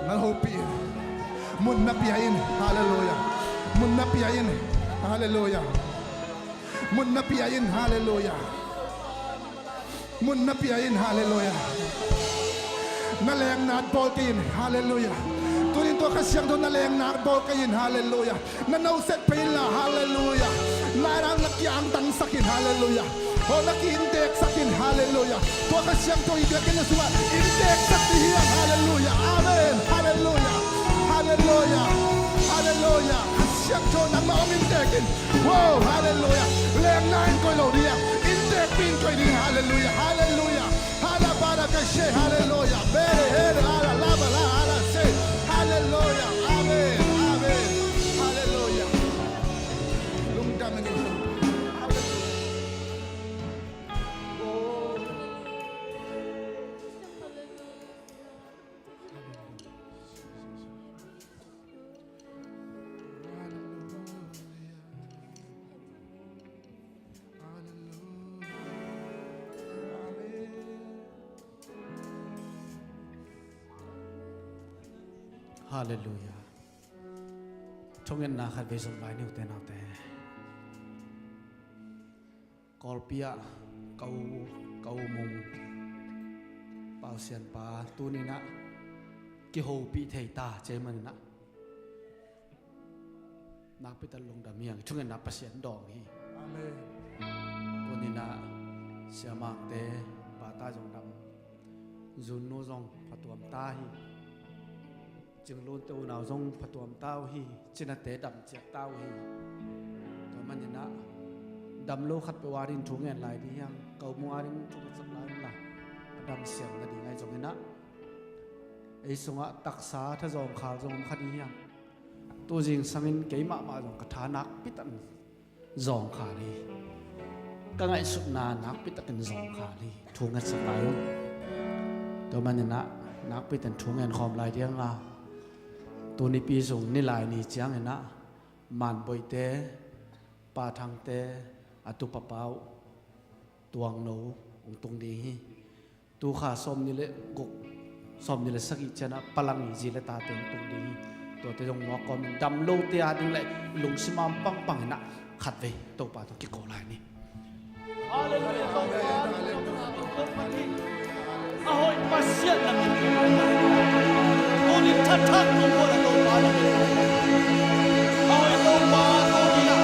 ngal hopi mun na piyain hallelujah mun na piyain hallelujah mun na piyain hallelujah mun na piyain hallelujah nalayang naat bol kayin hallelujah tunin to kasyang do nalayang naat bol kayin hallelujah nanauset pila hallelujah narang nakiang tang sakin hallelujah o naki-indek sakin hallelujah to kasyang to igakin na suwa indek sakihiyang hallelujah amen hallelujah hallelujah hallelujah kasyang to nang maumindekin wow hallelujah layang nain ko lo diya indek pin ko din hallelujah hallelujah halabara kashe hallelujah bere hele ala laba la ala say hallelujah amen amen hallelujah lungdaman ito Hallelujah. Chongin na khat besom bai ni uten ate. Kolpia kau mung pau sian pa tu ni na ki ho pi thei ta che man na. Nak pi tan long da miang chongin na pasien dong hi. amen Tu ni na siamang te pa ta jong dam. Zun no jong patuam ta hi.จึงล้วนตัวหนาวทรงผตวมเต้าฮีจินาเตดำเจียเต้าฮีตัวมันยันนะดำโลขัดไปวารินทุ่งเงินลายดียังเกามัวรินทุ่งสักลายละดำเสียงนาดีไงจงเงินนะไอ้สงะตักษาถ้าจงข่าวจงคดียังตัวจริงสังเงินเกี่ยมาจงกระทานักพิตันจงขาลีก็ไงสุดนานักพิตันจงขาลีทุ่งเงินสักลายตัวมันยันนะนักพิตันทุ่งเงินคอมลายเดียงละตัวนี้ปีส่งนี่ลายนี่จังเห็นนะมันบอยเตะปาทางเตะอตุปะเปาตัวงโนองตรงดีตัวขาสมนี่เลยกกสมนี่เลยสักอีเจนะพลังอีจีเลยตาเต็งตรงดีตัวเตะตรงหัวกอมดำโลเตียดึงเลยลงสมามปังเห็นนะขัดไปตัวปาตัวกิโกลายนี่ฮาเลลูยาahoy pasien na Oni tatak no pora no pala ahoy no pa no dia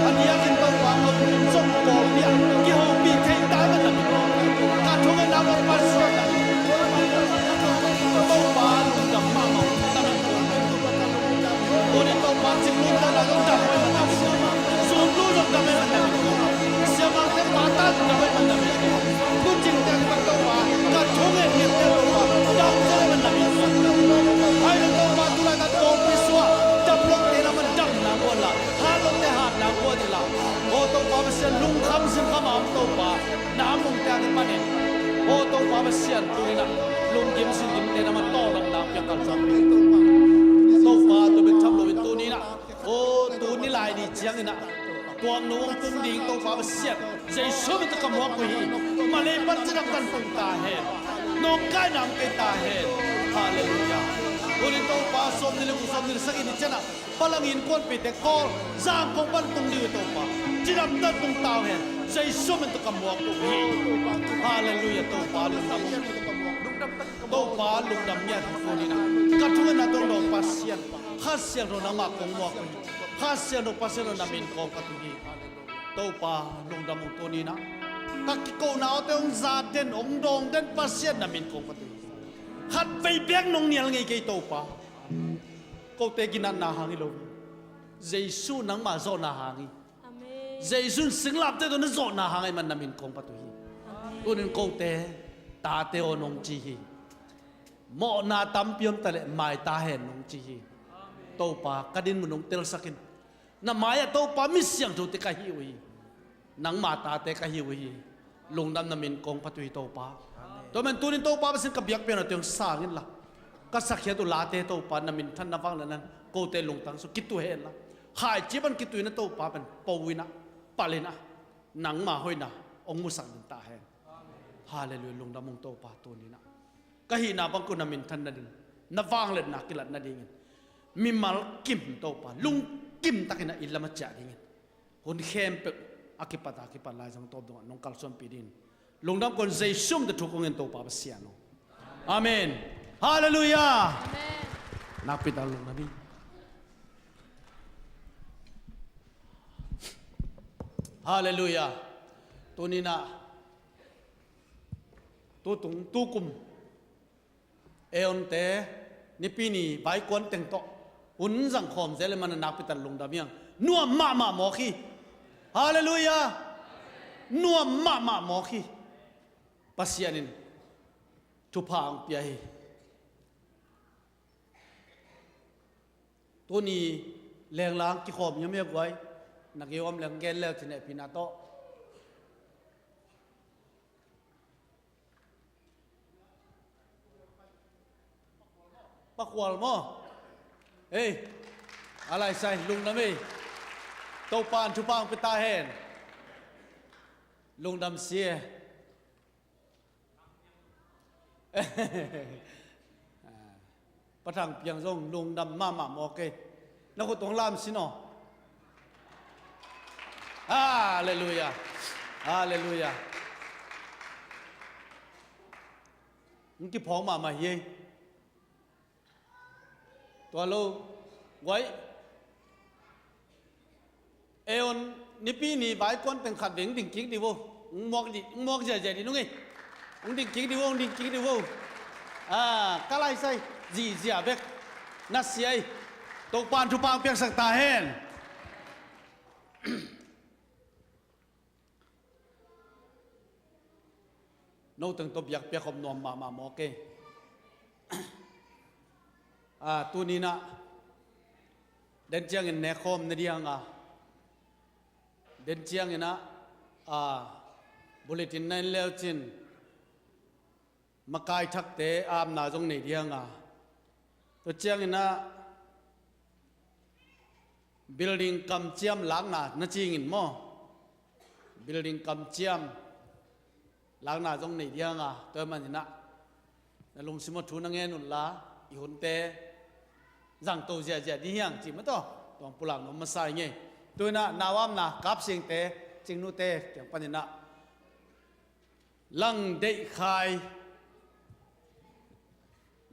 ania kin pa pa no song ko dia ki ho bi thai ta na ta thong na no pasien na no pa no da ma ma ta na Oni to pa ching ni ta na no da ma so lu no da me na sia ma te pa ta da me na ku ching ta pa to pa ka thong ni te pa da se me na ai lo to pa tu la ka to pi swa dam lo te na man dam na ko la ha lo te ha na ko di la o to pa ba se lung kham sim kham am to pa na mung ta ni pa ne o to pa ba se tu ni na lung kim sin kim te na man to lam na pya kan sam to pa to be tham lo tu ni na o tu ni lai ni chiang ni naตัวนูงตุ้งดิงตัวฟ้าเสียดใจชุ่มตะกำหัวกุยมาเลยปัจจัยกันปุ่งตาเห็นนกไก่นำไปตาเห็นฮาเลลูยาอุลิตัวฟ้าสมนิลกุสมนิลสักอินิจนะพลังอินคนปิดแต่กอลจางคงบันตุ้งดิวตัวฟ้าจิตำตัดตุ้งตาเห็นใจชุ่มตะกำหัวกุยฮาเลลูยาตัวฟ้าลุงดำตัวฟ้าลุงดำเนี่ยทุกคนนี่นะกัดทุกคนนะตัวดอกปัสเซียนข้าเสียงเราหนังมากคงหัวกุยข้าเสียงเราปัสเซียนเราหนังมินกองกัตุกีตัวป่าลงดำตัวนี้นะตักกิโกนาวเตองซาเดนองดงเดนปัสเซียนนามินกองกัตุขัดไปเบียงนงเนียลไงกี่ตัวป่าก็เตกินันนาหางิโลเจสุนังมาโซนาหางิเจสุสิงลับเตตัวนั้นโซนาหางิมันนามินกองกัตุฮีตัวนั้นก็เตตาเตอนงจีฮีหมอนาตัมเปียมตะเลไม่ตาเห็นนงจีฮีตัวป่ากระดินมันนงเตลสักินน้ำไม้ตัวปามิเสียงถูกเตะหิวฮีนังมาตาเตะหิวฮีลงดำน้ำมินกองพัตุยตัวปาตัวมันตัวนี้ตัวปาเป็นสิ่งกับยักษ์เป็นอะไรตัวสร้างนี่ละก็สักแค่ตัวลาเตตัวปาน้ำมินท่านนับฟังนั้นโกเตลงตังสุกิตุเห็นละหายจีบันกิตุยนั่นตัวปาเป็นปวินะปาเลนะนังมาห้อยนะองมุสังตาเห็นฮาเลลูยาลงดำมงตัวปาตัวนี้นะก็หินาบังกุน้ำมินท่านนั้น na wang le nakilat na dingin mi mal kim to pa lung kim takina ilama cha dingin hun khem pe akipata lai jang top dong nong kalson pidin lungdam kon zai sum de thukong en to pa siano amen hallelujah amen nakpita lung nabi hallelujah tunina tutung tukum eon te nipini bai kon teng to un jang khom zele man nakpita lung dam yang nuam ma mo khi hallelujah nuam ma mo khi pasianin tupang piahi tuni leng lang ki khom nyame gwai nagiom leng gen le thine pinato pakwal mo alai sai lung na me to pan tupang pita hen lung dam sia patang piang zong lung dam ma mo ke na ko tong lam sino hallelujah hallelujah ngki phong ma ye to lo wai eon nipi ni bai kon teng khat veng ding king di wo mok ja ja di nu ngi ung ding king di wo kalai sai ji jia bek na siai to pan thu pang pek sak ta hen no teng to biak pek khom nom ma mo ke tu ni na den chiang in ne khom na diang den chiang ina bulletin nan leo chin makai thak te am na jong nei diang to chiang ina building kam chiam lang na ching in mo building kam chiam lang na jong nei diang to man ina na lung simo thu na nge nun la i hun te jang to ja ja di hiang chi ma to tong pulang no ma sai nge toina nawam na kap sing te ching nu te kyang panina lang dei khai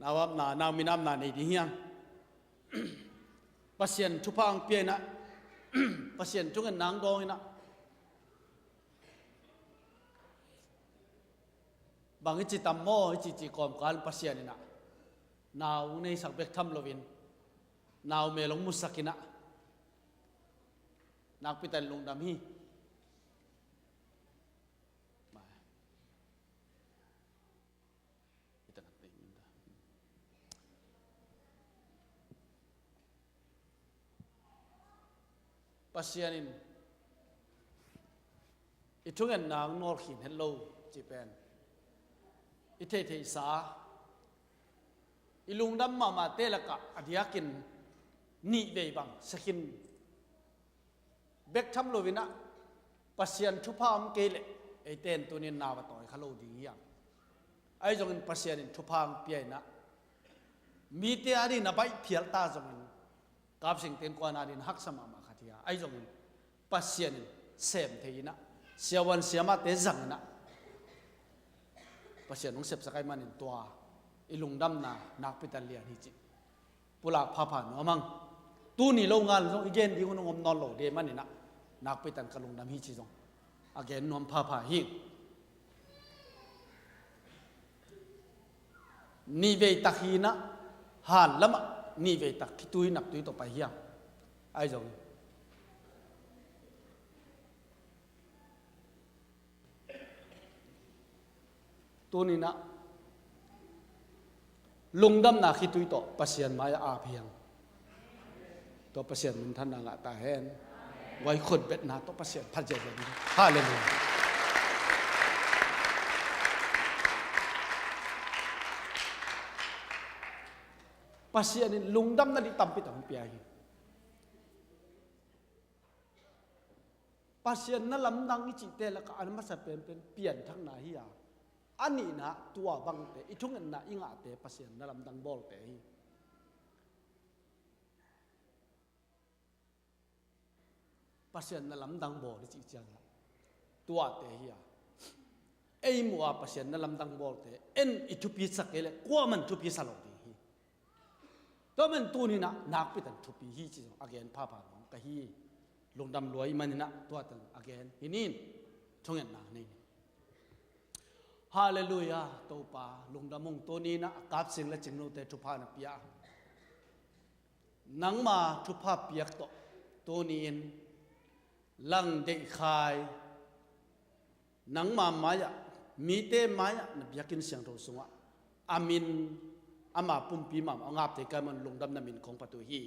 nawam na naw minam na nei di hiang pasien thupang pie na pasien chung nang dong ina bang chi tam mo chi kom kan pasien ina naw nei sak bek tham lovin naw me long musakina nakpitan lung dam hi pasianin itungan nang nor khin hello Japan ithei sa ilung dam ma telaka adiakin ni ve bang sakin bek tham lovina pasian thupam kele eiten tunin nawa toy khalo ding yang ai jong pasian thupam piaina mi te ari na bai phial ta jong kap sing ten ko na din hak sama ma khatia ai jong pasian sem theina siawan siama te jang na pasian ung sep sakai manin tua ilung dam na nakpitan lian hi chi pulak phapha no mang tu ni lo ngal jong igen di ngom non lo de manina nakpitan kalung dam hi chi jong again nom phapha hi ni ve takhina han lama ni ve tak kitui nak tui to pa hiang ai jong tu ni na lungdam na khitui to pasian maya a phiang to pasian min than na ta hen wai khut bet na to pasian phat je je hallelujah pasian in lungdam na di tampi tam pia hi pasian na lam nang chi te la ka an ma sa pen pian thang na hi ya อันนี้นะตัวบังเตอีทุ่งอันนะอิงอาเตปัสยันนั่นลำดังบอลเตะปัสยันนั่นลำดังบอลที่จังตัวเตะเฮียไอ้มัวปัสยันนั่นลำดังบอลเตะเอ็นอิทุพิสักเอเลกว่ามันทุพิสลอกดีฮีตัวมันตัวนี้นะนักพิทันทุพิฮีจิงอาเกนพาพาน้องกะฮีลงดำรวยมันนะตัวตังอาเกนฮินินทุ่งอันนะนี่ฮาเลลูยาตัวป่าลุงดำมงตัวนี้นะกับสิ่งและจิงโนเตทุพานะเปียนังมาทุพาเปียกตัวนี้ลังเด็กขายนังมามายะมีเตมายะนบยากินเสียงเราสงะอามินอามาปุ่มปีมามอังอาบเตกันมันลุงดำนามินของประตูฮี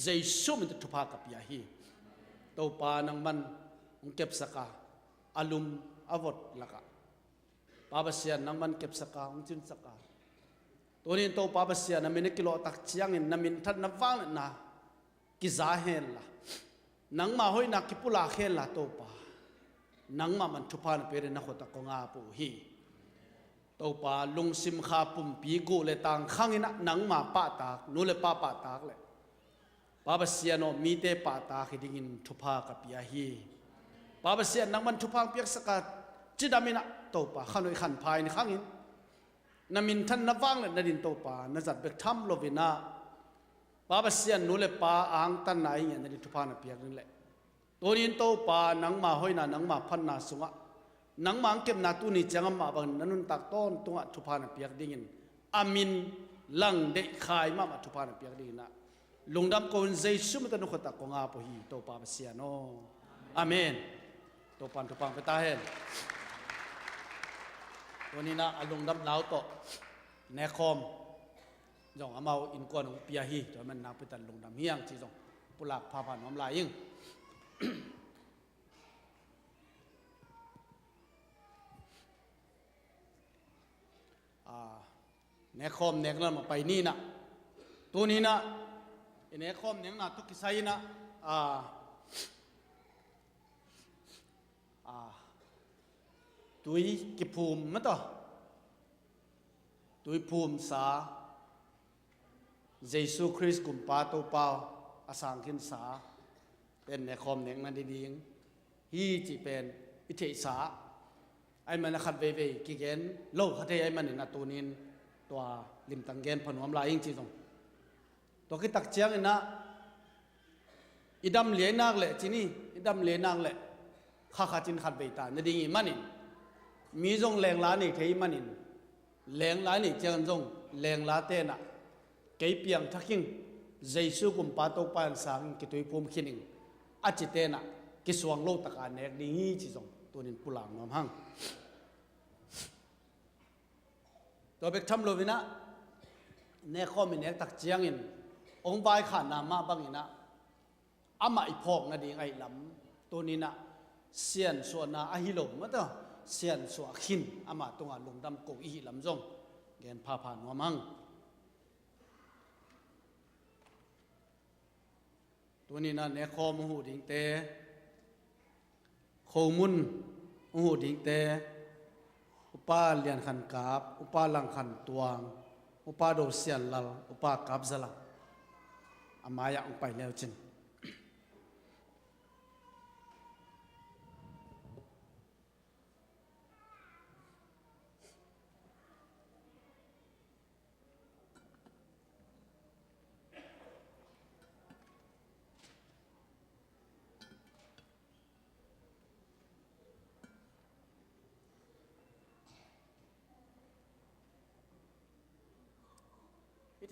เจสุมันทุพากับเปียฮีตัวป่านังมันเก็บสกาอาลุมอาวดละกะปาบเสียนังมันเก็บสกาองจินสกาตัวนี้ตัวปาบเสียนัมินกิโลตักเชียงนัมินทัดนับฟังนะกิจาเฮนละนังมาห้อยนักกิปุลาเฮนละตัวปานังมามันทุพานเปรนนักขตะกงาปูฮีตัวปาลุงซิมขาปุ่มปีกูเลตังขังอินะนังมาปะตากนูเลปะปะตากเลยปาบเสียโนมีเตปะตากดิ่งินทุพากับยาฮีปาบเสียนังมันทุพางเปียกสกัดจิดามินะตัวป่าขันวยขันพายในข้างอินนามินท่านนับฟังเลยนาดินตัวป่านาจัดเบกทำโลวินาป่าบเสียนนูเลป่าอ่างตันไหนเงี้ยนาดินทุพานาเปียกนี่แหละตัวนี้ตัวป่านังมาห้อยนานังมาพันนาสุงะนังมาเก็บนาตุนิจังมาบังนันุนตักต้นตัวทุพานาเปียกดิ่งินอามินลังเด็กขายมาทุพานาเปียกดิ่งินะลุงดำคนใจสุมตันุขตักกงอาปุฮีตัวป่าบเสียโนอาเมนตัวปันทุพังไปตาเห็นวันนี้นะอารมณ์ดำหนาวโตแนคอมจงอามาอินกวนของปียฮีตัวมันนักพิจารลงดำเฮียงที่จงปุลักพาผ่านน้ำลายยิ่งแนคอมแนกนั้นมาไปนี่นะตัวนี้นะแนคอมแนกนะทุกกิไซนะตุยกิภูมิมั้งต่อตุยภูมิสาเยซูคริสต์กุมปาโตเปาอาสังขินสาเป็นในคอมเน่งนั่นดีๆฮีจีเป็นอิเทสาไอ้มันขัดเวกิเกนโลกขัดไอ้มันนี่ตัวนี้ตัวลิมตังเกนพนวมลายยิ่งจีตรงตัวคิดตักเชียงนะอิดำเหลียนางเละจีนี่อิดำเหลียนางเละข้าขัดจินขัดเวตานั่นดีมันนี่มีจงแรงล้านี่เทมันนินแรงล้านี่เจ้าจงแรงล้าเตนะเกี่ยเปียงทักขิงเจสุกุมปาโตปานสังกิตุยภูมิขินิงอาจิเตนะกิสวงโลตะการเนกดีจีจงตัวนินปุลางน้ำหังตัวเบกทำโลวินะเนคอมินเนกตักเจียงอินองค์บายขานามาบังอินะอามาอีพอกนะดีไงลำตัวนี้นะเสียนส่วนนาอหิโลมะต่อเสียนสวขินอามาตรงลงดำโกอีลำจงเกณฑ์พาผ่านหัวมังตัวนี้นะเนคอมหูดิงเตโคมุนหูดิงเตอุปาเลียนขันกาบอุปาลังขันตวงอุปาโดเสียนลลอุปากาบซะละอามายะอุไปแล้วจิน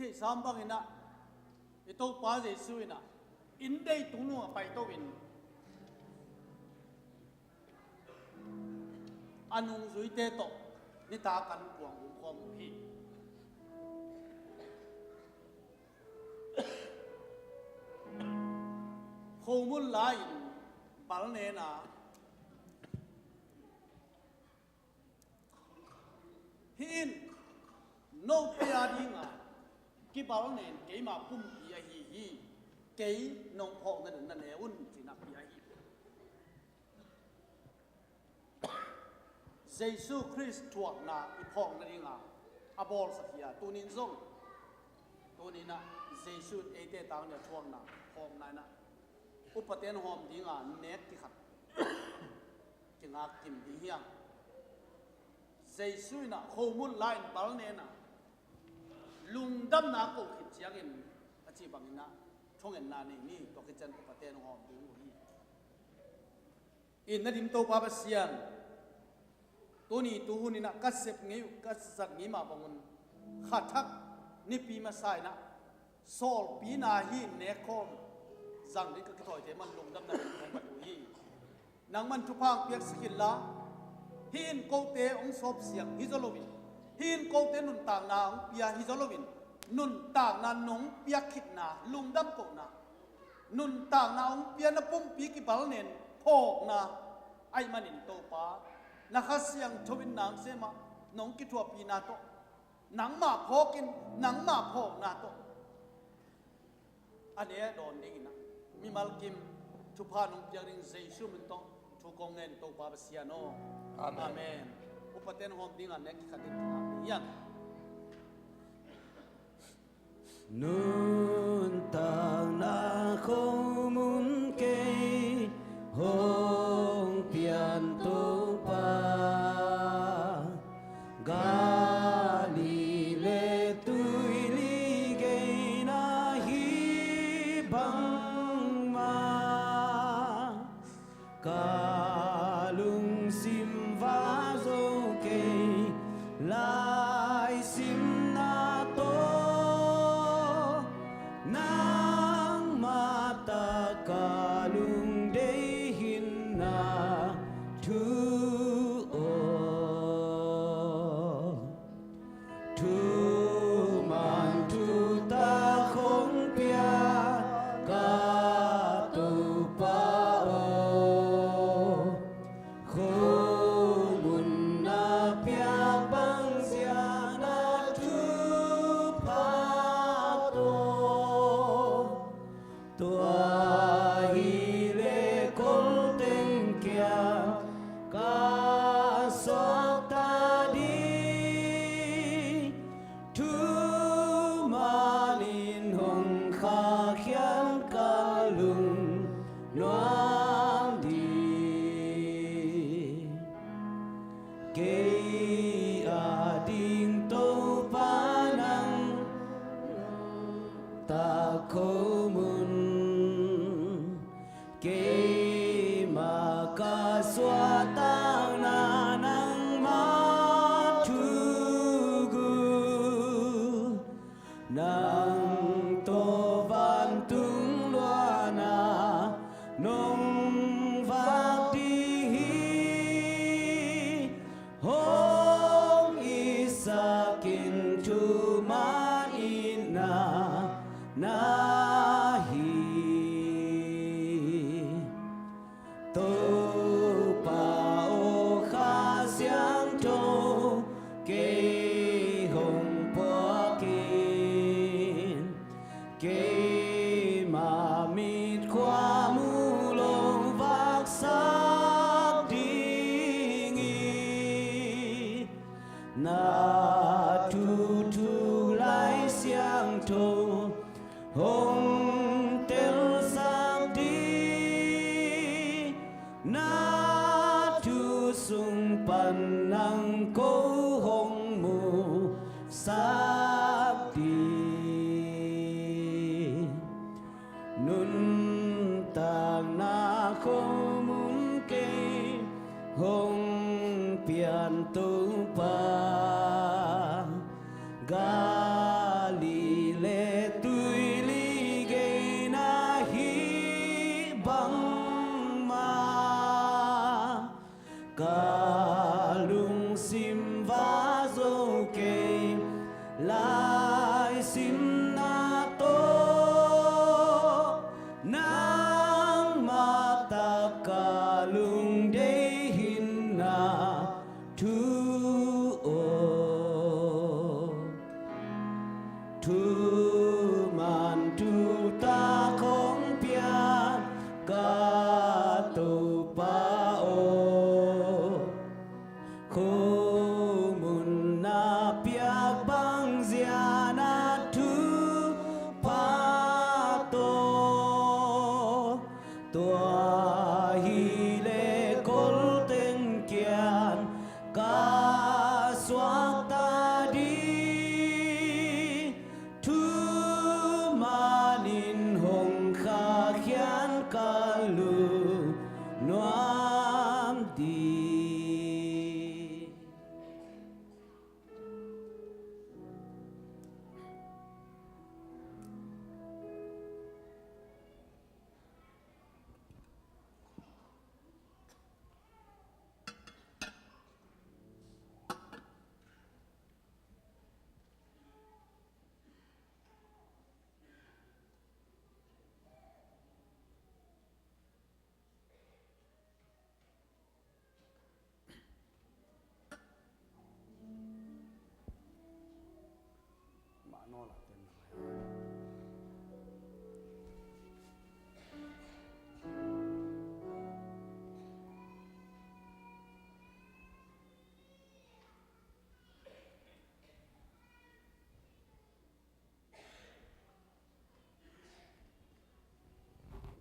ที่สามบังอินะอิโตป้าเจสุอินะอินได้ตุนัวไปโตวินอันุงสุยเตโตนิตากันกวางอุคอมพีโคมุลลายบาลเนนะฮินโนเปียดิงากิบาลเนนเกมาพุ่มปียฮีเกยนงพอกนั่นนั่นเอวุ่นจีนับปียฮีเจ Jesus Christ chuak na ipong na ringa abol sa kia tunin zong tunin na Jesus ete tang na chuak na hom na na upaten hom dinga nek ti khat kingak tim di hiang Jesus na khomun lain bal ne na lungdam na ko khit chiangin achi bangina thongen na ni to kitchen upaten hom di in na dim to pa ba sian Tuni tuhuni na kasep ngayu kasak ngima bangun khatak ni pi masai na sol pi na hi ne khom zang ni ka thoi te man lungdam na kan ba hi nang man thupang piak skilla hin ko te ong sop siang hizolovin hin ko te nun tang na ong pia hizolovin nun tang na nong piak khit na lungdam ko na nun tang na ong pia na pum pi ki bal nen phok na ai manin to pa nakasyang thobin nang sema nong kitwa pi na to nang ma phokin nang ma phok na to ane don ding na mi malkim thupa nong piaring jesu min to thu kongen to pa siano amen upaten hom ding an nek khatin yan nun tang na khomun ke hong pian to pa Galile tui li ge na hi bang ma kalung sim va zo ke lai sim na to nang mata kalung de hin na thu man thu ta không pia ca tu pa o không mun na pia bang sia na thu pa to hi le kol ten kia ca so ta di thu manin hong kha khian ka lung noang di ke a ding to pa nang ta ko mun ke ma ka swa tang na nang ma thu gu nang to van tung loa na nong vak di hi hong isakin tu ma ina na hi to pa o kha siang to ke hong po kin ke ma mit kwa mu long vak sak ding i na tu tu lai siang to hong tel sak di na tu sung pan nang ko hong mu sak di nun tang na không muốn kê hong pian tu pa Galile tui li ge na hi bang ma kalung sim va zo ke lai sim na to nang mata kalung de hin na thu o thu man thu ta không pia ca tu pa o la ten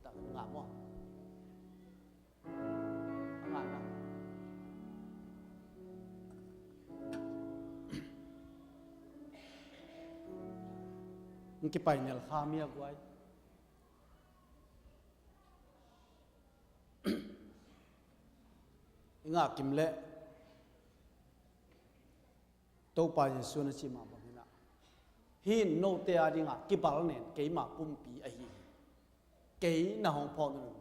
ta ngã mo ngã na cái bài nel khamia quay ngã kim lệ tàu pa Yesu na chi ma ba na hin no te a dinga ki bal nen ke ma pum pi a hi ke na hong pho nu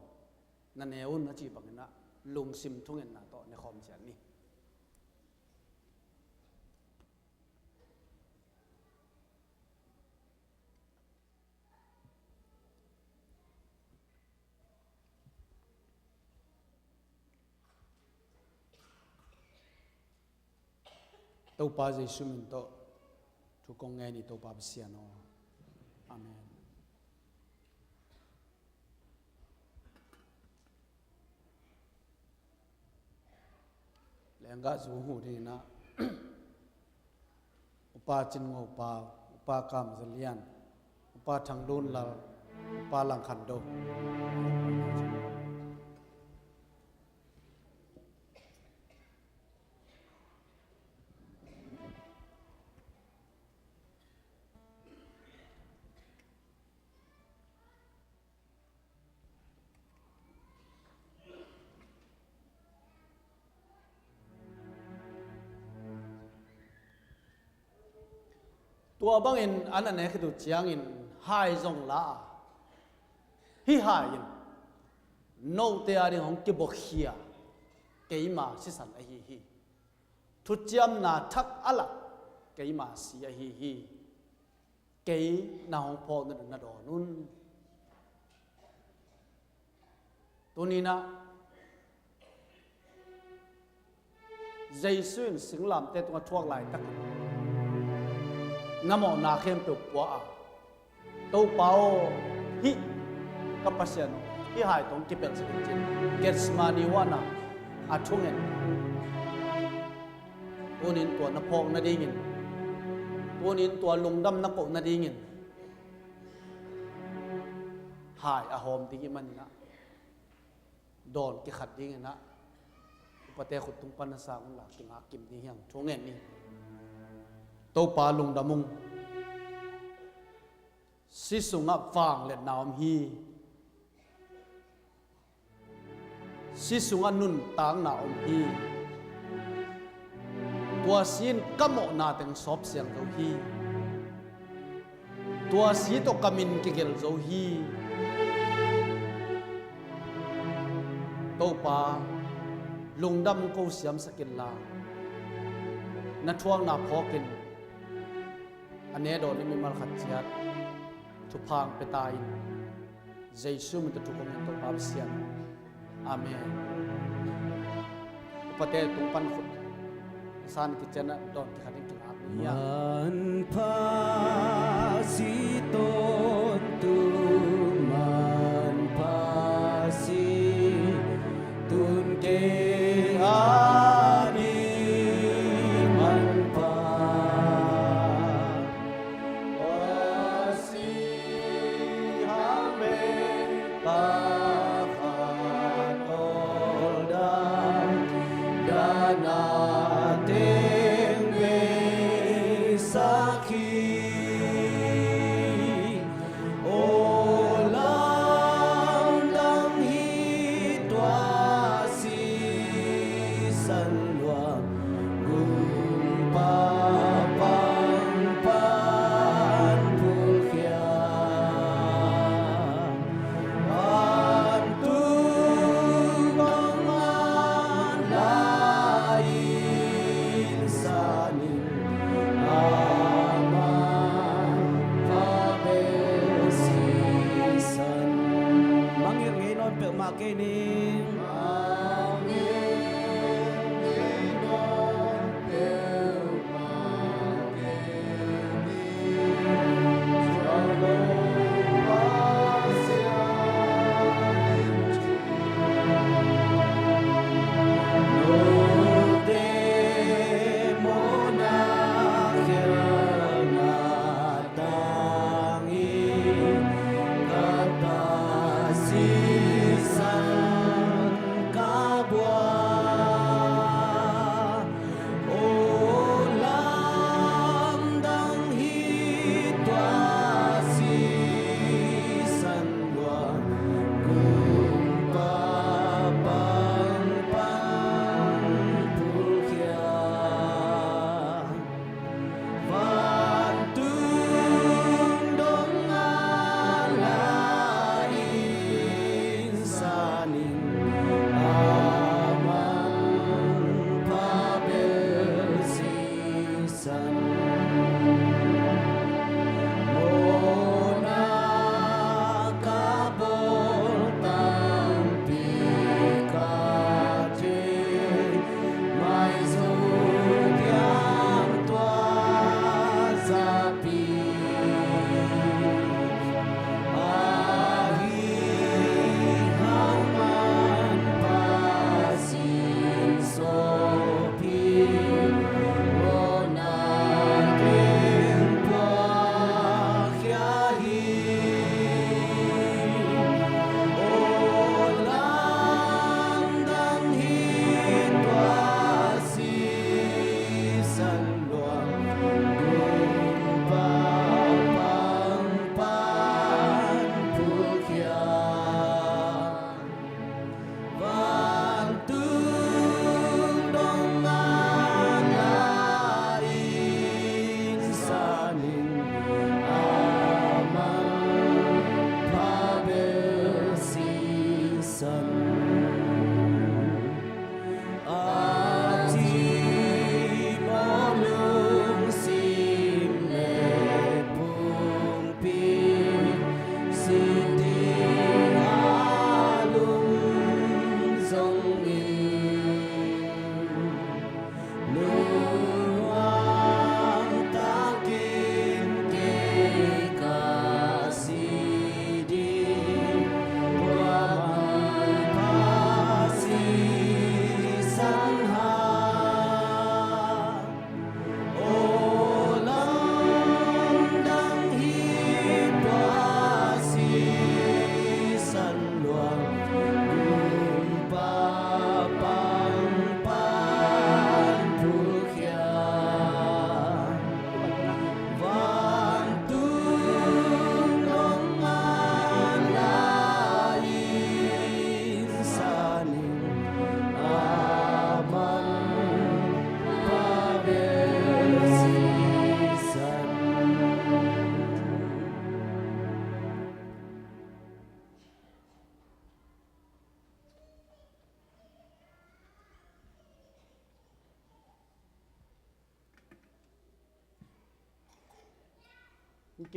na ne un na chi ba na lung sim thung en na to ne khom chen ni tàu pa Yesu min to thu kong nghe ni tàu pa sia no amen lengga zu hu de na upa chin ngo pa upa kam zalian upa thang don la upa lang khan do tua bang in an ane khidu chiang in hai zong la hi hai in no te ari hong ki bok hia keima si san a hi hi thu chiam na thak ala keima si a hi hi ke na hong pho na do nun tunina Jaisun singlam te tung thuak lai tak namo na khem pe kwa to pao hi kapasian hi hai tong ki pel se jin gersmani wana athungen tunin to na phok na dingin tunin to lungdam na ko na dingin hai a hom ti man na don ki khat ding na pate khut tung pan sa ng la kinga kim ni hyang thungen ni to pa lung damung si sunga wang le naum hi si sunga nun tang naum hi tua sin kamo na teng sop siang zo hi tua si to kamin ki gel zo hi to pa lungdam ko siam sakin la na thuang na phokin ane do ni mi mal khat chiat thu phang petai Jesu mi tu kong to pam siam amen upate tung pan khut san ki chana don ki khatin ki ap ya man pha si ton tu man pha si tun ke ani man pha si ha me pa pha tol da na teng ve sakhi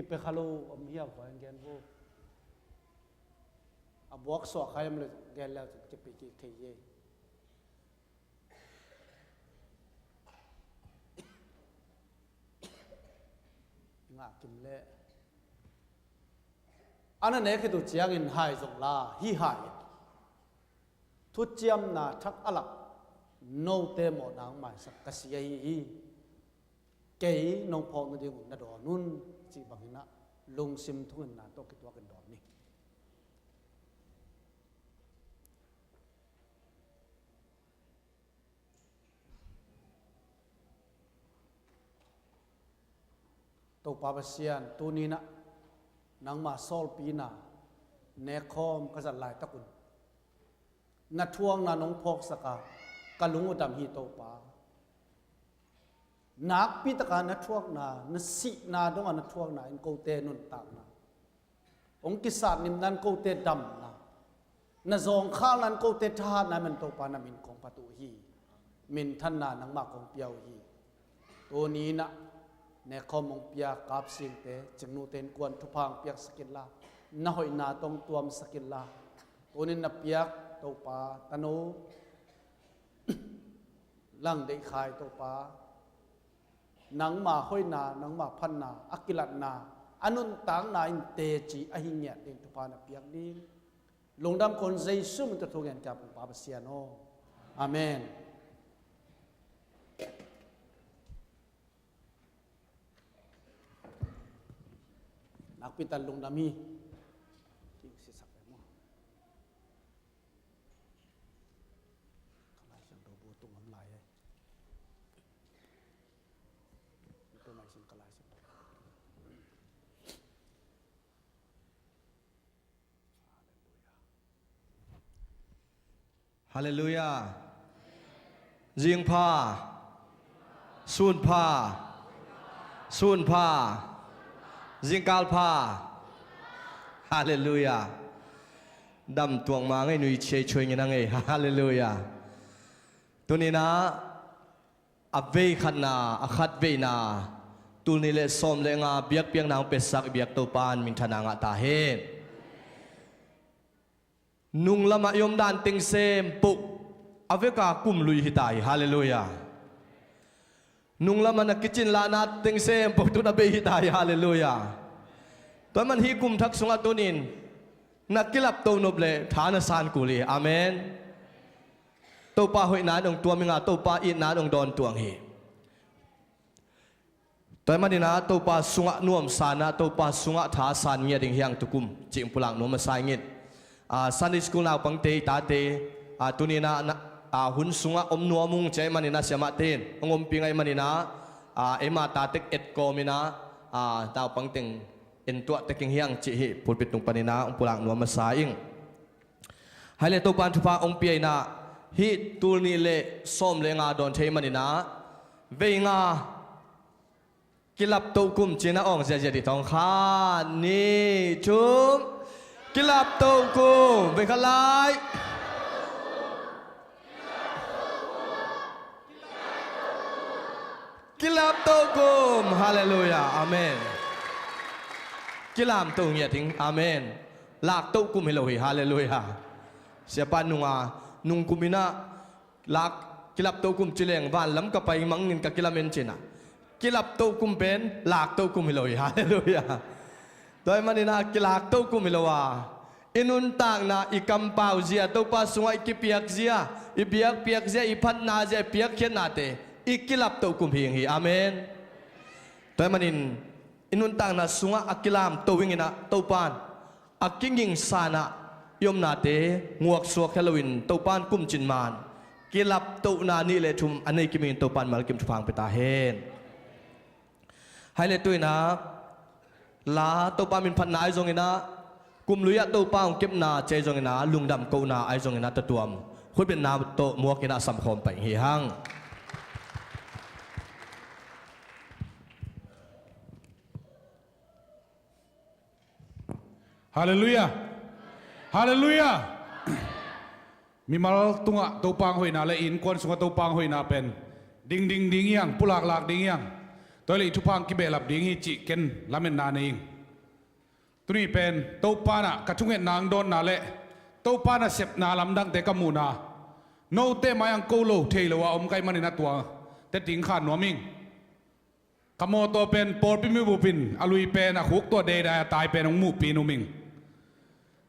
กิบไปคาลูอมเฮียขอแกนโบอบวกสวกใครมันเลยแกนแล้วจะไปกี่เทเยงากิมเล่อันนั้นเนี่ยคือตัวเจียงอินหายสงลาฮีหายทุเจียมนาทักอลักโนเตมอนางหมายสักกษีฮีเกยน้องพองนั่นเองนั่นดอนุ่นจีบังนะลงซิมทุ่งนาโตกิตัวกันดอนนี่ตัวปาบเซียนตัวนี้นะนางมาซอลปีนาเนคอมก็จะลายตะกุนนัดทวงนาน้องพอกสกากะลุงอุดมฮีโตปานักพิตการนัดทวงนานสินาดงนัดทวงนาอินโกเตนุนตากนาองกิสานิมนันโกเตดำนาณซองข้านันโกเตทานามันโตปานามินของปตุฮีมินท่านนานังมาของเปียวฮีตัวนี้นะเนคอมองเปียกาบสิงเตจึงนูเตนกวนทุพังเปียกสกิลลานาหอยนาตองตัวมสกิลลาตัวนี้นับเปียกโตปาตโนลังได้ขายโตปานังมาห้อยนานังมาพันนาอักิลัดนาอนุนต่างนาอินเตจีอหิเนียเดินทุพานาเปียกนี้ลงดำคนใจซุ่มจะทุกอย่างกับปาบเซียโนอาเมนนักพิตันลงดำมีที่สิสักไปมั้งขลายเสียงโดบูตุงน้ำลายเลยตัวไหนสิ่งขลายเสียงฮาเลลูยาจิงพาสูนพาสูนพาจิงกาลพาฮาเลลูยาดำตวงมาไงหนุ่ยเชยช่วยเงี้ยนั่งไงฮาเลลูยาตัวนี้นะอับเวขันนาอัขัดเวนาตัวนี้เลยสมเลยงาเบียกเปียงนางเป็ดสักเบียกตัวปานมินทนางตาเฮนุงละมายมดานติงเซมปุกอเวกากุมลุยหิตายฮาเลลูยานุงละมันกิจินลานาติงเซมปุกตุนเบหิตายฮาเลลูยาตัวมันฮิกุมทักสุงตุนินนักกิลับตัวนบเลฐานสานกุลีอาเมนตัวปาหอยนาดงตัวมิงาตัวปาอินาดงดอนตัวฮีตัวมันนี่นะตัวปาสุงะนวมสานะตัวปาสุงะท้าสานเงียดิงเฮียงตุกุมจิมปุลังนวมมาสายเงียดSunday school na pang te tate tunina hun sunga omnu amung che manina siama ten ngom pingay manina ema tatek et komina ta pang teng entua teking hiang chi hi pulpit tung panina pulang nuam masaing haile to pan thupa ong pi na hi tulni le som le nga don the manina veinga kilap to kum china ong ja di tong kha ni chumกิลับตัวกูไปขลายกิลับตัวกูฮาเลลูยาอาเมนกิลามตัวเงียทิ้งอาเมนลากตัวกูไม่ลอยฮาเลลูยาเสียปันนุงกูมินะลากกิลับตัวกูจิเลงวันล้ำกับไปมังนินกับกิลาเมนจินะ กิลับโตกุมเป็นหลากโตกุมฮิโลยฮาเลลูยาโดยมันนะกิลากโตกุมฮิโลวาอินุนต่างนะอีกัมปาวเจียโตปัสสงไอกิเปียกเจียอีเปียกเจียอีพันนาเจียเปียกเขียนนาเตอีกิลับโตกุมฮิงฮีอาเมนโดยมันอินุนต่างนะสุงะอักกิลามโตวิงนะโตปานอักกิงิงสานะยมนาเตงวกสวกเฮโลวินโตปานกุมจินมานกิลับโตนานี่เลทุมอันนี้กิมินโตปานมาลกิมทุพังเปตาเฮนให้เลตุยนะลาโตปามินพันนาไอจงเงนะกุมลุยะโตปาองเก็บนาเจจงเงนะลุงดำโกนาไอจงเงนะตะตวมคุยเป็นนาโตมัวกินะสัมคมไปเฮียงฮาเลลูยาฮาเลลูยามีมาตุงะโตปางหอยนาและอินควนสุงะโตปางหอยนาเป็นดิ่งยังปุลากลากดิ่งยังตัวเลยทุพังกิเบลับดิ่งฮิจิเกนลาเมนนาเองตัวนี้เป็นโตปานะกระชุงเอ็นนางโดนนาเละโตปานะเสพนาลำดังเตกมูนาโนเตมายังโกโลเทลวะอมไกมันในนัตัวเตติงขาดหนัวมิงขโมตัวเป็นโปรปิมิบุปินอลุยเป็นอะคุกตัวเดย์ได้ตายเป็นองมูปีนุมิง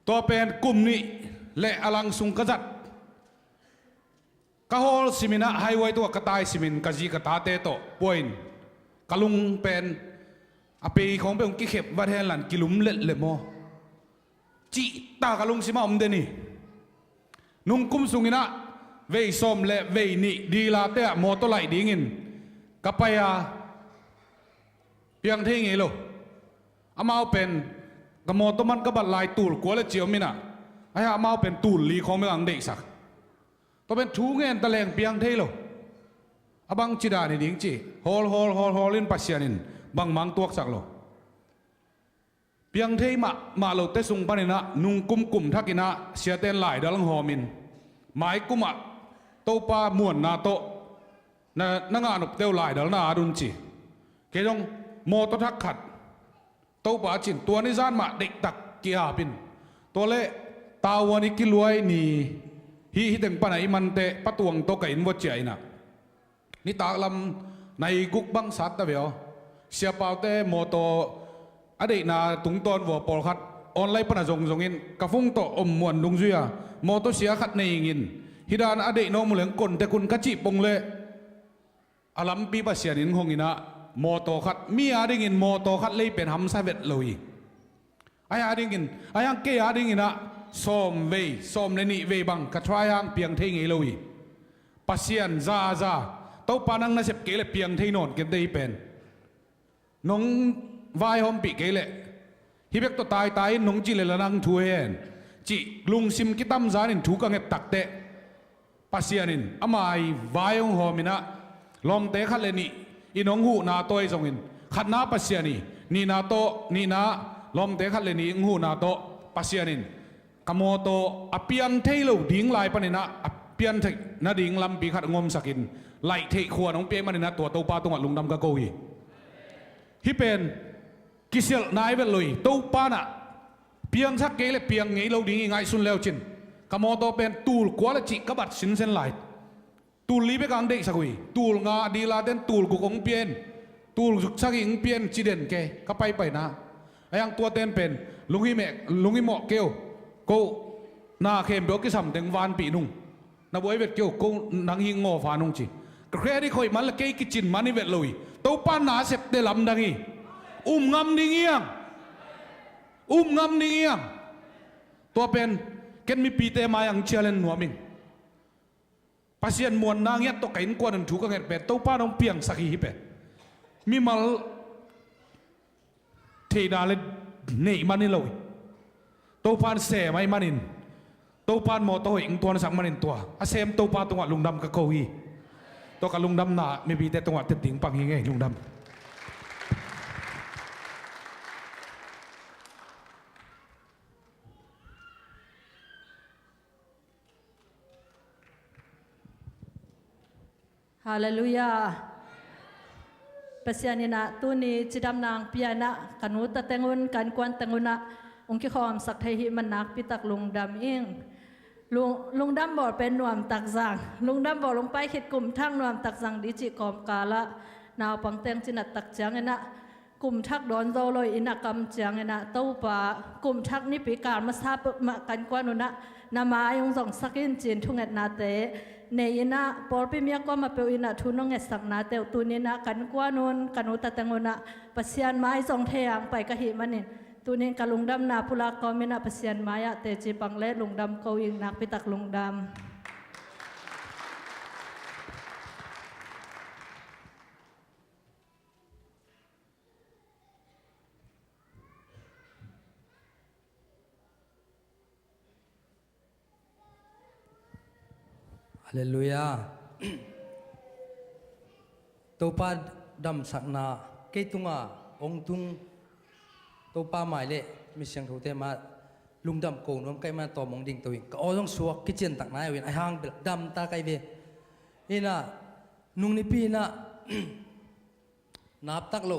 ตัวเป็นกลุ่มนี้และอลังสุงกษัตริย์กะฮอลสิมินะไฮไวตัวกระต่ายสิมินกะจีกระตาเตโตป่วยกะลุงเป็นอเปย์ของเป็นองค์กิเข็บวัดแห่งหลันกิลุมเล็ดเล็มโมจีตากะลุงสิมาอมเดนี่นุ่งกุมสุงินะเวย์ส้มและเวย์นี่ดีลาเตะโมโตไลดิ้งินกะไปอาเพียงเท่งไงโลอามาเป็นกะโมโตมันกะบัดลายตูลกัวและเจียวมินะไอ้อามาเป็นตูลลีของเมืองเด็กสักตัวเป็นทูเงินตะแลงเพียงเท่โลอาบังจิดานี่ดิ้งจีฮอลลินปัสยานินบังมังตัวสักโลเพียงเท่มาโลเตสุงปานินะนุ่งกุมทักินะเสียเต้นหลายดาลังหอมินหมายกุมะโตปาม่วนนาโตนังอานุเตวหลายดาลนาดุนจีเกยงโมตทักขัดโตปาจินตัวนิจานมาเด็กตักเกียปินตัวเละตาวานิกิลวยนี่ฮิถึงปะไหนมันเตะปะตวงโตกินวัดเจยนะนี่ตากลำในกุกบังสัตตะเบียวเสียเปล่าเตะโมโตอดีตนาตุงตอนวัวปอลขัดออนไลน์ปะนะจงอินกระฟุ้งโตอมมวนดุงเสียโมโตเสียขัดในอินฮิดานอดีตโนมุเหลงกลแต่คุณกะจิปงเละอลัมปีปัสเสียนินคงอินะโมโตขัดมีอาดิงินโมโตขัดเลยเป็นฮัมซาเวตเลยไอ้อาดิงินไอ้ยังเกยอาดิงินะส้มเวส้มเลนี่เวบังกระทรายยังเพียงเทงเลยปัสเซียนซาโตปานังน่าเสพเกลเพียงเทนอนเก็บได้เป็นน้องวายหอมปีเกลฮิเบกตัวตายน้องจิเลละนังทัวเฮนจิลุงซิมกิตัมจานินถูกกังเก็บตักเตะปัสเซียนินอามาย วายองหอมินะลมเตะขัดเลนี่อีน้องหูนาโตไอจงอินขัดนาปัสเซียนี่นาโตนี่นาลมเตะขัดเลนี่หูนาโตปัสเซียนินกโมโตอเปียนเทโลดิ้งลายปนินะอเปียนเทนาดิ้งลำปีขัดงมสักินไล่เทขวน้องเปียมันนะตัวโตปาตรงลุงดำกะโกยฮิเป็นกิเซลนายเวลลุยโตปานะเปียงสักเกลเปียงไงเราดิ้งไงสุนเลวจินกโมโตเป็นตูลกัวละจิกบัดสินเซนไลตูลลีเบกังเด็กสักวีตูลงาดีลาเดนตูลกุกงเปียนตูลสักอิงเปียนจีเดนเกก็ไปนะไอ้ยังตัวเต้นเป็นลุงฮิเมลุงฮิโมเกลกูนาเข้มดอกกิสัมถึงวานปีนุ่งนาบวยเวทเกี่ยวกูนังหิงงอฟานุ่งจีกระเดียคอยมันละเกยกิจินมันนี่เวทลุยตัวปานนาเสพเดลำดังอีงำดิ่งเอียงงำดิ่งเอียงตัวเป็นเกณฑ์มีปีเตมาอย่างเชียร์เลนหัวมิงปัสยันมวนนางเงี้ยตัวไก่กวนถูกกันเห็ดเป็ดตัวป้าน้องเปียงสักฮีเป็ดมีมาเทนาเลเนยมันนี่เลยตัวปานเสไม่มันินตัวปานโมโตหิงตัวนักมันินตัวอาเซมตัวปานตัวลุงดำกับโกวีตัวกับลุงดำน่ะไม่มีแต่ตัวเต็ดติงปังยังไงลุงดำฮาเลลูยาปัสยานินะตุนีจิดำนางเปียนะกันุตะเตงุนกันกวนเตงุนะองค์กิคอมสักไทหิมันนักปิตักลุงดำอิงลุงดำบอกเป็นหน่วมตักสังลุงดำบอกลงไปคิดกลุ่มทั้งหน่วมตักสังดิจิกอมกาละ นาวปังเตงจินัดตักจังเงนะกุมทักดอนโซลอยอินักกำจังเงนะเต้าป่ากุมทักนี่ปีการมาซาบมากันกว่านุนะนามายุงส่งสักอินจีนทุ่งเอ็ดนาเตเนยนะปอลปีเมียก็มาเปียวอินะทุนน้องเอ็ดสักนาเตวตุนีนะกันกว่านุนกันอุตตะงนะปัสยานไม้ส่งเทียงไปกะหิมันนี่ตุนีกะลุงดำนาพุลากอมินะปัสยานไม้อะเตจีปังเล่ลุงดำเกาอิงนักปิตักลุงดำฮาเลลูยาตัวป้าดำสักนาเกตุงาองตุงตัวป้าหมายเละมีเสียงถูกเตมาลุงดำโกนรวมใกล้มาต่อมองดิ่งตัวเองก็อ้อต้องสวกกิจเจนตักนายเวนไอห้างดำตาไกลเวนี่นะนุ่งนิปีนะนับตักโล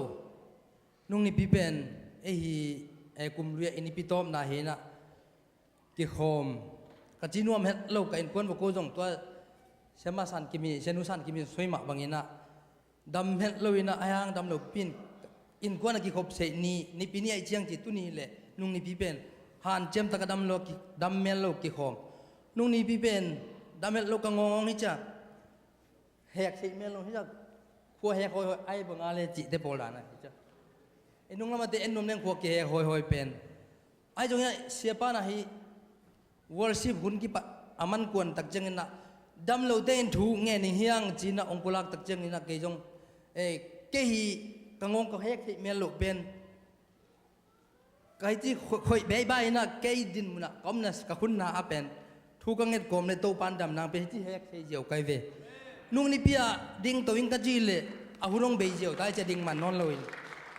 นุ่งนิปีเป็นไอ้กุมเรียอินิปีตอมนาเฮนะกิโคมกจินวมเฮ็ดโลกกับอินควนวกโกจงตัวเชมาสันกิมีเชนุสันกิมีสวยมากบางอินะดำเฮ็ดโลอินะไอห้างดำโลปินอินควนกิคบเสนีนิปีนี่ไอเชียงจิตุนี่แหละนุ่งนิปีเป็นหันเจมตะกดำโลกิดำเมลโลกิโคมนุ่งนิปีเป็นดำเมลโลกงงนี่จ้ะแหกสิเมลโลนี่จ้ะขัวแหกหอยไอ้บังอาเลจิเตโปลานะจ้ะไอ้นุ่งละมาเตเอ็นนุ่มเนี่ยขัวเกะหอยเป็นไอ้จงเนี่ยเสียป้านะฮีworship หุ่นกิปะอามันกวนตักจังนะดำเราเต้นถูเงี้ยนี่เฮียงจีน่ะองคุลักตักจังนี่นะเกยงเกฮีกังงก็เฮกเมลโลเป็นไก่ที่ค่อยใบนะเกยดินมุนะก้มนะกับคุณนาอาเป็นถูกังเงินกลมในโตปันดำนางเป็นที่เฮกเจียวไก่เวนุ่งนี่พี่อะดิ่งตัววิ่งกระจีเลยอาหุ่นองเบยเจียวได้จะดิ่งมันนอนเลย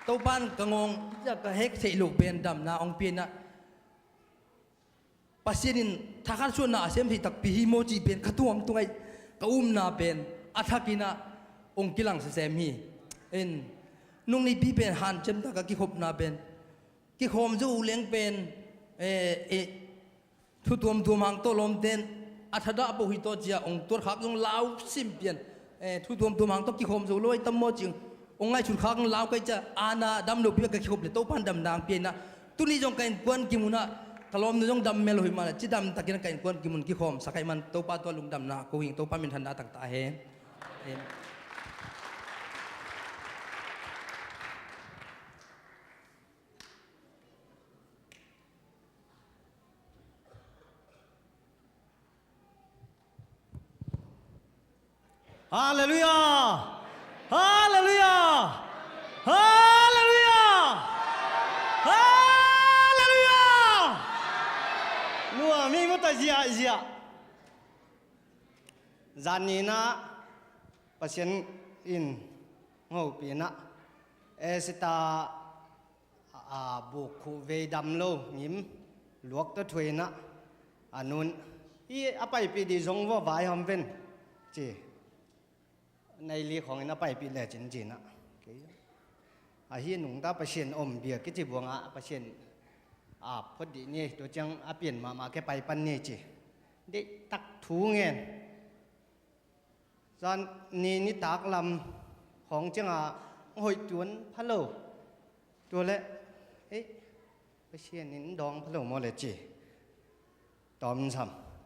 โตปันกังงจะกระเฮกเสียลูกเป็นดำนาองเปียนะปัสยินทักขัดส่วนน่ะเสียมที่ตักปีฮิโมจีเป็นขตัวมตัวไอ้กอุ้มน่ะเป็นอัฐกินะองค์กิลังเสียมีนุ่งนี่พี่เป็นหันเจมตะกะกิขบน่ะเป็นกิขมจูเลี้ยงเป็นทุตัวมตัวมังโตลมเต้นอัฐดาปุหิโตเจียองตัวขักยงลาวซิมเปียนทุตัวมตัวมังโตกิขมจูลอยตั้มโมจิงองไงชุดขักลาวก็จะอาณาดำหนุบเพียกกิขบเลยโตพันดำนางเปียนนะตุนี่จงกันกวนกิมุนะกลอมนึงดำเมลหิมาจิดำตะกินกันกวนกิมุนกิขมสักไอมันโตปาตัวลุงดำนากูหิงโตปามินทันดาตักตาเฮฮาเลลูยาฮาเลลูยาฮาเลลูยาฮาเลลูยานัวมีมุตเจียเจียจานีนะปัสยันอินงูปีนะสตาบุคูเวดัมโลงิมลวกตัวถวยนะอันนู้นอีอภัยปีดีจงว่าไว้หอมเป็นจีในลีของอินไปปีแรกจริงๆนะอาฮีหนุ่งตาประเชียนอมเบียกิจิบวงอาประเชียนพอดีนี่ตัวจังเปลี่ยนมาแค่ไปปันนี่จีได้ตักถูเงี้ยตอนนี่ตากลำของจังหอยจวนพะโลตัวเละประเชียนนี่ดองพะโลมอเลยจีตอมซ้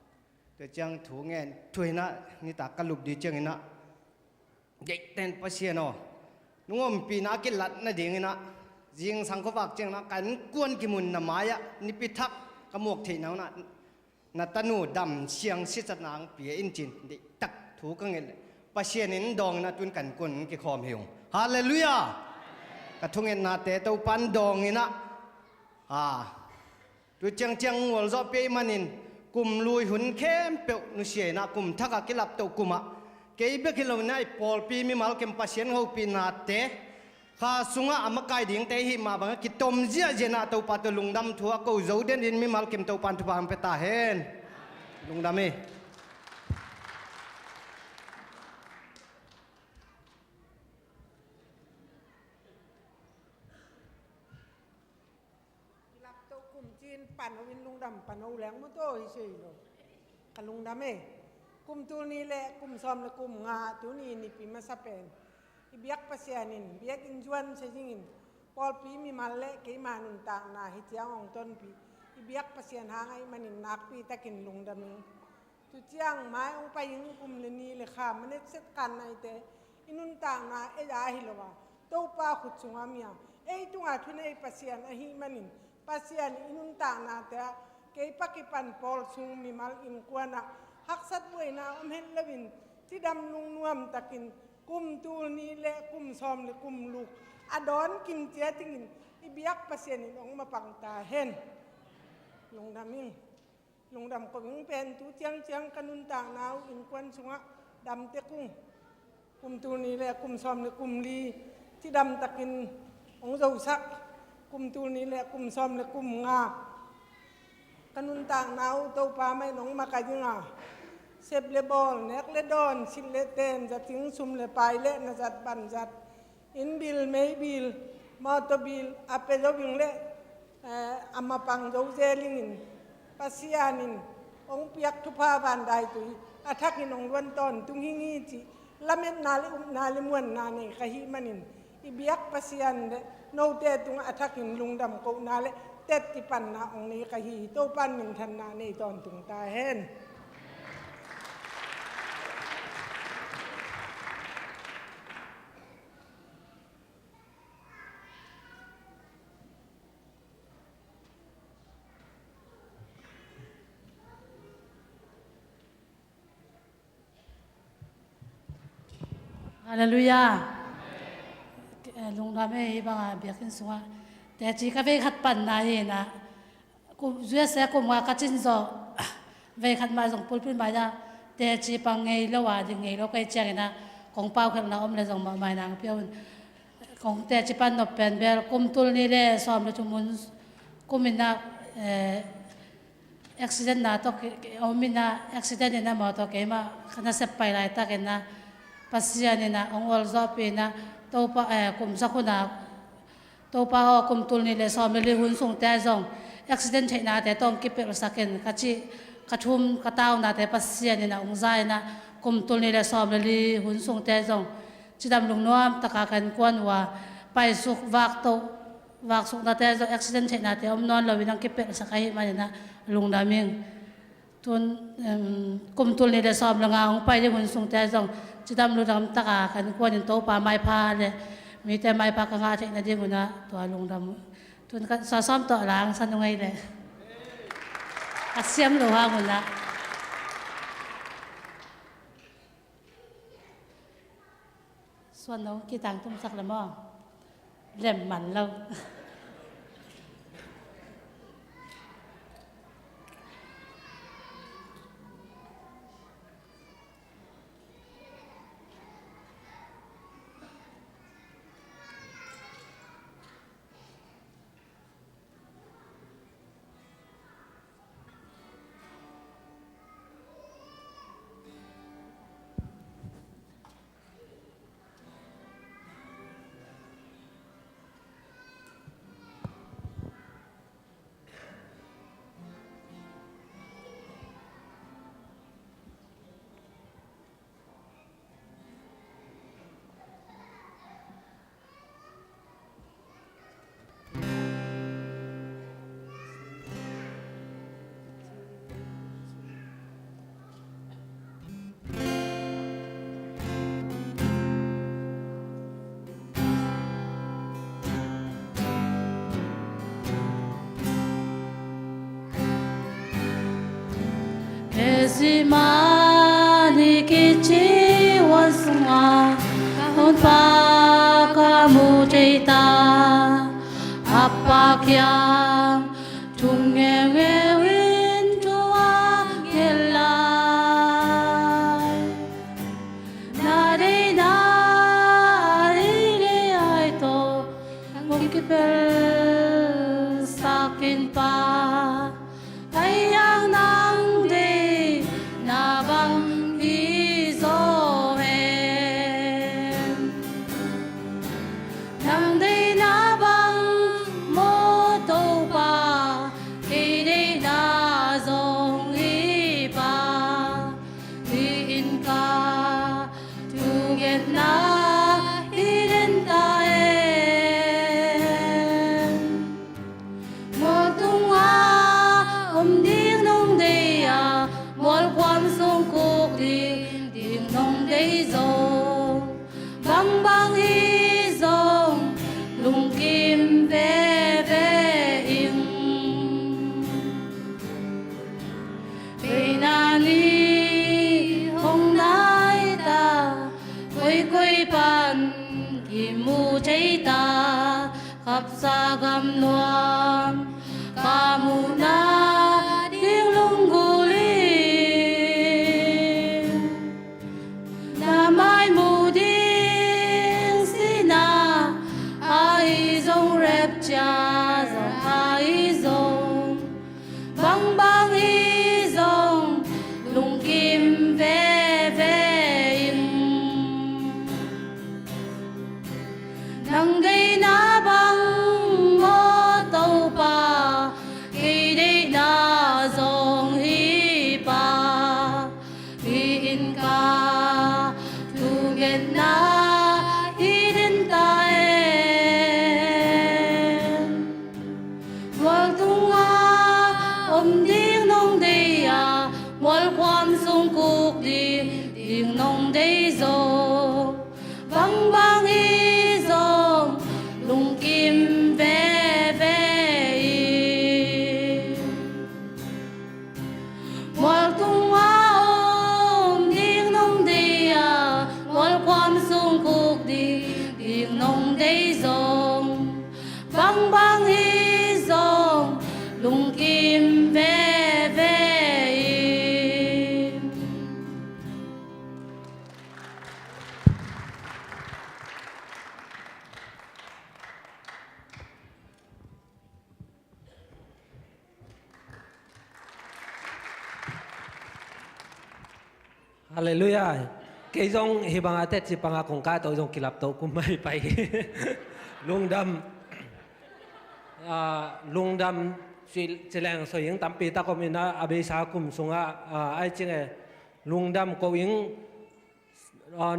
ำตัวจังถูเงี้ยถวยนะนี่ตากกระลุบดีจังนะเด็กเต้นปัสเซียนนุ่งปีนักกินลัดนั่นเองนะยิงสังขวักเจงนะกันกวนกิมุนนามายะนิพิทักกระหมกเทนเอานะนัตนูดำเชียงสิจนางเปียอินจินเด็กตักถูกเงี้ยปัสเซียนินดองนะตุนกันกวนกิคอมเหี่ยวฮาเลลูยากระทุ่งเงินนาเตตัวปันดองนี่นะตัวจังวอลจอเปียมันินกุมลุยหุ่นเข้มเปียวนุเสียนะกุมทักกิลับตัวกุมะเกี่ยบกิโลนี่ปอลปีมีมาลเก็มปัสเซียนเขาปีนาเตข้าสุงะอามาไกดิ่งเตหิมาบังกิตอมเจียเจนะตัวปัตลุงดำทัวกูจะเดินดินมีมาลเก็มตัวปันทุบามเปตาเฮนลุงดำเอรับตัวกลุ่มจีนปั่นเอาวินลุงดำปั่นเอาแหลงมันโตเฉยๆเลยกันลุงดำเอกลุ่มตัวนี้แหละกลุ่มซ้อมและกลุ่มงาตัวนี้นี่ปีมาสเปน ibiak pasianin biak injuan sejingin pol pi mi malle ke manun ta na hi chiang ong ton pi ibiak pasian hangai manin nak pi takin lungdam tu chiang mai ong pa ying kum le ni le kha manet set kan nai te inun ta na e ya hi lowa to pa khu chunga mia e tunga thune pasian a hi manin pasian inun ta na te ke pakipan pol sung mi mal in kwana haksat buena om hen lewin ti dam lung nuam takin kum tu ni le kum som le kum lu adon kim tia tingin ibiak pasien in ong mapang ta hen lungdam ko ng pen tu chiang kanun tang naw in kwan sunga dam te kum tu ni le kum som le kum li ti dam takin ong zau sak kum tu ni le kum som le kum nga kanun tang naw to pa mai nong makajinga sep le bol nek le don sin le ten za ting sum le pai le na zat ban zat in bil mei bil motor bil apelo bing le amapang do zelingin pasianin ong piak tu pa ban dai tu athakin ong lon ton tung hingi chi lamet na le muan na ne kahi manin ibiak pasian de no te tung athakin lungdam ko na le tet ti pan na ong ni kahi to pan min than na ne ton tung ta hen Hallelujah. Lung rame ibang biakin sunga. Te chi ka ve khat pan na ye na. Ku zue se ku ma ka chin zo. Ve khat ma jong pul pin ba ya. Te chi pang ngei lo wa ding ngei lo kai chang na. Kong pau khat na om le jong ma mai nang pion. Kong te chi pan no pen ber kum tul ni le som le chumun kumin na accident na to omin na accident na mo to ke ma khana se pai lai ta ke na pasian na ongol zopi na topa kum sakuna topa ho kum tul ni le som le hun sung te jong accident thei na te tong ki pe saken kachi kathum kataw na te pasian na ongzai na kum tul ni le som le hun sung te jong chidam lung nuam taka kan kwan wa pai suk wak suk na te jong accident thei na te om non lo winang ki pe sakai ma na lung daming tun kum tul ni le som la nga ong pai le hun sung te jong chidam lu dam taka kan kwan in to pa mai pha le mi te mai pa ka nga the na ding una to lung dam tun ka sa som to lang san ngai le asiam lo ha ngunaส่วนน้องกีตังตุ้มสักละมั้งเล่มมันเรา Ezimani kichi wasma unpa kamujita apakya tungenge win tua gelai nare nare aito mungkipel sakin pa ayang nang de nabang izohen nang de nabang moto pa kide na zong ipa diin ka tuget na đây rồi băng băng hi rồi lùng kim về về im vì nani hồng nai ta quay quay pan kim mu cháy ta khắp xa gam nuông kamu na tiếng lung gu li na mai mu tiếng sina ai dong rep cha dong ai dong bang bang i dong lung kim ve ve im nang gây na bang ngô tàu pa khi đi na dong hi pa hi in ca tu get na hi din ta em wal tung a ding nong de ya wal kwam sung kuk di ding nong de zo bang bang hi zo lung kim ve ve im wal tung a ding nong de ya wal kwam sung kuk di ding nong de zo bang bang hi zo lung kim ve ve im Hallelujah. Cái dòng hi bằng ate chỉ bằng akong ka to dòng kilap to kumai pai. Lung đam chỉ lang so yung tampi ta ko mina abe sa kum sunga ai chinge lung đam ko yung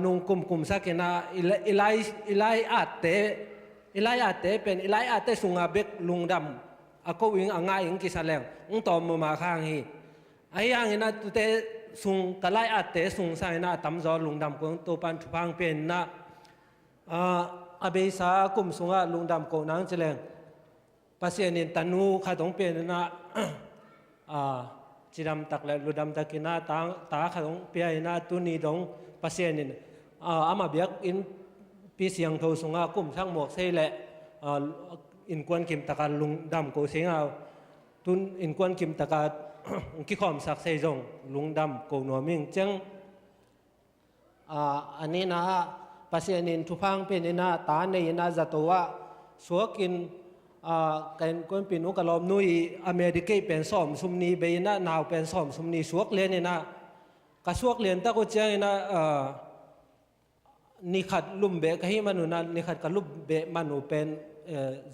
nung kum sa kina ilai ate pen ilai ate sunga bek lung đam ako yung anga yung kisaleng ung to mo ma khang hi ai yang ina tute sung kalai ate sung sa ina tam zo lung đam ko to pan thupang pen na abe sa kum sunga lung đam ko nang cheleng pasienin tanu khadong pen na chiram takle ludam takina ta khadong pia na tuni dong pasienin ama biak in pi siang tho sunga kum sang mok sei le in kwan kim taka lung dam ko singa tun in kwan kim taka ki khom sak sei jong lung dam ko no ming cheng ani na pasienin thupang pen na ta nei na zatowa suakin kan kon pinu kalom nui America pen som sumni be na naw pen som sumni suak len na ka suak len ta ko chang na ni khat lumbe ka hi manu na ni khat ka lumbe manu pen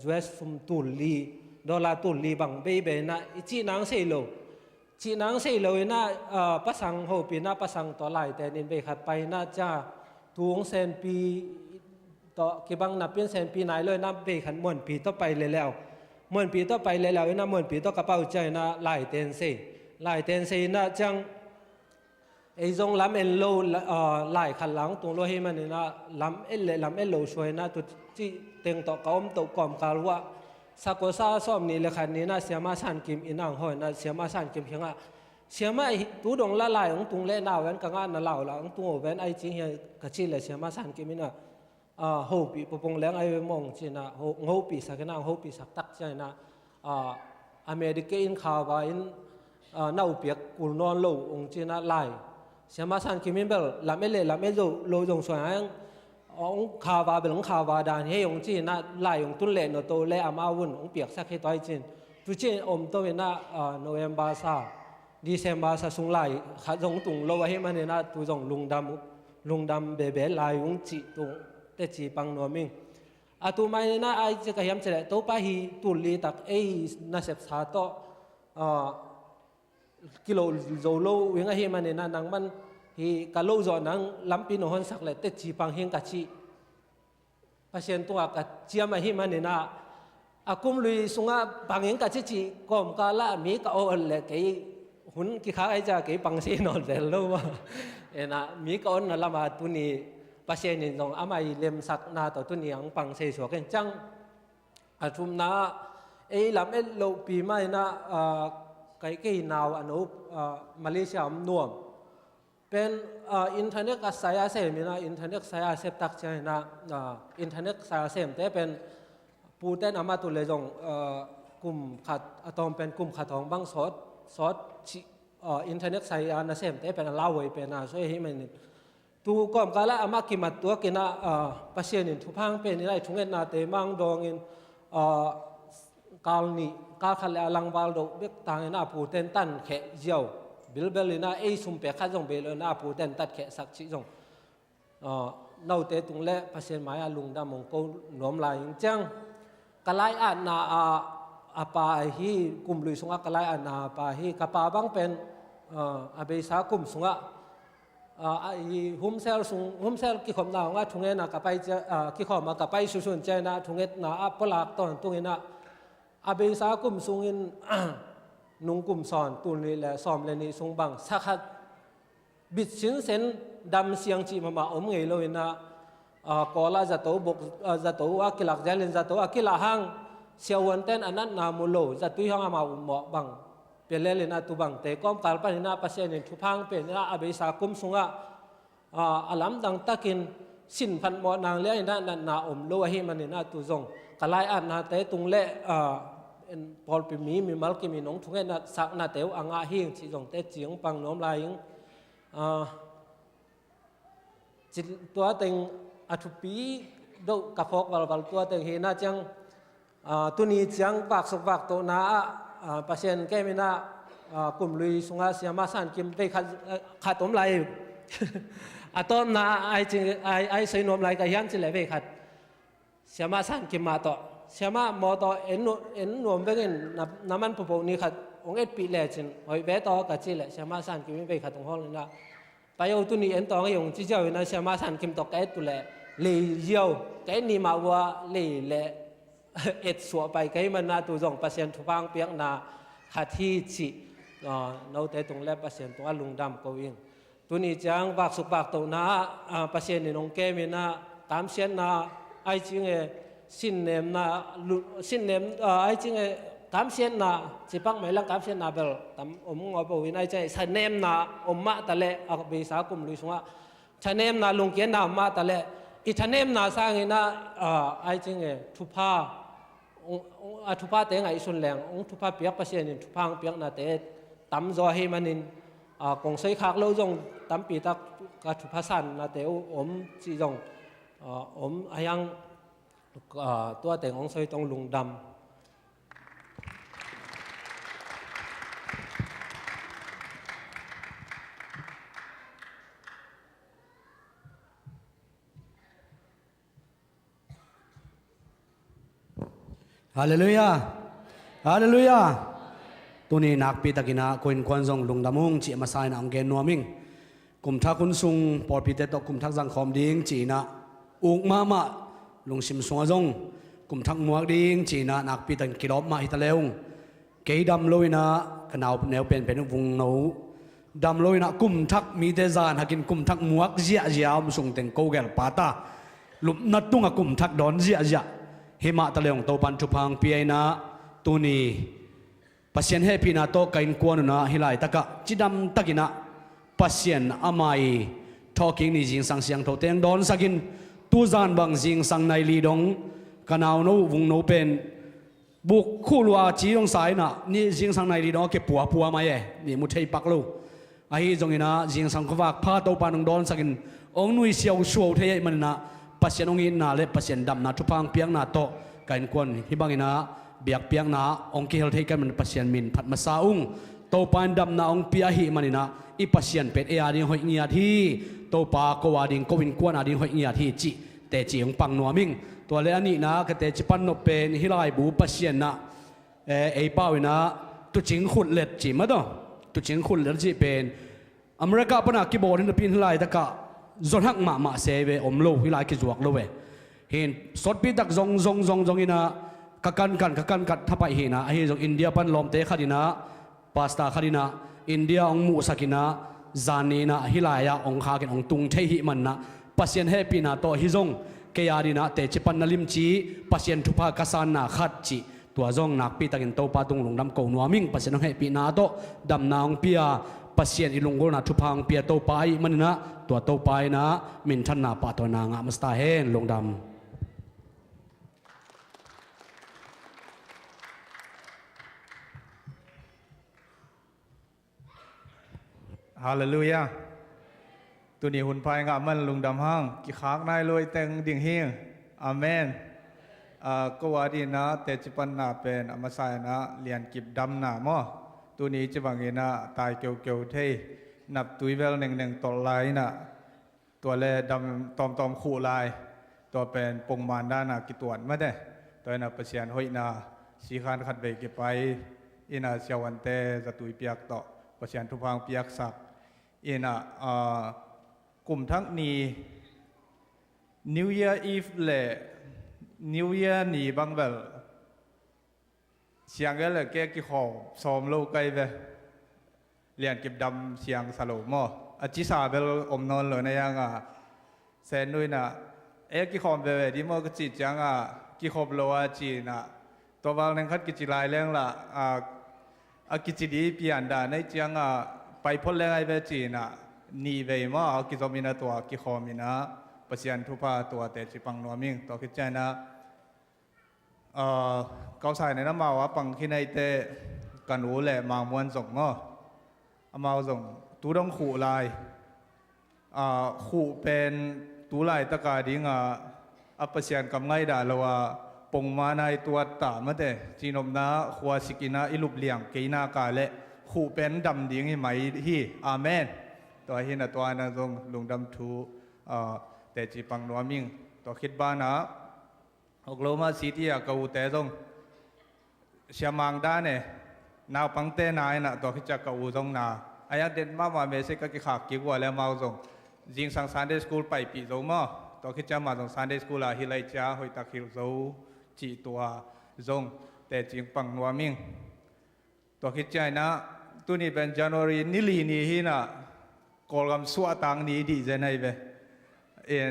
US sum tulli dollar tulli bang be na chi nang sei lo na pasang ho pi na pasang to lai te nin be khat pai na cha tuong sen piต่อกี่บังนับเป็นแสนปีไหนเลยนับไปขันมวนปีต่อไปเลยแล้วมวนปีต่อไปเลยแล้วนะมวนปีต่อกระเป๋าใจนะหลายเตนเซนะจังไอ้จงล้ำเอ็นโลหลายขันหลังตรงโลให้มันนี่นะล้ำเอ็นโลช่วยนะตุจีเต็งต่อก้อมต่อกอมกาลว่าสักก็ซาซ้อมนี่เลยขันนี้นะเสียมาสันกิมอินังหอยนะเสียมาสันกิมเพียงอ่ะเสียมาตู้ดงละลายของตุงเล่นาวแวนกังอันน่ะเหล่าละของตุงแวนไอ้จริงเฮียกระชิเลยเสียมาสันกิมินะโฮปีปงแรงไอ้มองจีน่ะโฮปีสักน่ะโฮปีสักตักใจน่ะอเมริกาอินข่าวว่าอินน่าอุปยกุลนอนโลองจีน่ะไล่เสียมาสันกิมินเบลลำเอโลจงสวยอังองข่าวว่าเบลองข่าวว่าดานเฮยองจีน่ะไล่องตุนเล่นโตเล่อามาวุ่นองเปียกสักให้ตัวไอ้จีนตุจีนอมตัวเวน่ะโนเวมบาซาดิเซมบาซาสุงไล่ขัดจงตุงโลว่าให้มันเนี่ยน่ะตุจงลุงดำเบไล่องจีตุงแต่จีปังนัวมิงตัวไม่น่าไอจะกระยำเฉลยตัวไปฮีตุลีตักน่าเสพสาโตกิโลโซโลวิ่งให้มันเนี่ยนังมันฮีกะโลจอนังล้ำปีนหันสักเลยแต่จีปังเฮงกัจจีพัศยันตัวกัจจีมาให้มันเนี่ยอากุมลุยสุงะปังเฮงกัจจีกอมกาละมีกะโอเลกไอ หุ่นกี่ขาไอ้จะกี่ปังเสียนอนเดลโลว่าเอ็นะมีก่อนนั่นละมาตุนีปัจเจนินตรงอามาเล็มสักนาต่อตุนีอังปังเสียสวกันจังอาทุมนาเอลำเอลโลปีไม่นะไก่กี่นาวอนุมาเลเซียมน่วมเป็นอินเทอร์เน็ตสายเสมีนะอินเทอร์เน็ตสายเสพตักใจนะอินเทอร์เน็ตสายเสพแต่เป็นปูเต้นอามาตุเลจงกลุ่มขัดอะตอมเป็นกลุ่มขัดของบางซอสอินเทอร์เน็ตสายนาเสพแต่เป็นลาวเวยเป็นช่วยให้มันตูก่อมกาละอามากิมัดตัวกินะปัจเจนินทุพังเป็นนี่ได้ทุงเงินนาเตมังดองอินกาลนี่กาลขัดเลลังบาลโดเบกต่างนะปูเต้นตันแขะเจียวบิลเบลนะไอซุมเปขัดจงเบลนะปูเต้นตัดแขะสักชิจงนาเตตุงเล่ปัจเจนหมายลุงดำมงโกน้อมลายจังกลายอาณาอาปาฮีกลุ่มลุยสงะกลายอาณาปาฮีกปาบังเป็นอาเบสากลุ่มสงะหุมเซลกี่คนน่ะทุงเงินน่ะกับไปจะกี่คนมากับไปสุนใจนะทุงเงินน่ะปลากตอนตุงเงินน่ะอาเบสากลุ่มสงเงินนุ่งกลุ่มสอนตุนนี่แหละซ้อมเลยนี่สงบังสักบิดชินเซนดำเสียงจีมาอมเงยเลยนะกอลาจะโตบกจะโตอากิลักเจลินจะโตอากิลาหังเสียวันเต้นอันนั้นนามุโลจะตุยห้องมาอุมบังเป็นเล่นนะตุบังแต่ก้มการปนินาปัสเซนินทุพังเป็นนะอาเบสากุมสงะอาลัมดังตะกินสินพันหมอนางเลี้ยนั่นนาอมโลหิมันนี่นาตุจงกลายอันนาเตตุงเล่พอลปิมีมัลกิมีน้องทุงเงินสักนาเตวอ่างอาหิงที่จงเตจียงปังน้อมลายจิตตัวเต็งอัฐปีดูกับพกวัลตัวเต็งเห็นนะจังตุนีจังปากสกปากตัวนาปัจเจนแกมินากลุ่มลุยสงอาเสียมาสันกิมไปขัดต้มไหลอะต้มนาไอจริงไอใส่นมไหลกับยันจิเลยไปขัดเสียมาสันกิมมาต่อเสียมามอต่อเอ็นนวมไปกันน้ำมันปุบนี่ขัดองเอ็ดปีแหล่จินหอยแบต่อกับจิเลยเสียมาสันกิมไปขัดตรงห้องเลยนะไปเอาตุนีเอ็นต่อก็ยงจีเจ้าอยู่นะเสียมาสันกิมต่อแกตุเลยเลยเยี่ยวแกนี่มาว่าเลยแหละเอ็ดสัวไปแกมันนาตัวจงปัสเซียนทุพังเปียกนาขัดที่จิเราแต่ตรงแลปัสเซียนตัวลุงดำก็วิ่งตัวนี้จังบักสุกบักตัวนาปัสเซียนนี่น้องแกมีนาตามเซียนนาไอจิงสินเนมนาสินเนมไอจิงตามเซียนนาจิปังไม่ลังตามเซียนนาเบลตามอมงอปวินัยใจสินเนมนาอมมาตะเลอักเบสากุมลุยสงะสินเนมนาลุงเกียนนามาตะเลอีสินเนมนาสร้างนะไอจิงทุพาทุพาเตงไอสุนแรงทุพาเปียกปัสเซียนทุพังเปียกนาเตตำจอให้มันนินกงใส่ขากเราจงตำปีตักกทุพาสันนาเตอมจีจงอมอายังตัวเตงของใส่ตรงลุงดำฮาเลลูยาฮาเลลูยาตัวนี้นักปีตะกินะคนควันจงลุงดำมุงจีมาใส่นางเกนนัวมิงกลุ่มทักคุณซุงปอดปีเตตกลุ่มทักสังคมดิ้งจีนะอุกมาลุงชิมสวงจงกลุ่มทักมัวดิ้งจีนะนักปีตะกิรอบมาอิตาเลวเกยดำลอยนะขนาวแนวเป็นวงนูดำลอยนะกลุ่มทักมีเตจานหากินกลุ่มทักมัวเจียเจียวมุงเต็งโกเกลปาตาลุมนัดตุงกลุ่มทักดอนเจียเฮมาตะเลงโตปันทุพังปีไอนะตัวนี้ปัสเซียนเฮพีนาโตกินกวนนะฮิไลตะกะจิดำตะกินะปัสเซียนอามัยทอกิงนี่จิงสังเสียงโตเตงดอนสักินตูจานบังจิงสังในลีดงกันเอาโนวงโนเป็นบุกคู่ลัวจีดงสายนะนี่จิงสังในลีดงเก็บปัวมาเย่นี่มุทัยปักลูไอ้จงอินะจิงสังขวากพาโตปันดอนสักินองนุยเสียวชัวเทยมันนะปัสเซียนองอินนาเลปัสเซียนดำนาทุพังเปียงนาโตกันกวนฮิบังอินะเบียกเปียงนาองคิเฮลเทกันมันปัสเซียนมินผัดมาซาอุงโตปานดำนาองเปียหิมันนะอีปัสเซียนเป็ดเออาดิงหอยเงียที่โตปาโกวาดิงโกวินกวนอาดิงหอยเงียที่จิแต่จีของปังนัวมิงตัวเลอันนี้นะก็แต่จิปันนเป็นฮิไลบูปัสเซียนนะไอเป้านะตุจิงขุดเล็ดจีมาดอตุจิงขุดเล็ดจีเป็นอเมริกาปนักกิโบนในปีฮิไลตะกะจนหักมาเซเวอมโลฮิไลกิจวกโลเวเห็นสดปีตักจงอินะกันทับไปเห็นนะไอ้จงอินเดียปันลมเตะขัดินะปาสตาขัดินะ อินเดียองมุสักินะจานีนะฮิลายาองคากินองตุงเทหิมันนะปัสยันเฮปีนาโตฮิจงเกียรีนะเตจิปันนลิมจีปัสยันทุพากษันนะขัดจีตัวจงนักปีตะกินโตปาตุงลงดำโกนัวมิงปัสยันเฮปีนาโตดำนางเปียปัสยันอิลุงโกนาทุพังเปียโตไปมันนะตัวโตไปนะมินทันนาปาตัวนางมัสตาเฮนลงดำฮาเลลูยาตัวนี้หุ่นพายงามันลุงดำห้างกิขากนายลอยเต็งดิ่งเฮียงอาเมนก็ว่าดีนะแต่จิปันนาเป็นอมาสายนะเรียนกิบดำหนาหม้อตัวนี้จะบางเงินะตายเกี่ยวเท่นับตุยเวลหนึ่งต่อลายนะตัวแรดำตอมขู่ลายตัวเป็นปงมานด้านนากิตวนมาได้ตัวนับเปอร์เซียนห้อยนาสีขานขัดเบกไปอินาเชียวันเตจะตุยเปียกต่อเปอร์เซียนทุพังเปียกสักอินกลุ่มทั้งนี้ New Year Eve และ New Year นี้บางเวลเสียงก็เลยแก้กี่ขอซ้อมโลกไกลไปเรียนเก็บดำเสียงสโลมออาจิสาเบลอมนอนเลยในยังเซนด้วยนะกี่ขอเบลดีมอก็จิตจังกี่ขอบโลอาจีนะตัวบางนั้นคัดกิจลายเรื่องละกิจดีเปลี่ยนได้ในจังไปพ้นแรงไอเวจีน่ะนีเวมากิจมินาตัวกิขอมินะปัจจัยทุพาตัวเตจิปังนัวมิงตัวคิดใจนะเขาใส่ในน้ำมาว่าปังที่ในเตกันหูแหละมามวนส่งง้อมาส่งตูต้องขู่ลายขู่เป็นตูลายตะการดิ้งปัจจัยกำไงด่าเราว่าปงมาในตัวตามาเตจีนมนะขวาสิกินะอิลุบเลียงกีนากาเละขู่เป็นดำดิ้งให้ไหมที่อาเมนตัวหินตัวนั้นตรงลุงดำทูแต่จีปังนัวมิงตัวคิดบ้านะอกโลมาสีที่กูแต่ตรงเชียมังด้านเนี่ยนาวปังเต้นายนะตัวคิดจะกูตรงนาอายะเด่นมากว่าเมสิกกิขากกิกว่าแล้วมาตรงจิงสังซันเดย์สคูลไปปีตรงมาตัวคิดจะมาตรงซันเดย์สคูลฮิไลจ้าหอยตะคิลโซจีตัวตรงแต่จีปังนัวมิงตัวคิดใจนะตัวนี้เป็น January นิลีนี่ฮินะกอลกำสวตังนี้ดีเจนไอเบ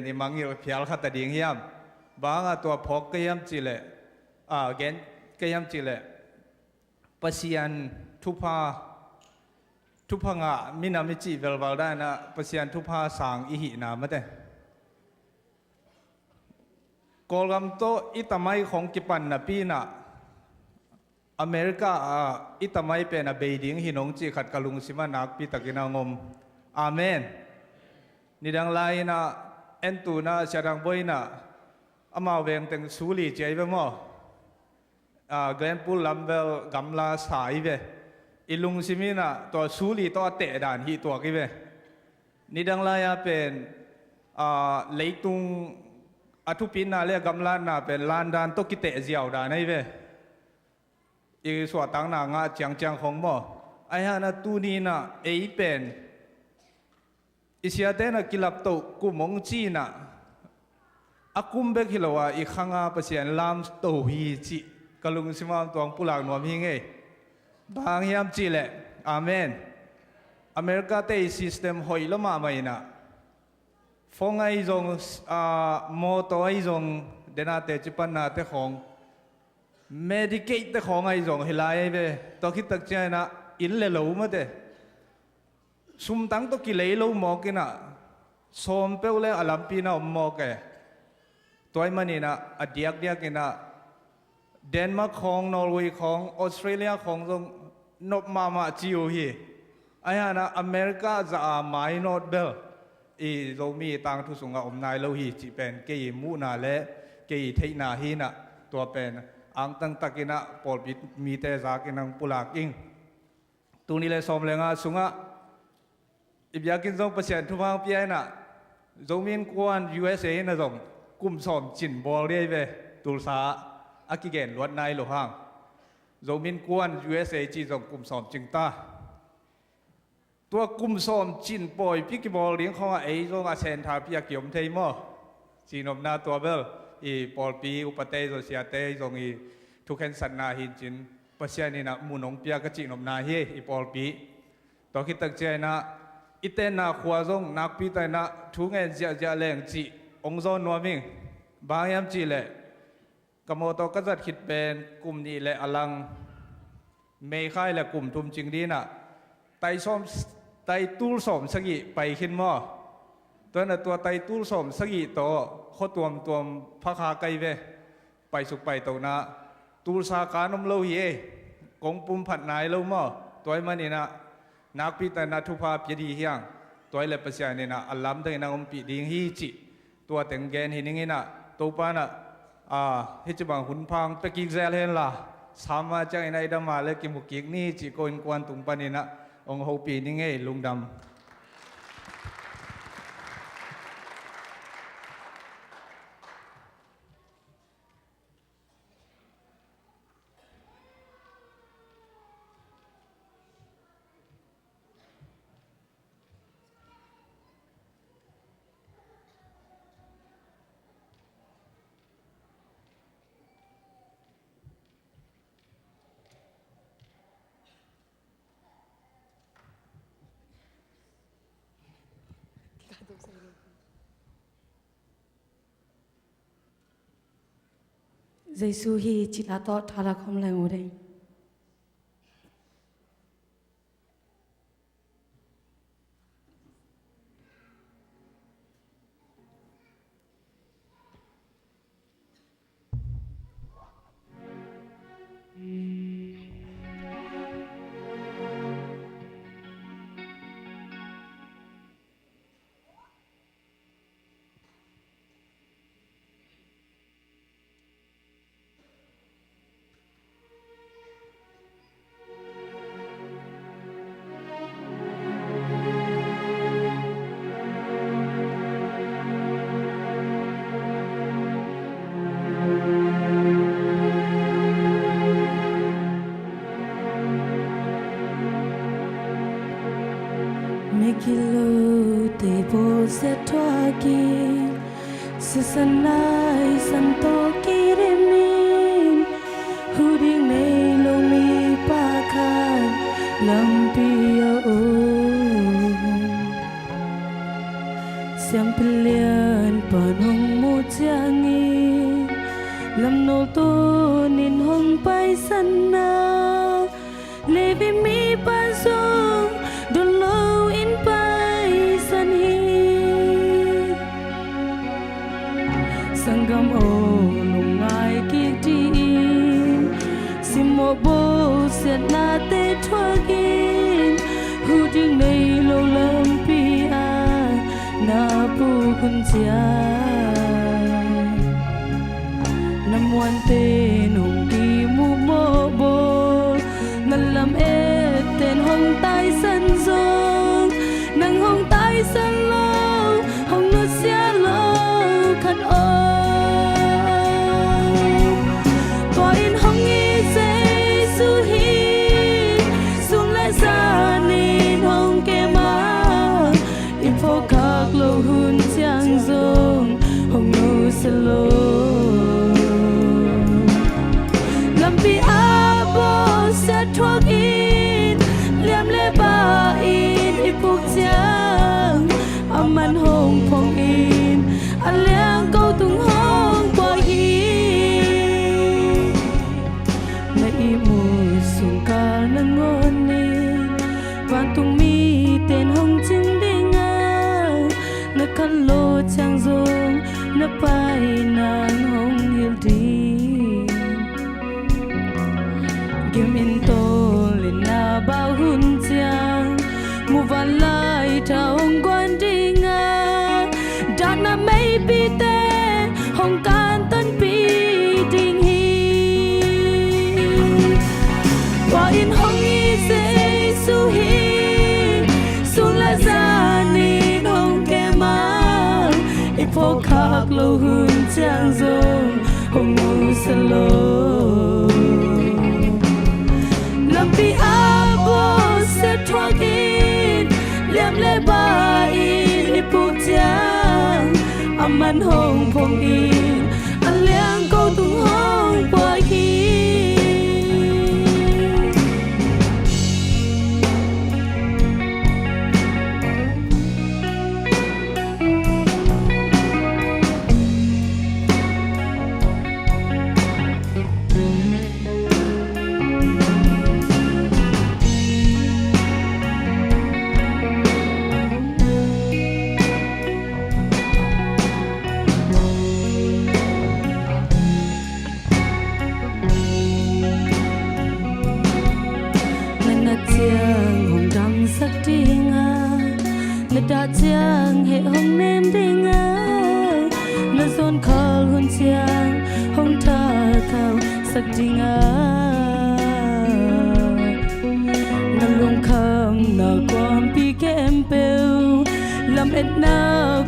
นี่มังอยู่เพียลขัดดิ่งยามบางตัวพกก็ยามจิเลเกนก็ยามจิเลปัสยันทุพงะมินามิจิเวลวาได้นะปัสยันทุพาสังอิหินามาเตกอลกำโตอิตามัยของกิปันนะปีนะอเมริกาอิตามัยเป็นเบดิ้งหินงจีขัดกลุงสิมานักปีตะกินางมอาเมนนี่ดังไลนะเอ็นตูนะเสียดังบอยนะอามาเวงเต็งสูลีเจย์ไปมั้งเกรนปูลัมเบลกัมลาสายไปอิลุงสิมินะตัวสูลีตัวเตะด่านฮีตัวกี่ไปนี่ดังไลนะเป็นเลยตุงอาทุปินนะเรียกกัมลานะเป็นลานดานตัวกิเตะเจียวด่านนี่ไปอีส่วนต่างนางะจังของมั้งไอ้ฮะนะตูนี่นะเป็นอิสยาเดนะกิลับโตกุมงจีนะอากุมเบกิลวะอีขังอาเปเซียนลามโตฮีจีกลุงสิมามตัวปุลากนวมฮิงเอบางยามจีเลอาเมนอเมริกาเตยซิสเต็มหอยละมาไม่นะฟงไอจงโมโตไอจงเดนาเตจิปันนาเตของเมดิเกตเตของไอจงเฮลายเบตัวคิดตักใจนะอินเลโลมาเตสุมตังตัวกิเลโลมอกินะสมเปลเลอลัมปีนะอมมอเกตัวมันนี่นะอดียกกินะเดนมาร์กของนอร์เวย์ของออสเตรเลียของตรงนบมาจิโอฮีไอ้ฮะนะอเมริกาจะไม่นอดเบลอีโรมีตังทุสุงอมนายโลฮีจีเป็นเกยมูนาเลเกยเทนาฮีนะตัวเป็นอังตังตะกินะปอลบิมีเตจากินังปุลากิงตัวนี้เลยสมเลงสุงะอีกอย่างกินส่งเปอร์เซ็นต์ทุกภาคเปียนะส่งมินกวน USA นะส่งกลุ่มสอมจินบอลเรียเวตุลสาอากิเกนลวดนายหลวงส่งมินกวน USA จีส่งกลุ่มสอมจิงตาตัวกลุ่มสอมจินปอยพิกิบอลเลี้ยงของไอ้ส่งอาเซนทาพิยาเกี่ยมเทยมอจีนอมนาตัวเบลอีปอลปีอุปเตยโซเซียเตยส่งอีทุกเห็นสันนาหินจินเปอร์เซ็นต์นี่นะมุนงพิยากจีนอมนาเฮอีปอลปี to ki tak che na iten na khwa zong nak pi tai na thu nge ja ja leng chi ong zo no ming ba yam chi le kamo to ka zat khit pen kum ni le alang me khai le kum tum ching di na tai som tai tul som sagi pai khin moตัวนั้นตัวไตตู้สมสกีโตโคตัวพระคาไกเวไปสุกไปตัวนะตูสาการนมโลเยกงปุ่มผัดนายโลมอตัวมันนี่นะนักพิจารณาทุพาพยดีเฮียงตัวเล็บเสียนี่นะอัลลัมตั้งนางอมปีดิงฮีจิตัวแต่งแกนหินิงินะตัวปานะฮิจบังหุนพังตะกิกเซลเฮนล่ะสามาจากในดามาเลกิมุกิกนี่จิโกนกวนตุงปานี่นะองโฮปีนิงเอลุงดำGiêsu hi chỉ là to thà là không lại ngồi đây. Kilo te bo se toaki Susanai santo kirimin Huding nei lo mi pakan Lampia o Siang pilihan panong mo tiangi Lam no to nin hong pai sana Levi mi pasong Don't low in Paisan hi Sanggam o lungai kiktiin Simo bo set na te twagin Huding nei lo lampia Na pu kun chia Nam wan te nung di mu mo bo Malam ten hong tai san zong nang hong tai san lo hong nu sia lo khat o po in hong i se su hi sung le sa ni hong ke ma in pho khak lo hun chiang zong hong nu se lo lam pi a bo se thuak in liam le ba in ipuk chiang aman hong phong in an liang câu tung hong qua hi na i mu sung ka na ngon ni van tung mi ten hong ching ding a na kan lo chang zong na pai nan hong hil di Kim in to lên na bao hun chiang mu van lai tha hong quan ding a dan na mai pi te hong kan tan pi ding hi wa in hong i se su hi su la za ni hong ke ma i pho khak lo hun chiang zong hong nu sa lo Lampi abo se twagin liam le ba in ipuk chiang aman hong phong in an liang câu tung hong qua hi na chiang hồng đầm sắc đi nga na đã chiang hệ hồng nem đi nga na zon khal hun chiang hồng tha thao sắc đi nga na lung kham na quam pi kem peu lam et na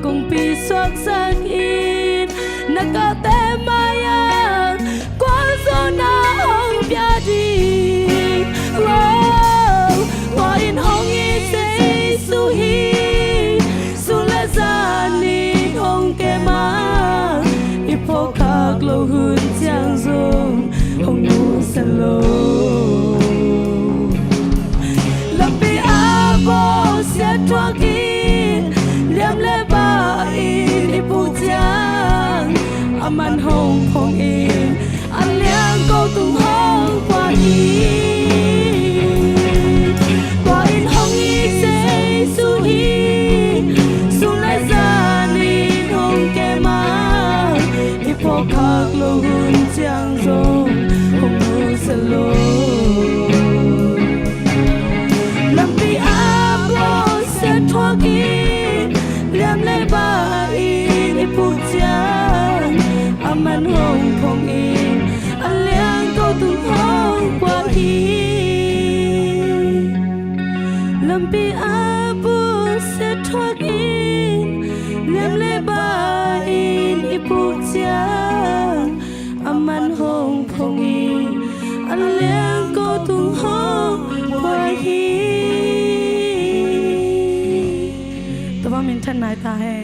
kong pi soak sak in na ka te maya kwa zona hong pya di wow wa in hong i se su hi su la za ni hong ke ma i po khak lo hun chiang zong hong nu sa lo lam pi a bo se twa ki liam le ba in i pu chiang aman hong phong in an liang ko tung hong qua hi qua in hong i se su hi su lai za ni hong ke ma i po khak lo hun chiang zong hong nu sa lo lam pi a bo se thwa ki liam le ba in i pu chiang aman hong phong in an liang ko tung hong qua hi lam pi a bo se thwa ki liam le ba in i pu chiang aman hong phong in an liang ko tung hong qua hiตัวมินท่านนายตาให้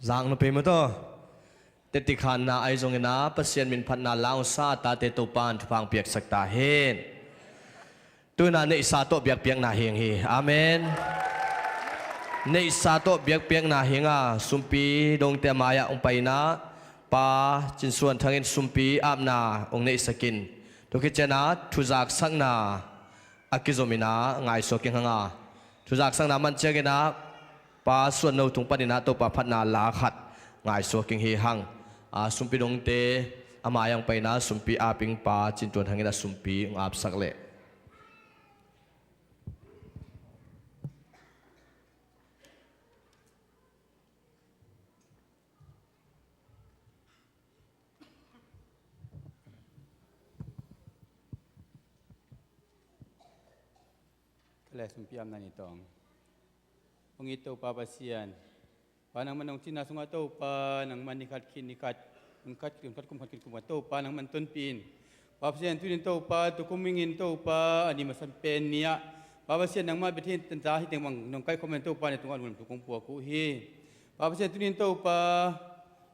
giang nó pe mà to tết tị khan na ai zong na pasien min phat na lao sa ta te to pan phang piak sak ta hen tu na nei sa to biak piak na heng hi amen nei sa to biak piak na henga sumpi dong te maya ong pai na pa chin suan thangin sumpi ap na ong nei sakin to ki chena thuzak sang na akizomina ngai so king hanga thuzak sang na man chegena pa suan no tung panina to pa phat na la khat ngai so king hi hang sumpi dong te amayang pai na sumpi aping pa chin tuan hangina sumpi ngap sakleและสมพิยามนันตององค์อิโตปาปเซียนปานังมันองจินาสงอาโตปานังมันนิคัดคินนิคัดมันคัดกุมคัดกุมคัดกุมโตปานังมันต้นปีนปาปเซียนตุนินโตปาตุกุมิงินโตปาอันนี้มาสัมเป็นเนียปาปเซียนนังมาเป็นที่ตันจ้าที่เต็งวังนองไก่คอมเมนโตปาในตรงอันมันถูกกงปัวกุฮีปาปเซียนตุนินโตปา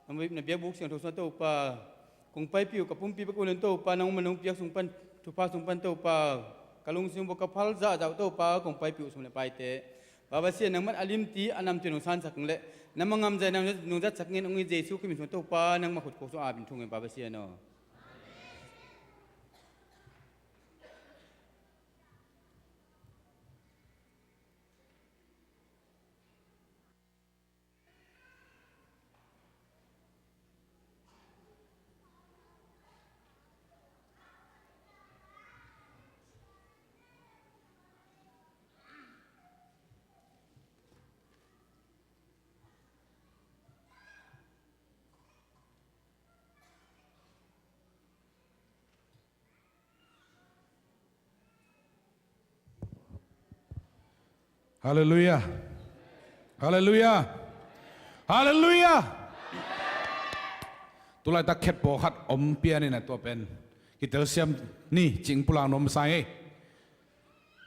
มันในเบียบุกเสียงทุกส่วนโตปากงไปปิวกับปุ่มปีปะกุลโตปานังมันนองเปียกสุงปันทุพาสุงปันโตปากะลุงซิมบกพัลซาเจ้าโตปากงไปปิวสุงเลไปเตบาบาเสียนังมันอลิมตีอันนำตัวนุสานสักเละนังมังงามใจนังนุจัดสักเงินองค์เจสุขึ้นเป็นตัวปานังมาขุดโคสุอาบินทุ่งเงินบาบาเสียเนาะ Hallelujah. Hallelujah. Hallelujah. ตุลาตะเข็ดโปขัดอมเปียนี่นะตัวเป็นกิเตอร์เซียมนี่จิงปุลางนมไซ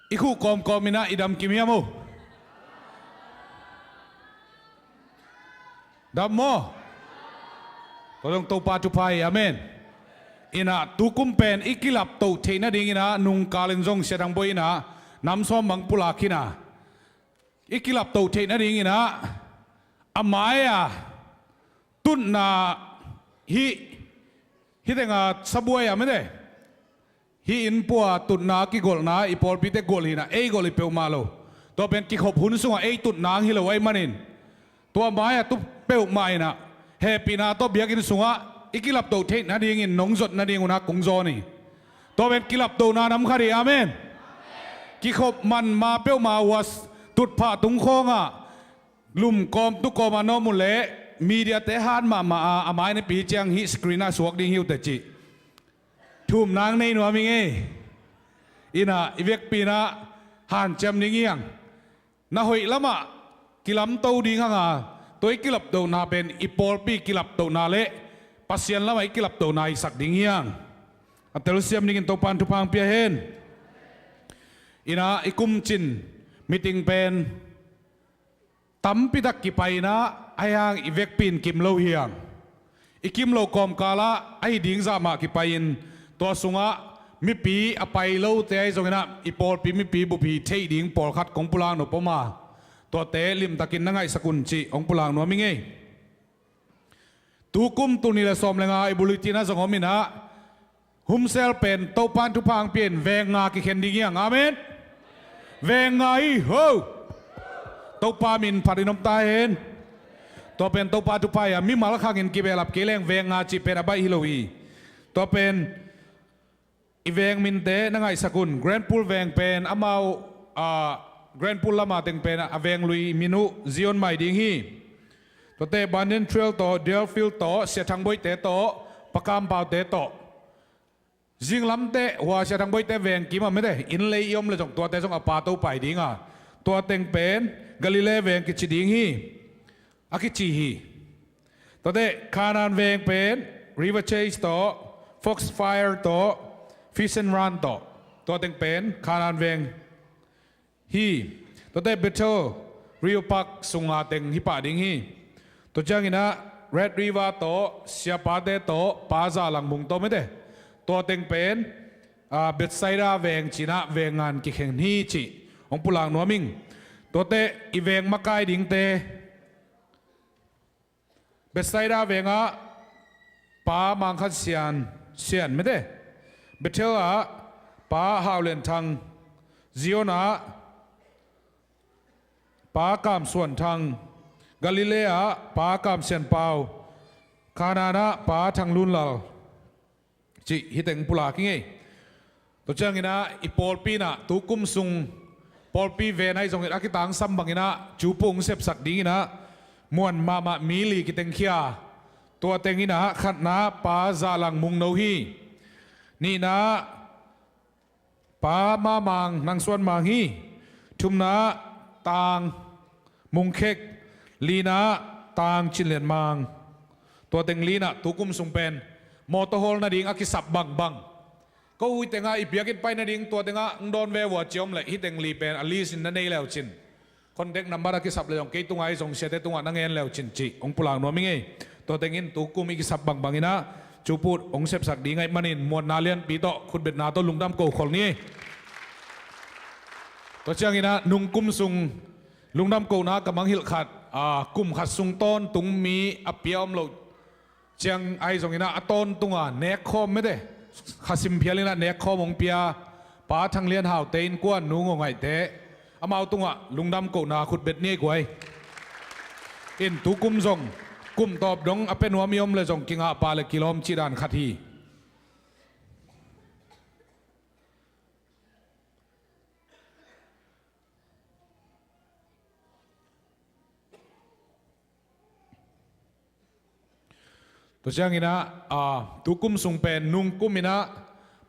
อีคู่กอมมินะอีดำกิมียามูดับโมตัวต้องตัวปาจุภัยอาเมนอินะตุกุมเป็นอีกิลับตัวเทน่าดิ่งอินะนุงกาลินซงเสดังบอยอินะน้ำซ้อมบังปุลาคินะอีกิลับตัวเทน่าดิ่งอินะอามายะตุนนาฮิแต่งาสบวยอะไม่ได้ hi in pua tut na ki gol na i por pi te gol hi na ei gol i pe ma lo to pen ki khop hun sunga ei tut nang hi lo ai manin tua mai tu pe mai na happy na to biakin sunga ikilap to the na ding in nong zot na ding una kung zo ni to pen kilap to na nam khari amen ki khop man ma pe ma was tut pha tung khonga lum kom tu ko ma no mu le media te han ma amai ne pi chang hi screen na suak ding hiu te chi thum nang nei no mi nge ina ivek pi na han cham ning yang na hoi lama kilam to ding hanga toi kilap to na ben ipol pi kilap to na le pasien lama kilap to na isak ding yang atel siam ning to pan tu pang pia hen ina ikum chin meeting pen tam pi dak ki pai na ayang ivek pin kim lo hiang ikim lo kom kala ai ding za ma ki pain to sunga mi pi apai lo te ai zongena ipol pi mi pi bu pi thei ding por khat kong pulang no poma to te lim takin na ngai sakun chi ong pulang no mi nge tu kum tu ni la som lenga ibuliti na zongomina humsel pen to pan tu pang pien venga ki khen ding yang amen venga i ho to pa min parinom ta hen to pen to pa tu pa ya mi mal khang in ki belap ki leng venga chi pen abai hiloi to pen i veng min te na ngai sakun grand pool veng pen amau grand pool lama teng pen a veng lui minu zion mai ding hi to te banyan trail to Deerfield to se thang boi te to pakam pau te to jing lam te wa se thang boi te veng ki ma me de in lei yom le jong to te jong apa to pai ding a to teng pen Galilee veng ki chi ding hi akichi hi to te Canaan veng pen River Chase to Foxfire to Fish and Run to teng pen Canaan veng hi to te Bethel Rio Park sunga teng hi pa ding hi to chang ina Red River to siapa te to paza lang mung to me de to teng pen Bethsaida veng china vengan ki kheng hi chi ong pulang no ming to te i veng makai ding te Bethsaida venga pa mang khat sian me de Bethel a pa haulen thang Ziona pa kam suan thang Galilea pa kam sian pau Kanana pa thang lun lal chi hiteng pula ki nge to chang ina ipol pi na tu kum sung pol pi ve nai jong akitang sam bangina chu pung sep sak ding ina muan mama mili ki teng khia to teng ina khat na pa za lang mung no hi ni na pa ma mang nang suan mang hi thum na tang mung khek li na tang chin len mang to teng li na tu kum sung pen motohol na ding akisap bang bang ko hui tenga ipiakin pai na ding to tenga ndon ve wa chiom le hi teng li pen ali sin na nei leo chin contact number akisap le jong ke tungai jong se te tunga na ngen leo chin chi ong pulang no mi nge to tengin tu kum ikisap bang bangina chuput ong sep sak di ngai manin mon na lian pi to khut bet na to lungdam ko khol ni to chang ina nung kum sung lungdam ko na kamang hil khat kum khat sung ton tung mi apiam lo chang ai jong ina aton tunga nek khom me de khasim phialina nek khom ong pia pa thang lian haw tein kwan nu ngo ngai te amau tunga lungdam ko na khut bet ni gwai in tu kum jong kum top dong apen wa miom le jong kinga pa le kilom chidan khathi to chang ina tu kum sung pen nung kum ina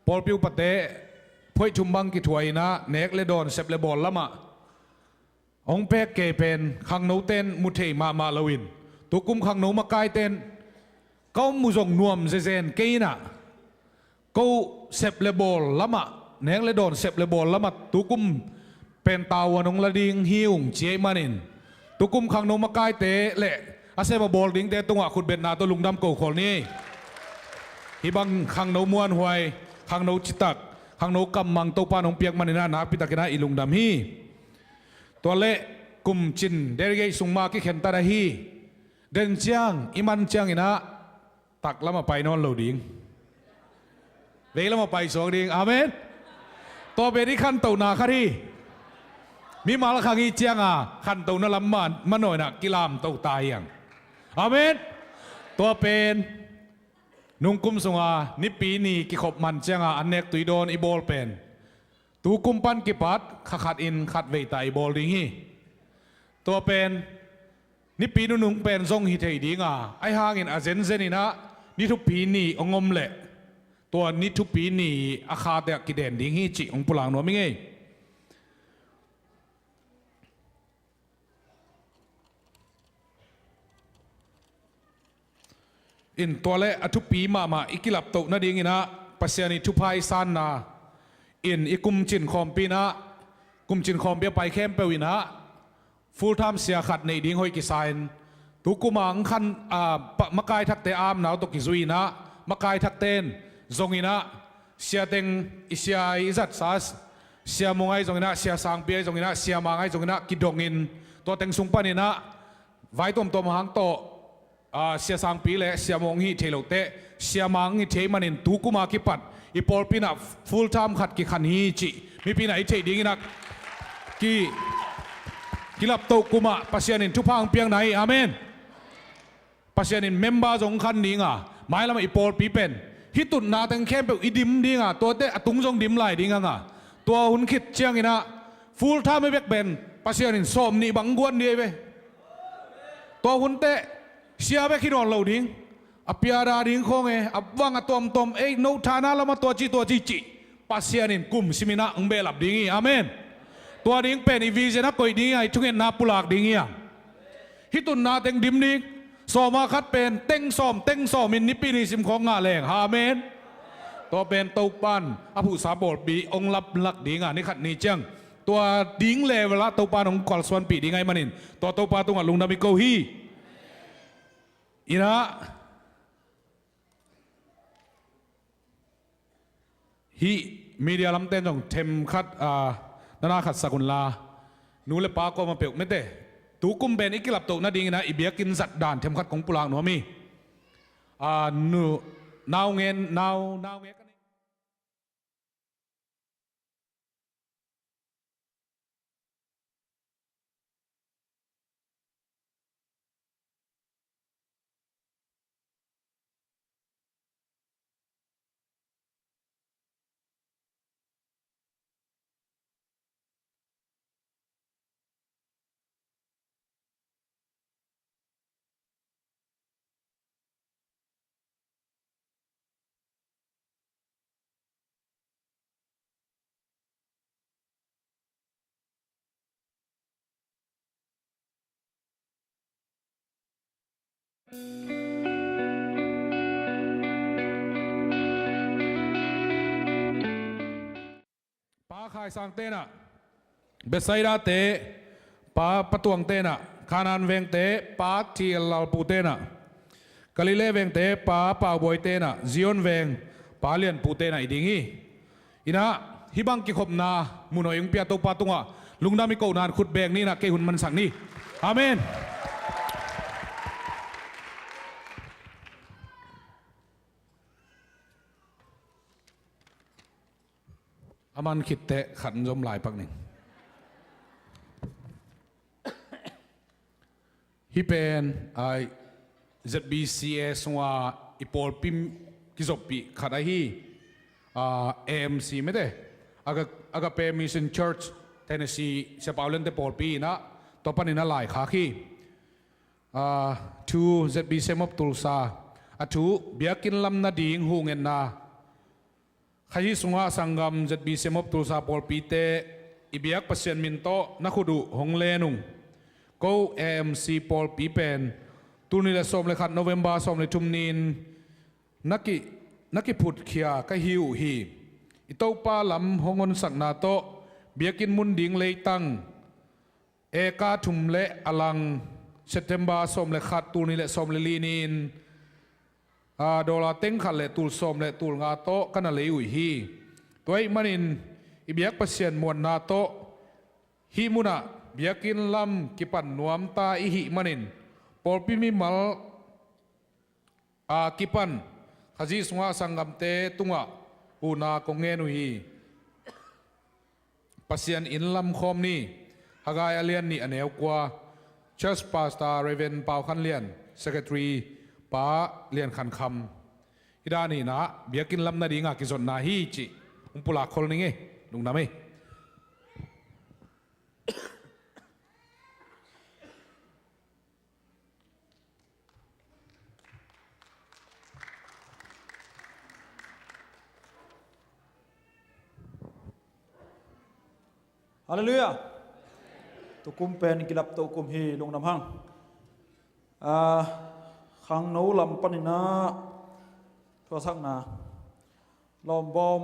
pol piu pate phoi chumbang ki thuaina nek le don sep le bol lama ong pek ke pen khang no ten mu thei ma lawin tu kum khang no ma kai ten kau mu jong nuam zen keina ko sep le bol lama nek le don sep le bol lama tu kum pen tawanong lading hiung chie manin tu kum khang no ma kai te le ase ba bol ding te tunga khut bet na to lungdam ko khol ni hi bang khang no muan huai khang no chitak khang no kam mang to pa nong piak manina na pitakina ilungdam hi to le kum chin derge sungma ki khen ta hi den chiang iman chiang ina tak lama pai non lo ding เวลามาไปสวงดิ่งอาเมนตัวเป็นที่ขันเต่านาคดีมีมาละขังอีเจียงอ่ะขันเต่านาลำมันหน่อยนะกิลามเต่าตายอย่างอาเมนตัวเป็นนุ่งกุมสงานิปีนีกิขบมันเจียงอ่ะอันเนกตุยโดนอีบอลเป็นตูกุมปันกิปัดขัดอินขัดเวตาอีบอลดิ่งฮีตัวเป็นนิปีนุ่งเป็นทรงฮิตเฮดิ่งอ่ะไอห่างอินอาเซนเซนี่นะนิทุปีนีองมเละตัวนิทุปีนีอาคาเตกิเดนดิ่งฮีจิองปุลังโนมิงเออินตัวเละอทุปีมาอิกิลับโตนาดิ่งนะปัสยานิทุพายซานนาอินอิกุมจินคอมปีนะกุมจินคอมเปียไปเข้มเปวินะฟูลไทม์เสียขัดในดิ่งหอยกิไซน์ทุกุมังคันมะกายทักเตอามนาวตกิซุยนะมะกายทักเตนซงอินะเสียเต็งอิเสียอิจัดซัสเสียมงไอซงอินะเสียสังเปียซงอินะเสียมังไอซงอินะกิดงอินตัวเต็งสุงปันอินะไว้ตัวตัวมหังโตเสียสังปีเละเสียมงฮีเทโลเตเสียมังฮีเทมันินทุกุมากิปัดอีพอลปีนะฟูลไทม์ขัดกิขันฮีจิมีปีไหนเทดิ่งอินะกิลับโตกุมาปัสยานินทุพังเปียงไหนอาเมนปัสยานินเมมเบอร์สงขันดิ่งอ่ะหมายละมาอีพอลปีเป็นฮิตุนนาตังเข้มเป็นอีดิมดิ่งอ่ะตัวเตะตุงจงดิมไหลดิ่งอ่ะตัวหุ่นคิดเชียงอินะฟูลไทม์ไม่เบกเป็นปัสยานินส้มนี่บังกวนดีไปตัวหุ่นเตะเสียไปขี้นอนเหล่าดิ่งอภิอาดาดิ่งคงอับวังตัวมเอ้ยโนทานาละมาตัวจีปัสยานินกุมสิมินะอุเบลับดิ่งอาเมนตัวดิ่งเป็นอีวีเจนักกอยดิ่งไอทุกเงินนาปุลากดิ่งอ่ะฮิตุนนาเต็งดิมดิ่งสอมาคัดเป็นเต็งสอมินนิปีนิสิมของงาแรงฮาเมนตัวเป็นเตาปันอภูสาบอดบีองลับหลักดิ่งอ่ะนี่ขัดนี่เจังตัวดิ่งเลวละเตาปันของกอลสวนปีดิ่งไงมันนินตัวเตาปันตรงอ่ะลุงดามิโกฮีอีนะฮีมีเดียลำเต้นจงเทมคัดนานาขัดสกุลลานูเลปาก็มาเปียกไม่เตะตูกุมเบนอีกิลับโตนาดิ่งนะอีเบียกินสัตว์ด่านเทมคัดของปุลางหนูมีนูนาวเงินนาวเงินป้าขายสังเตนะเบสไซดาเตป้าปะตวงเตนะคานันเวงเตป้าทีลาปูเตนะกาลิเลเวงเตป้าป่าวบอยเตนะซิออนเวงป้าเลียนปูเตนะอีดิ่งฮีอินะฮิบังกิขบนามุนอยงเปียตัวปาตุงะลุงดามิโกนานขุดแบงนี่นะเกหุนมันสั่งนี่อาเมนอามันคิดเตะขันจมลายปักหนึ่งฮิเป็นไอ ZBCS ว่าอีพอลพิมกิจปีขัดไอฮีAMC ไม่ได้อากาเปมิชชั่นเชิร์ชเทนเนสซีเซปาเลนเตพอลปีนะต่อไปนี่น่าหลายขาขี้ทู ZBC มบตุลซาทูเบียกินลำนาดิ่งหูเงินนาขยี้สุงาสังกัมจัดบีเซมบตุลซาปอลปีเตอิเบียกปัสยันมินโตนักขุดูฮงเลนุงกูเอ็มซีปอลปีเป็นตุนิเลสอมเลขัดโนเวมบาสอมเลทุมนินนักกิพุดเขียกะฮิวฮีอิโตปาลำฮงอนสักนาโตเบียกินมุนดิงเลตังเอกาทุมเลอลังเซปเทมบาสอมเลขัดตุนิเลสอมเลลีนินดอลลาร์เต็งขัดเลตูลสมเลตูลงาโตกันอะไรอยู่ฮีตัวไอ้มันอินอิเบียกเปอร์เซ็นต์มวลนาโตฮีมุนะเบียกินลำกิปันนวมตาอิหิมันอินปอลปิมิมัลกิปันขจีสงาสังกัมเตตุงะ ปูนากงเงนุฮีปัสยันอินลำคอมนี่ฮากายอเลียนนี่อันเอวกว่าเชสปาสตาเรเวนปาวขันเลียนเซกเตรีป้าเลียนขันคำฮิดานี่นะเบียกินลำนาดีงากิสนนาฮีจิปุลาคอลนี่ไงลุงน้ำไหม ฮาเลลูยาตุกุมเป็นกิลับตุกุมฮีลงน้ำหังขังโนลำปนินาทัวสักนาลอมบอม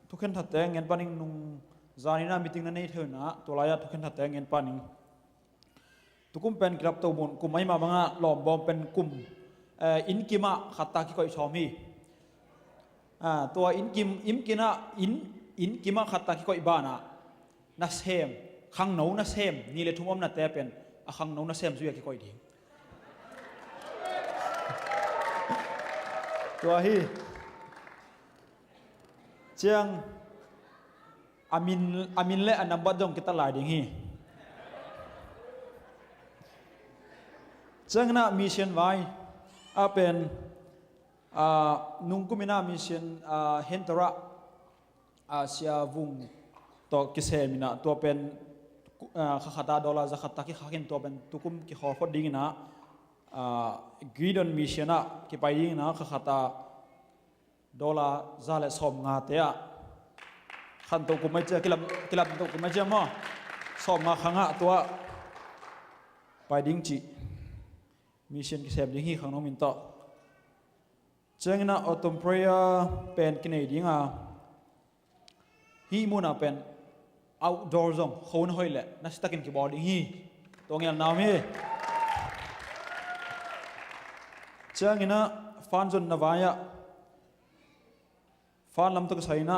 ทุกคนทัดแต่งเงินปานิงนุงจานินามิติงนั่นเองเถอะนะตัวลายทุกคนทัดแต่งเงินปานิงตุกุมเป็นกิลับตุบุนกุมไม่มาบังอาลอมบอมเป็นกุมอินกิมะขัดตาคิโกอิชอมีตัวอินกินะอินกิมะขัดตาคิโกอิบานะนัสเฮมขังโนนัสเฮมนี่เลยทุ่มอมนัดแต่เป็นขังโนนัสเฮมสุยาคิโกอิดีตัวฮีเจียงอามินและอันนับบัดดงกิตลายดิ่งฮีเจียงน่ะมิชชันไว้เป็นนุงกุมินามิชชันเฮนตระเสียวุงตัวกิเซมินะตัวเป็นข้าตาดอลลาร์จะขัดตาคิขักินตัวเป็นตุกุมกิขอฟดดิ่งนะกีดอนมิชชันนะกิไปดิ่งนะข้าตาดอลลาร์จะเลสอมงาเตะขันตัวกุมไม่เจอกิลับตัวกุมไม่เจอมั้งสอมงาขังะตัวไปดิ่งจีมิชชันกิเซมดิ่งฮีขังน้องมินโตเจ้าหน้าออตมเพรียเป็นกินเอดิ่งฮีมูน่าเป็น outdoor zone คนหอยเละนักสตักินกีบอร์ดิ้งฮีตัวเงี้ยนาวมีเจ้าหน้าฟันจนนาวายะฟันลำตุกใส่นะ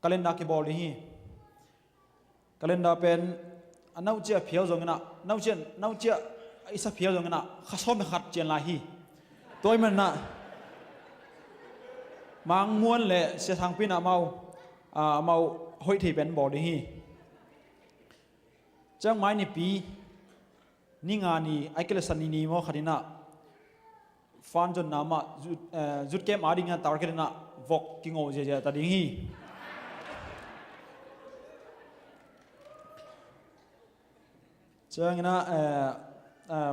กาเลนดากีบอร์ดิ้งฮีกาเลนดาเป็นน่าเจียเพียวจงนะน่าเจียอิสเพียวจงนะข้าชอบไม่ขัดเจียนลาฮีตัวมันนะมังม้วนเลยเสียทางปีน่ะเมาหอยที่เป็นบอดีฮีจังไม้ในปีนี่งานนี้ไอ้เกลสันนี่มอขัดินะฟันจนน้ำจุดเกมอาดิงานตาร์เกลนะวอกกิงโอเจเจตาดิฮีจังนะ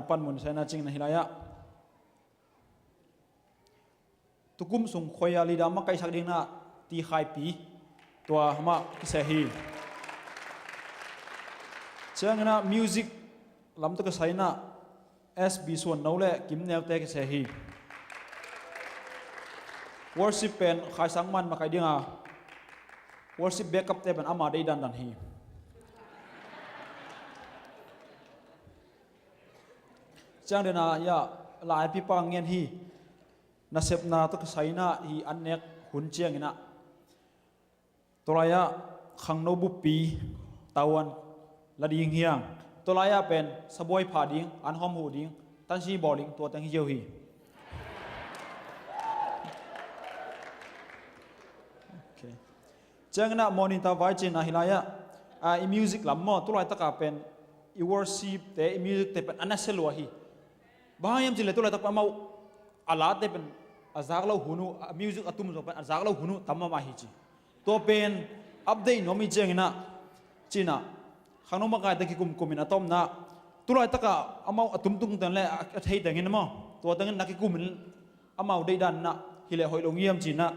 ปันมุนใช้นาจริงนะฮิลายะตุกุมส่งคอยาลีดามาไกสักดิ่งนะตีไข่ปีตัวมาเสียฮีเจ้าเงินมิวสิกลำตัวก็ใส่นะ SB ส่วนนู้นแหละกิมแนวเตะก็เสียฮี worship เป็นขายสังมันมาไกดิ่งworship backup เตะเป็นอามาได้ดันฮีเจ้าเดินยาหลายปีปังเงินฮีนับนาตุกไซน่าฮีอันเนกหุ่นเจียงนะตัวลายะขังโนบุปีตาวันละดิ่งเฮียงตัวลายะเป็นสบวยผาดิ่งอันหอมหูดิ่งตันชีบอลิ่งตัวตังฮิเจียวฮีเจ้าหน้ามอนิตาไว้เจนะฮิลายะมิวสิกลำมอตัวลายตะกาเป็นวอร์ซีฟแต่มิวสิกแต่เป็นอันนั้นเซลวะฮีบ้ายมจิเลตัวลายตะกามาอาลาเตเป็นอาจากเราหูนูมิวสิกอัตุมจบเป็นอาจากเราหูนูตั้มมาฮิจิตัวเป็นอัปเดตโนมิเจงนะจีน่าข้างนอกมาไกลตะกี้กุมนะต้มนะตัวไรตะกะอามาอัตุมตุงแต่ละเทยแต่เงินมั้งตัวแต่เงินนักกุมอามาได้ดันนะฮิเลหอยลงเยี่ยมจีน่า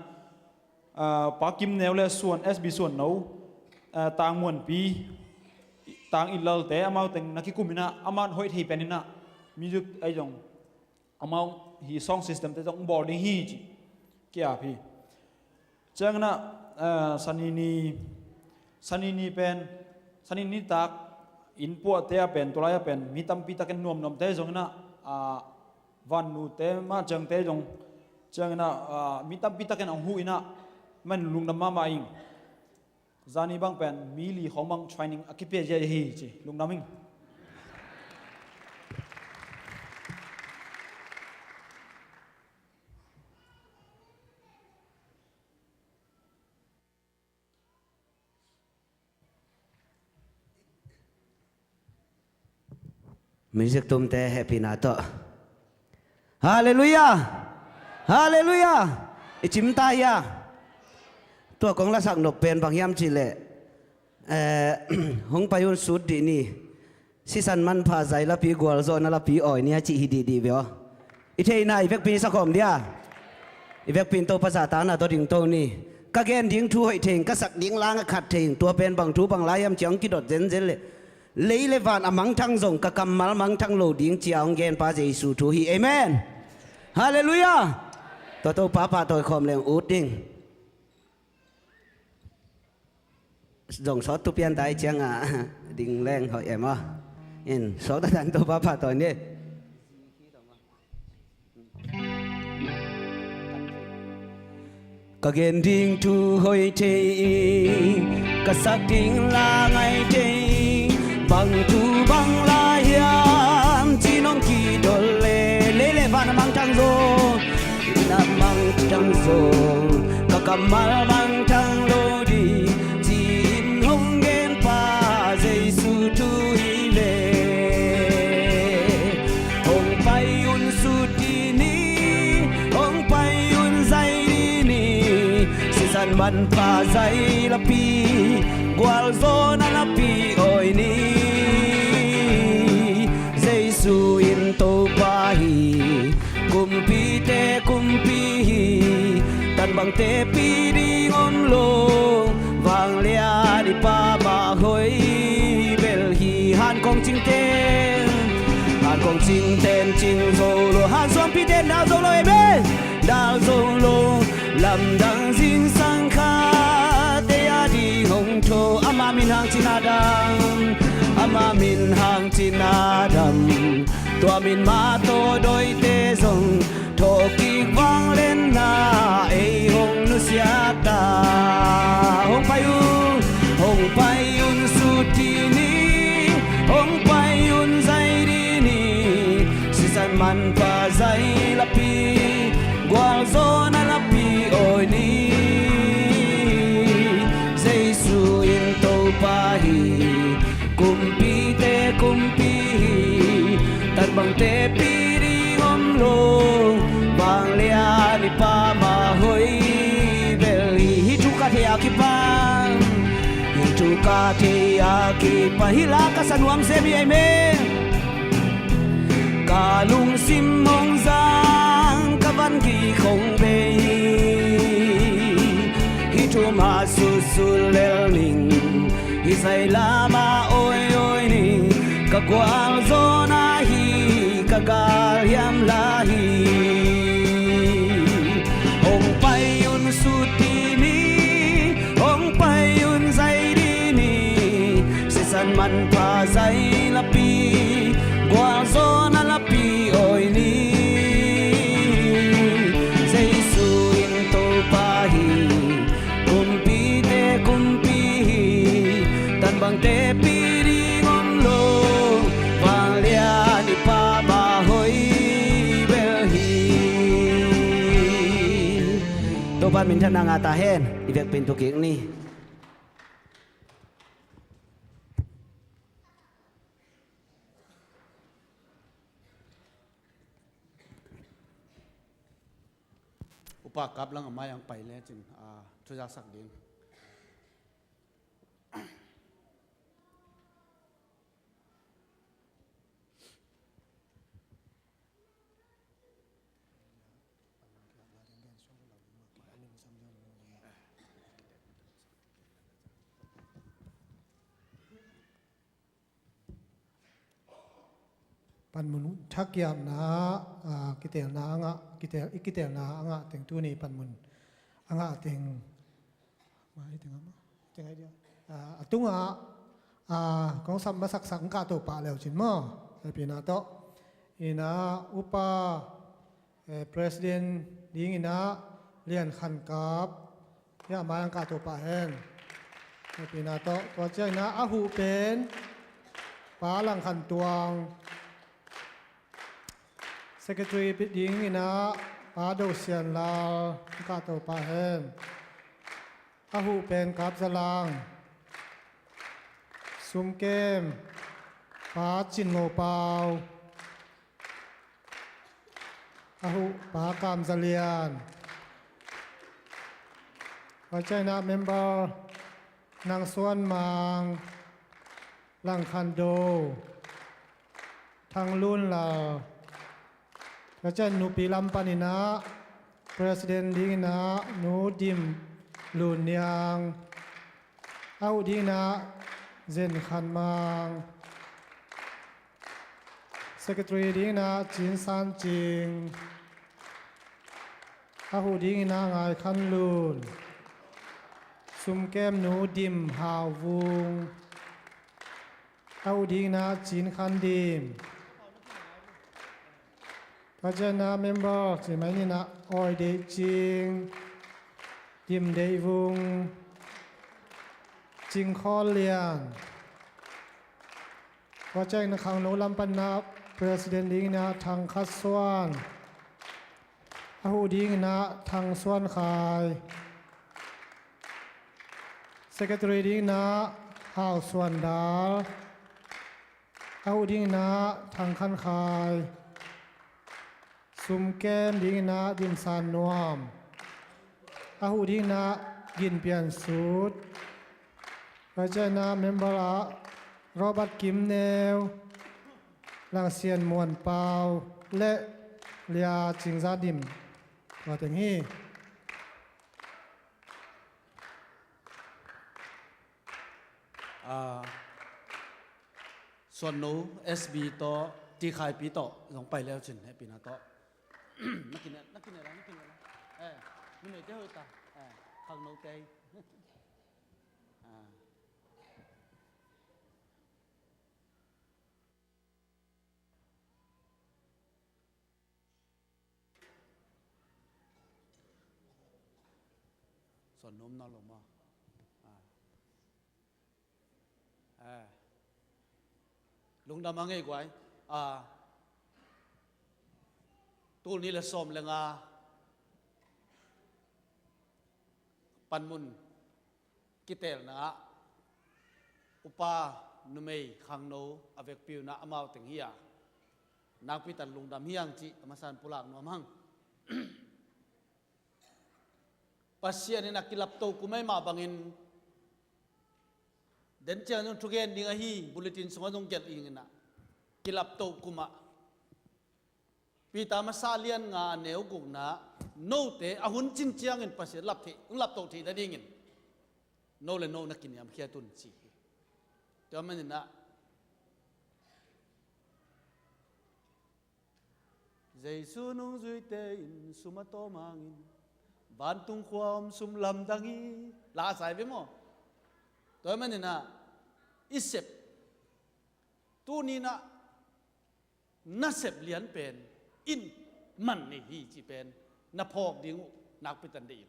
ปากิมแนวเลส่วน SB ส่วนนู้ต่างมวลปีต่างอินเลแต่อามาแต่นักกุมนะอามาหอยเทยเป็นนี่นะมิวสิกไอจงอามาฮีซองซิสเต็มแต่ต้องบอร์ดิ้งฮีจีเกี่ยพี่เจ้าหน้าสันนีเป็นสันนีตักอินปัวเตะเป็นตัวไรเป็นมีตั้มปีตักนวมเตะจงหน้าวันนูเตะมาจังเตะจงเจ้าหน้ามีตั้มปีตักนองหูอินะมันลุงน้ำมาอิงจานีบางเป็นมีลีของบางเทรนนิ่งอคิเปียเจฮีจีลุงน้ำอิง music tum te happy na to hallelujah hallelujah ichim ta ya tua kong la sak nop pen bang yam chi le hong payun sud di ni si san man pha zai la pi gwal zo na la pi oi ni chi hi di veo i thei na i vek pi sa khom dia i vek pin to pa sa ta na to ding to ni ka gen ding thu hoi theng ka sak ding lang khat theng tua pen bang thu bang lai yam chiang ki dot zen zen le lấy lệ vạn amang thang zong ka kamal mang thang lo ding chiang gen pa Jesu thu hi amen hallelujah to pa tôi khom leng ut ding dòng sót tu pian tai chiang à ding leng hỏi em à in số ta đang to pa tôi nè ka gen ding thu hoi te ka sak ding la ngai te bằng tu bằng la hiam chỉ nong kỳ đôi lệ van mang thang zo na mang thang zo ka kamal mang thang lo đi chỉ hong gen pa Jesu tu hi le hong pai un su ti ni hong pai un zai đi ni si san man pa zai la pi gwal zo na la pi oi ni Jesu in to pa hi kumpi te kumpi hi tan bang te pi đi ngon lo vang lia đi pa ma hoi bel hi han kong ching ten ching zo lo han som pi ten da zo lo ebe da zo lo lam dang jing sang kha te ya đi hong tho ama min hang chin adam ama min hang chin adam tua min ma to đôi te zong tho ki vang lên na ei hong nu sia ta hong pai un su ti ni hong pai un zai di ni si san man pa zai la pi gwal zo na la pi oi ni Jesu in to pa hi kumpi hi tan bang te pi di om lo bang lia ni pa ma hoi bel hi tu ka the akipan hi tu ka the akipa hi la ka sanuam se bi amen ka lung sim mong giang ka van ki không be hi tu ma su lel ning hi sai la ma oi oi ni ka gwal zo na hi ka gal yam la hi hong pai un su ti ni hong pai un zai di ni si san man pa zai la pi gwal zo na la pi oi ni Jesu in to pa hi kumpi hi tan bang te pi di ngom lo vang lia di pa ma hoi bel hi to ban min than nga ta hen i vek pin to ki ni upa kap lang amay ang pai le chin thu jak sak ding pan mun thak yam na kitel na anga kitel na anga teng tu ni pan mun anga teng mai teng ama teng ai dia atunga kong sam masak sang ka to pa leo chin mo pina to ina upa president ding ina lian khan kap ya ma ang ka to pa hen pina to chang na a hu pen pa lang khan tuang Secretary Ding ina pa do sian la ka to pa hen a hu pen kap zalang sum kem ป้าจินโงเปาอาหุป้ากามซาเลียนวาใจนะเมมเบอร์นางสวนมังลังคันโดทางลุ่นลาวาใจนูปีลัมปานินะ President Dingna nu dim lunyang au dingna zen khanmang Secretary Dingna Chin San Jing au dingna ngai khan lun sum kem nu dim haw vung au dingna Chin Khan dimพระเจ้านาเมมเบอร์ใช่ไหมนี่นะออยเดจิงดิมเดวุงจิงคอเลียนพระเจ้าในขังโนลัมปันนาประธานดิงนะทางคัดสวนอาหูดิงนะทางสวนขายเซกเตอรีดิงนะหาวสวนดาอาหูดิงนะทางคันขายซุมแก้มดิงนะดิมสานนวมอาหูดิงนะกินเปลี่ยนสูตรพระเจ้านาเมมเบอร์โรบัตกิมเนลลังเซียนมวนเปาและเลียจิงซาดิมว่าแต่งี้ส่วนหนู SB โตที่ขายปีโตลงไปแล้วจินให้ปีนาโตนักกินอะไรนี่ไม่ได้เหรอตาข้างโน้ตใจส่วนนมนอนลงมาลุงดำมาไงกว่าตู้นี้ละส้มละงาปันมุนกิเตลนะอุปานุเมย์ขังโนอเวกปิวนะอมาวติงเฮียนักพิตันลุงดำเฮียงจีมาสันปุลากนัวมังปัสเซียนี่นักกิลับโตกุไม่มาบังอินเดินเจ้านุ่งทุกเย็นดิ้งอาฮีบุลตินสงฆ์ตรงเกตอิงนะกิลับโตกุมาปีตามาซาเลียนงาเนวกุกนะโนเตอหุนจินเจียงอินปัสเซียลับที่ลับโตที่ได้ดิ้งอินโนเลโนนักกินยามเขียตุนจีเจ้ามันนี่นะเจสุนุงจุยเตอินสุมาโตมังอินบ้านตุงความสุมลำดังอีลาสายไปมั้งตัวมันนี่นะอิเซปตัวนี้นะน่าเสพเลียนเป็นอินมันนี่ฮีจีเป็นนับพอกดิ้งนักพิตันดี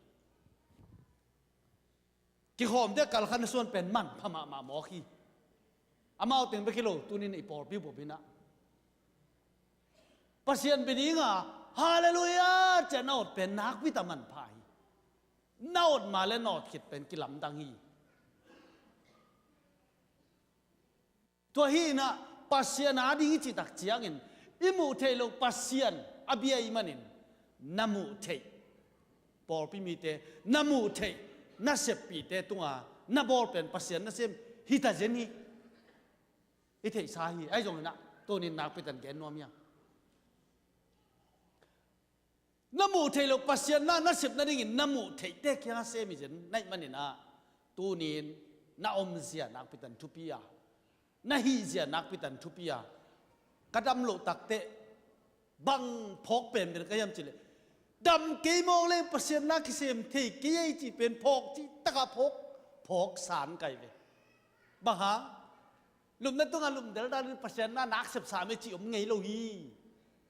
กี่หอมเด็กกัลขันส่วนเป็นมันพม่ามาหมอขี้อามาเอาถึงไปกิโลตัวนี้อีปอร์บิวบบินะปัสเซียนเป็นยังไงฮาเลลูยาจะนอดเป็นนักวิตามันพายนอดมาและนอดขิดเป็นกิลำดังฮีตัวฮีนะปัสเซียนอาดีจิตักเจียงินอิมูเทโลปัสเซียนอบีอิมันินนามูเทปอร์พิมิเตนามูเทน่าเสพปีเตตัวน่าบอลเป็นปัสเซียนน่าเสพฮิตาเจนีอิเทสาฮีไอ้จงนะตัวนี้นักเป็นแกนนัวเมียน้ำมูเทลปัสยาน่าเสพนั่นเองน้ำมูเทเด็กยังเสมิจันนั่นมันนี่นะตัวนี้น่าอมเสียนักพิตันทุพิยาน่าฮีเสียนักพิตันทุพิยากระดำโลตักเตะบังพกเป็นก็ยังจิเลดำกี่โมงเลยปัสยานักเสมเทกี่ยี่จีเป็นพกจีตะกะพกสารไก่เลยบ้าฮะลุมนั่นตัวงานลุมเดลดาปัสยานานักเสพสารไม่จีอมไงโลฮี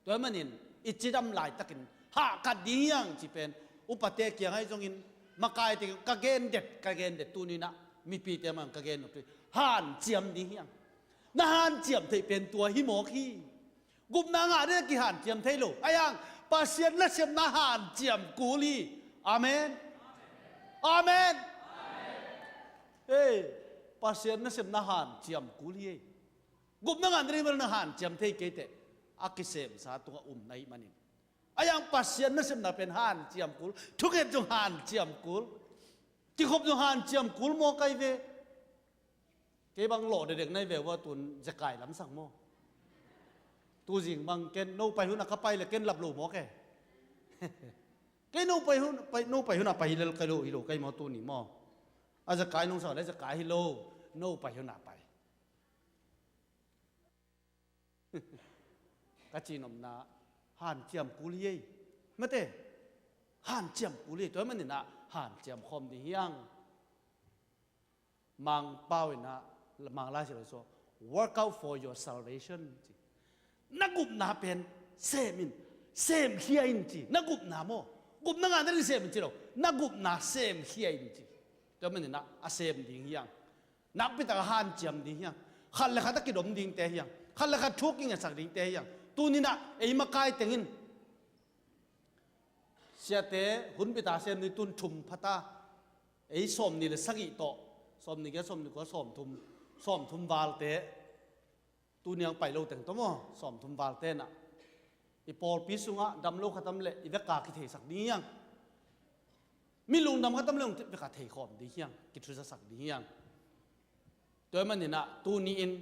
ตัวมันนี่อิจิดำลายตะกินหากัดดิ้งยังจีเป็นอุปเทกยังให้จงอินมาไกลติกะเกนเด็ดตัวนี้นะมีปีเตมันกะเกนอุปห่านเจียมดิ้งยังน่าห่านเจียมที่เป็นตัวหิโมขี้กุมนางอาเรียกกี่ห่านเจียมเทโลไอ้ยังปัสเซียนและเสียมน่าห่านเจียมกูลีอาเมนอาเมนเฮ้ปัสเซียนและเสียมน่าห่านเจียมกูลี gup na nga rin na han jam te kete akisem sa tunga nay manin ayang pasyan na sem na pen han jam kul thuket jong han jam kul ki khop jong han jam kul mo kai ve ke bang lo de dek nai ve wa tun zakai lam sang mo tu jing bang ken no pai hu na ka pai le ken lap lo mo ke cái nô pai hun na pai hilal kai lo hilo kai mo tu ni mo a za kai nong sa le za kai hilo nô pai hun na pai ka chi nom na han chiam ku li ma te han chiam ku li to man ni na han chiam khom di hiang mang pao na mang la si so work out for your salvation na gup na pen same here in ji na gup na mo gup na nga na rin same ji lo na gup na same here in ji to man na a same ding yang na pita ka han jam ding yang khal la khata ki dom ding te yang khal la khat thuk king sak ding te yang tu ni na ei ma kai tengin sia te hun pita sem ni tun thum phata ei som ni le sagi to som ni ke som ni ko som thum wal te tu niang pai lo teng to mo som thum wal te na i por pi sunga dam lo khatam le i ka ki thei sak ni yang mi lung dam khatam le ve ka thei khom di yang ki thu sa sak di yang toy man ni na tu ni in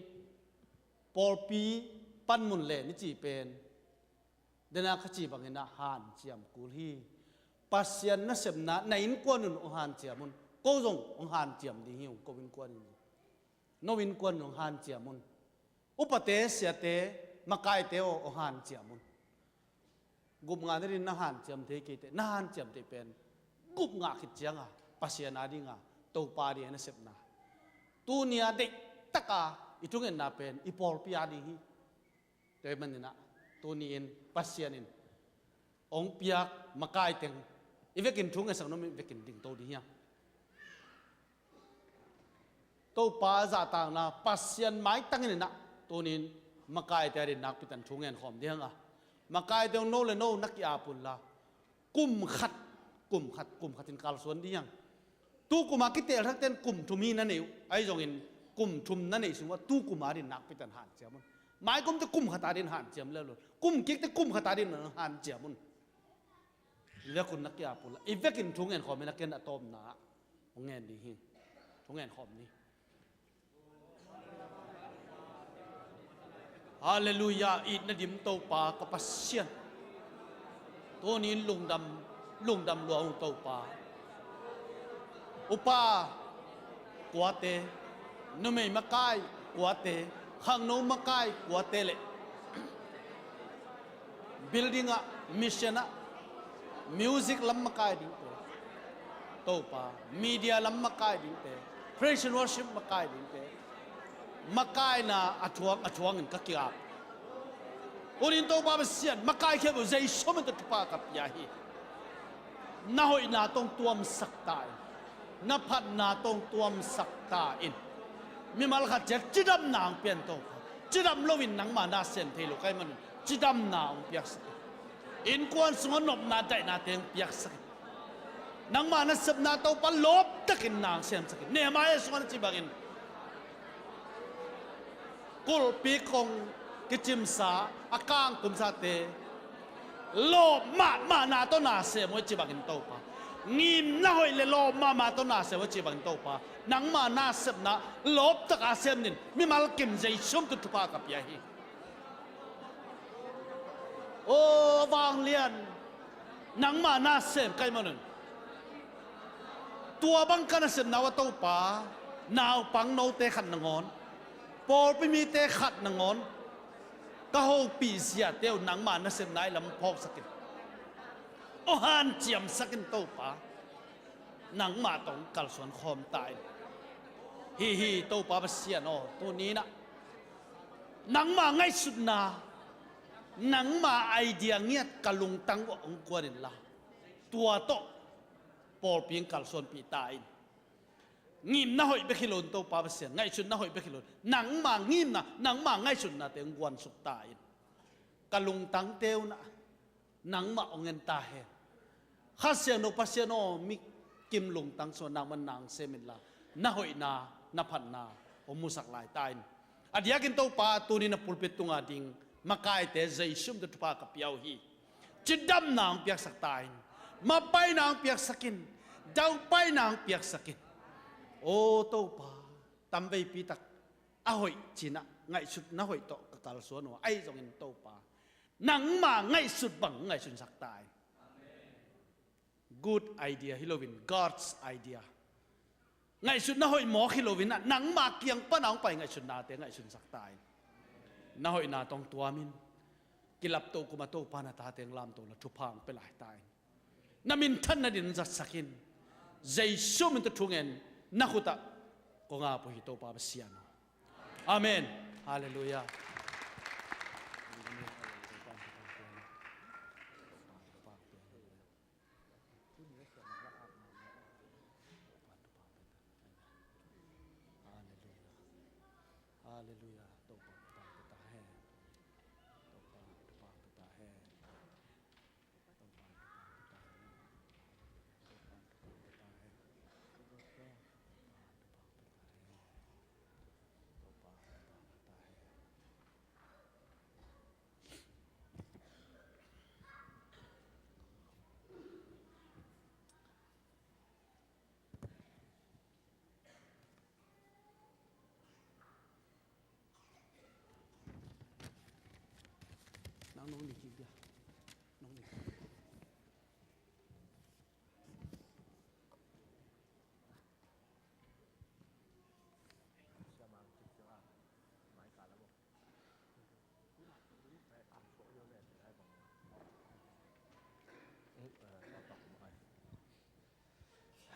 por pi pan mun le ni chi pen dena khachi bangena han chiam kul hi pasien na sem na na in kwan un han chiamun ko jong ong han chiam di hi ko win kwan no win kwan ong han chiamun upate sia te makai te o han chiamun gup nga rin na han cham te ke te na han cham te pen gup nga khit chianga pasien adi nga to pa ri na sep na tu nia de taka itungen na pen ipor pi adi hi te man na tu ni in pasien in ong piak makai teng ivekin thung sang no mi vekin ding to di hi to pa za ta na pasien mai tangin na tu nin makai te rin nak pitan thungen khom diang aมาไกลเดียวโน่เลยโน่นักยาปุ่นละกุมขัดทินกาลสวนดียังตู้กุมาคิดเตะทักเต้นกุมทุมีนั่นเองไอ้จงเห็นกุมทุมนั่นเองสิว่าตู้กุมาดินนักไปตันหันเจียมันหมายกุมจะกุมขตาดินหันเจียมแล้วเลยกุมกิ๊กจะกุมขตาดินหันเจียมันแล้วคุณนักยาปุ่นละอีเวกินทุงเงินขอไม่นักเงินอะตอมหนาของเงินดีหิทุงเงินขอมนี้ฮาเลลูยาอีดนดิมโตปากปัสเซียนตัวนี้ลุงดำหลวงโตปาอุปากวาเตนไม่มาไกกวาเตข้างโน้มาไกกวาเตเลบิลดิ้งอะมิชชั่นอะมิวสิกลำมาไกดิ้งโตปามีเดียลำมาไกดิ้งเตเพรสชั่นวอร์ชิปมาไกดิ้งเตมาไกน่ะอัจวงเงินกักยาอุรินโตบาบเสียนมาไกแค่บุใจสมกันตุปากับยาฮีน่าหอยน่าต้องตัวมสักตายน่าพัดน่าต้องตัวมสักตาอินมีมาลขัดเจ็ดจิดำนางเปลี่ยนโตจิดำโลวินนังมาน่าเซนเทลุใครมันจิดำนางเปียกสักอินกวนสงนบน่าใจน่าเตียงเปียกสักนังมาน่าสับน่าโตปลบตะกินนางเซมสักเนี่ยมาเอสวันจิบักินกุลปีคงกิจิมสาอากางกุมสาเตโลมานาโตนาเสมวยจิบักินโตปางิมน่าหอยเลโลมาโตนาเสมวยจิบักินโตปานังมานาเสมนะลบตะกาเสมนินมีมาลกิมใจชมตุทุปากับยาฮีโอ้วางเลียนนังมานาเสมใครมันตัวบังกันเสมนาวโตปานาวปังโนเตขันนงอนพอไปมีเตะขัดนงอนก็เอาปีเสียเตียวหนังมานะเสมนายลำพอกสักกินโอหันเจียมสักกินโตปาหนังมาต้องกัลส่วนคอมตายฮีโตปาเสียนอตัวนี้นะหนังมาง่ายสุดนาหนังมาไอเดียเงียกะลุงตังว่าองกวนินละตัวโตพอเพียงกัลส่วนปีตายงิมน่าหอยเบคิลนโตปาเสียง่ายชุดน่าหอยเบคิลนหนังมางิมนะหนังมาง่ายชุดนะเตียงกวนสุดตายกะลุงตังเตียวนะหนังมาองเงินตาเฮข้าเสียโนปัสเสียโนมิกิมลุงตังส่วนนางมันนางเซมินลาน่าหอยนาพันนาอมุสักหลายตาย อันยากินโตปาตัวนี้นะปุลปิตุงาดิงมาไกแต่ใจซุ่มตุปากับยาวฮีจิดดำนางเปียกสักตายมาไปนางเปียกสักินเจ้าไปนางเปียกสักินโอ้โตปาตำไปปีตักอหอยจีนะไงสุดนะหอยโตกะกาลสวนหัวไอ้จงอินโตปาหนังมาไงสุดบังไงสุดสักตาย good idea ฮิโลวิน God's idea ไงสุดนะหอยหมอฮิโลวินน่ะหนังมาเกียงป้าหนังไปไงสุดนาเตไงสุดสักตายนะหอยนาตองตัวมินกิลับโตกุมาโตปานาตาเตงลามโตละทุพังไปหลายตายนามินท่านนาดินจัดสักินใจซุ่มมันจะทุ่งเงินนักขุตะก็งาปุหิโตปาเบเซียนอาเมนฮาเลลูยาฮาเลลูยาโตปาตาตาแห่โตปาตาแห่น้องนี่กินเดียวน้องนี่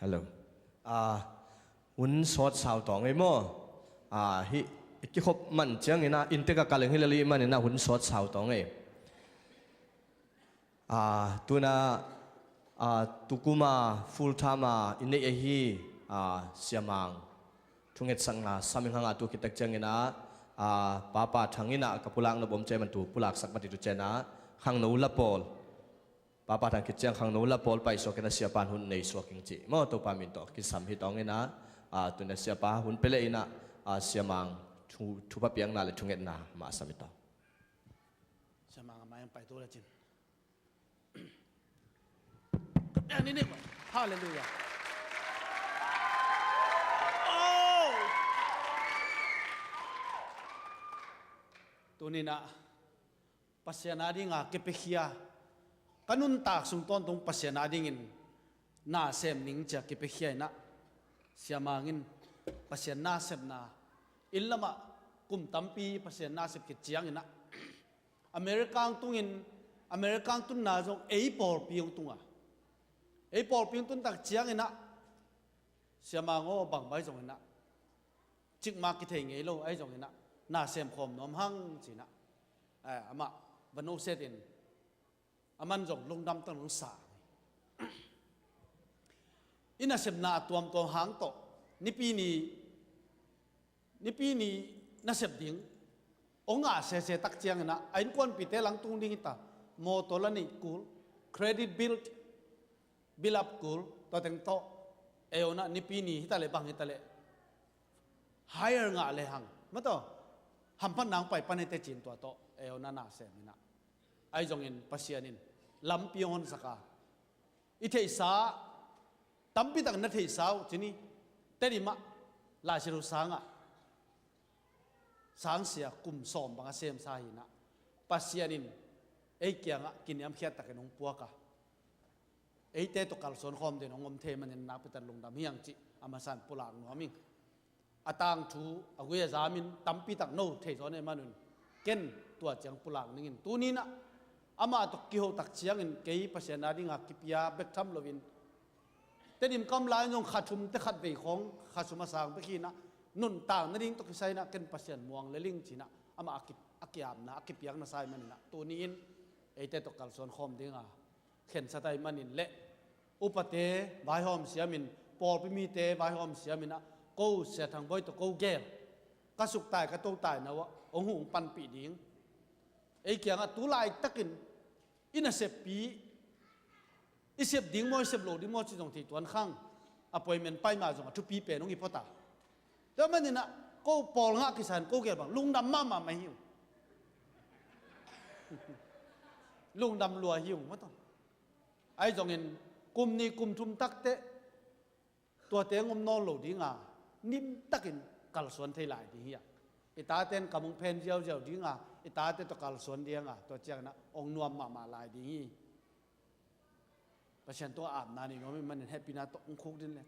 ฮัลโหลหุ่นสดสาวตองไอ้โม่ฮิที่คบมันเจียงนี่นะอินเตกะกาเลงฮิลลีมันนี่นะหุ่นสดสาวตองไอ้ตัวน่ะตุกุมาฟูลไทม์อินเนยฮีเสียมังทุงเอ็ดสังนาสามิงหังตัวคิดตักเจียงนี่นะป้าป้าทางนี่นะกับปุลังนะบ่มเจมันตัวปุลักสักมาติตุเจนะหังนูละปอลป้าป้าทางคิดเจียงหังนูละปอลไปสวกินเสียปานหุ่นในสวกิงจีมอตัวปามินโตคิดสัมหิตองนี่นะตัวน่ะเสียป้าหุ่นเปเลยนะเสียมังทุบเปียงนาเลยทุงเอ็ดนามาสามิตองเสียมังมายังไปตัวละจินอย่างนี้นี่ฮาเลลูยาโอ้ตัวนี้นะปัสยานาดิงาเก็บไปเขียกันุนตากสุงต้นตรงปัสยานาดิงินน่าเสมนิงจะเก็บไปเขียนะเสียมางินปัสยานาเสมนาอินละมะกุมตัมปีปัสยานาเสมกิจจียงนะอเมริกันตุงินอเมริกันตุนนาจงเอปอลปียงตุงเอปอลปียงตุนตักจียงนะเสียมาโง่บังใบจงนะจิกมากิเทงเอโลไอจงนะน่าเสมคมน้อมหังจีนะอามาวันโอเซตินอามันจงลงดำตั้งลงสาอินาเสมนาตัวหางโตนิปีนี้น่าเสพดิ้งองอาเสตักเจียงนะไอ้ควนปีเตลังตุงดิ้งตาโมโตลันี่กูลเครดิตบิลอัพกูลตัวเต็งโตเอวนะนิปีนี้ฮิตาเลบังฮิตาเลไฮเออร์งาเลหังมาต่อหัมพันนางไปปันเตจินตัวโตเอวน่าเสพนะไอ้จงอินปัสยานินลำปียงสักาอิเทสาตั้มปีตักนัทเทสาวจีนี่เตดิมะลาชิรุสังะสังเสียกุมสอมบางเสียมสาหินะปัสยานินไอ้เกียงะกินยำเขียดตะกันงปัวกะไอ้เตตกัลสอนคอมเดนงอมเทมันนับเป็นลงดำเฮียงจิอามาสันปุลางนัวมิงอาตังทูอกุยจามินตั้มปีตักโนเทสอนเอมานุนเก่นตัวเจียงปุลางนิงตัวนี้นะอามาตกกิโฮตักเจียงอินเกย์ปัสยานาดิงากิปยาเบกทัมโลวินแต่ดิมกำลายยงขัดชุมแต่ขัดเวของขัดชุมมาสางเมื่อกี้นะนุ่นต่างนั่นเองตกใส่นะเกินปัสยันมวงเลลิงจีนะอามาอักยามนะอักเปียงนะใส่มันนะตัวนี้อินไอเตตกัลส่วนคอมดิ้งอ่ะเข็นสไตมันอินเละอุปเตบายหอมเสียมินปอลพิมีเตบายหอมเสียมินนะกูเสียทางบ่อยตัวกูแก่กระสุกตายกระโตตายนะวะองหุ่งปันปีดิ้งไอเกียงอ่ะตุลายตะกินอินเสพปีอิเสพดิ้งมอยเสพโหลดิ้งมอยจิตรงที่ตัวข้างอภัยมันไปมาจงทุปีเป็นองค์อิพตาแล้วมันนี่นะ cô Paul ngã cái sản cô kia bằng lung đâm mà mày hiểu lung đâm lùa hiểu mất không ai dòng in cùng ni cùng thum tắc tế tua tiếng ông non lẩu đi ngà nim tắc in cào xuân thay lại đi hiểu ta tên cầm ông pen gieo gieo đi ngà ta tên to cào xuân đi ngà to chiang na ông nuam mà lại điประชันตัวอาบน้ำนี่มันแฮปปี้นะตัวองคุกดินเลย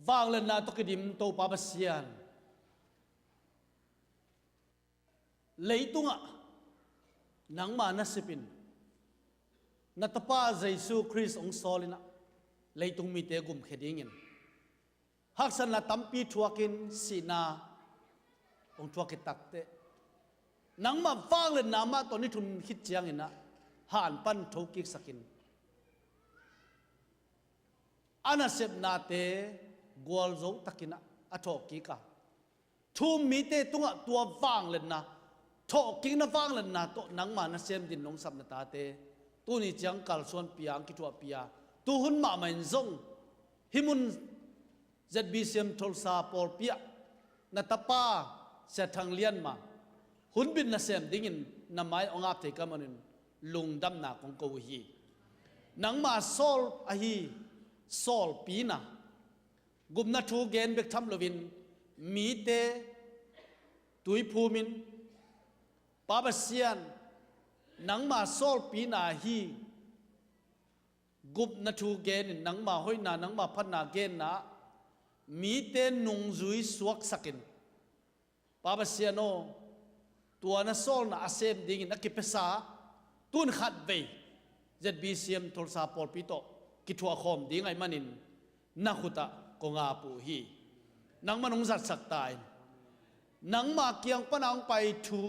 วางเล่นนาตัวกระดิ่มตัวปาบเสียนเลยตุงะนังมานัสปินนัตป้าเยซูคริสต์องค์สอลินะเลยตุงมีเตกุมเขดิงินฮักสันละตัมปีทัวกินสีนาองทัวกิตักเตนังมาฟังเลยนามาตอนนี้ทุนคิดเจียงอินนะหานปันทุกิกสกินอานาเซบนาเตกวลโจตักินะอทอกิกะทุมมีเตตุงะตัวฟังเลยนะทอกิกนะฟังเลยนะตัวนังมานาเซมดินนงสับนาตาเตตัวนี้จังกัลส่วนปียงกิทัวปียตัวหุ่นมาไม่ซงหิมุนจัดบีเซียมทอลซาปอลปียนัตป้าเสทางเลียนมาหุ่นบินนาเซมดิ่งนำไม้องอาบเทกัมันลุงดำนาของกูฮีนังมาโซลอฮีโซลปีนากุมนัทูเกนเบกทัมโลวินมีเตตุยภูมินปาบเซียนนังมาโซลปีนาฮีกุบนัทูเกนนังมาห้อยนานังมาพันนาเกนนะมีเตนุงจุยสวกสักินปาบเซียโนตัวนัโซลนาอาเซมดิ่งนักกิเปสาตุนขัดเวจัดบีเซียมทอลซาปอลปิโตกิทัวคอมดิ่งไอมันินนักขุตะกงอาปูฮีนังมันงจัดสักตายนังมาเกียงปนังไปทู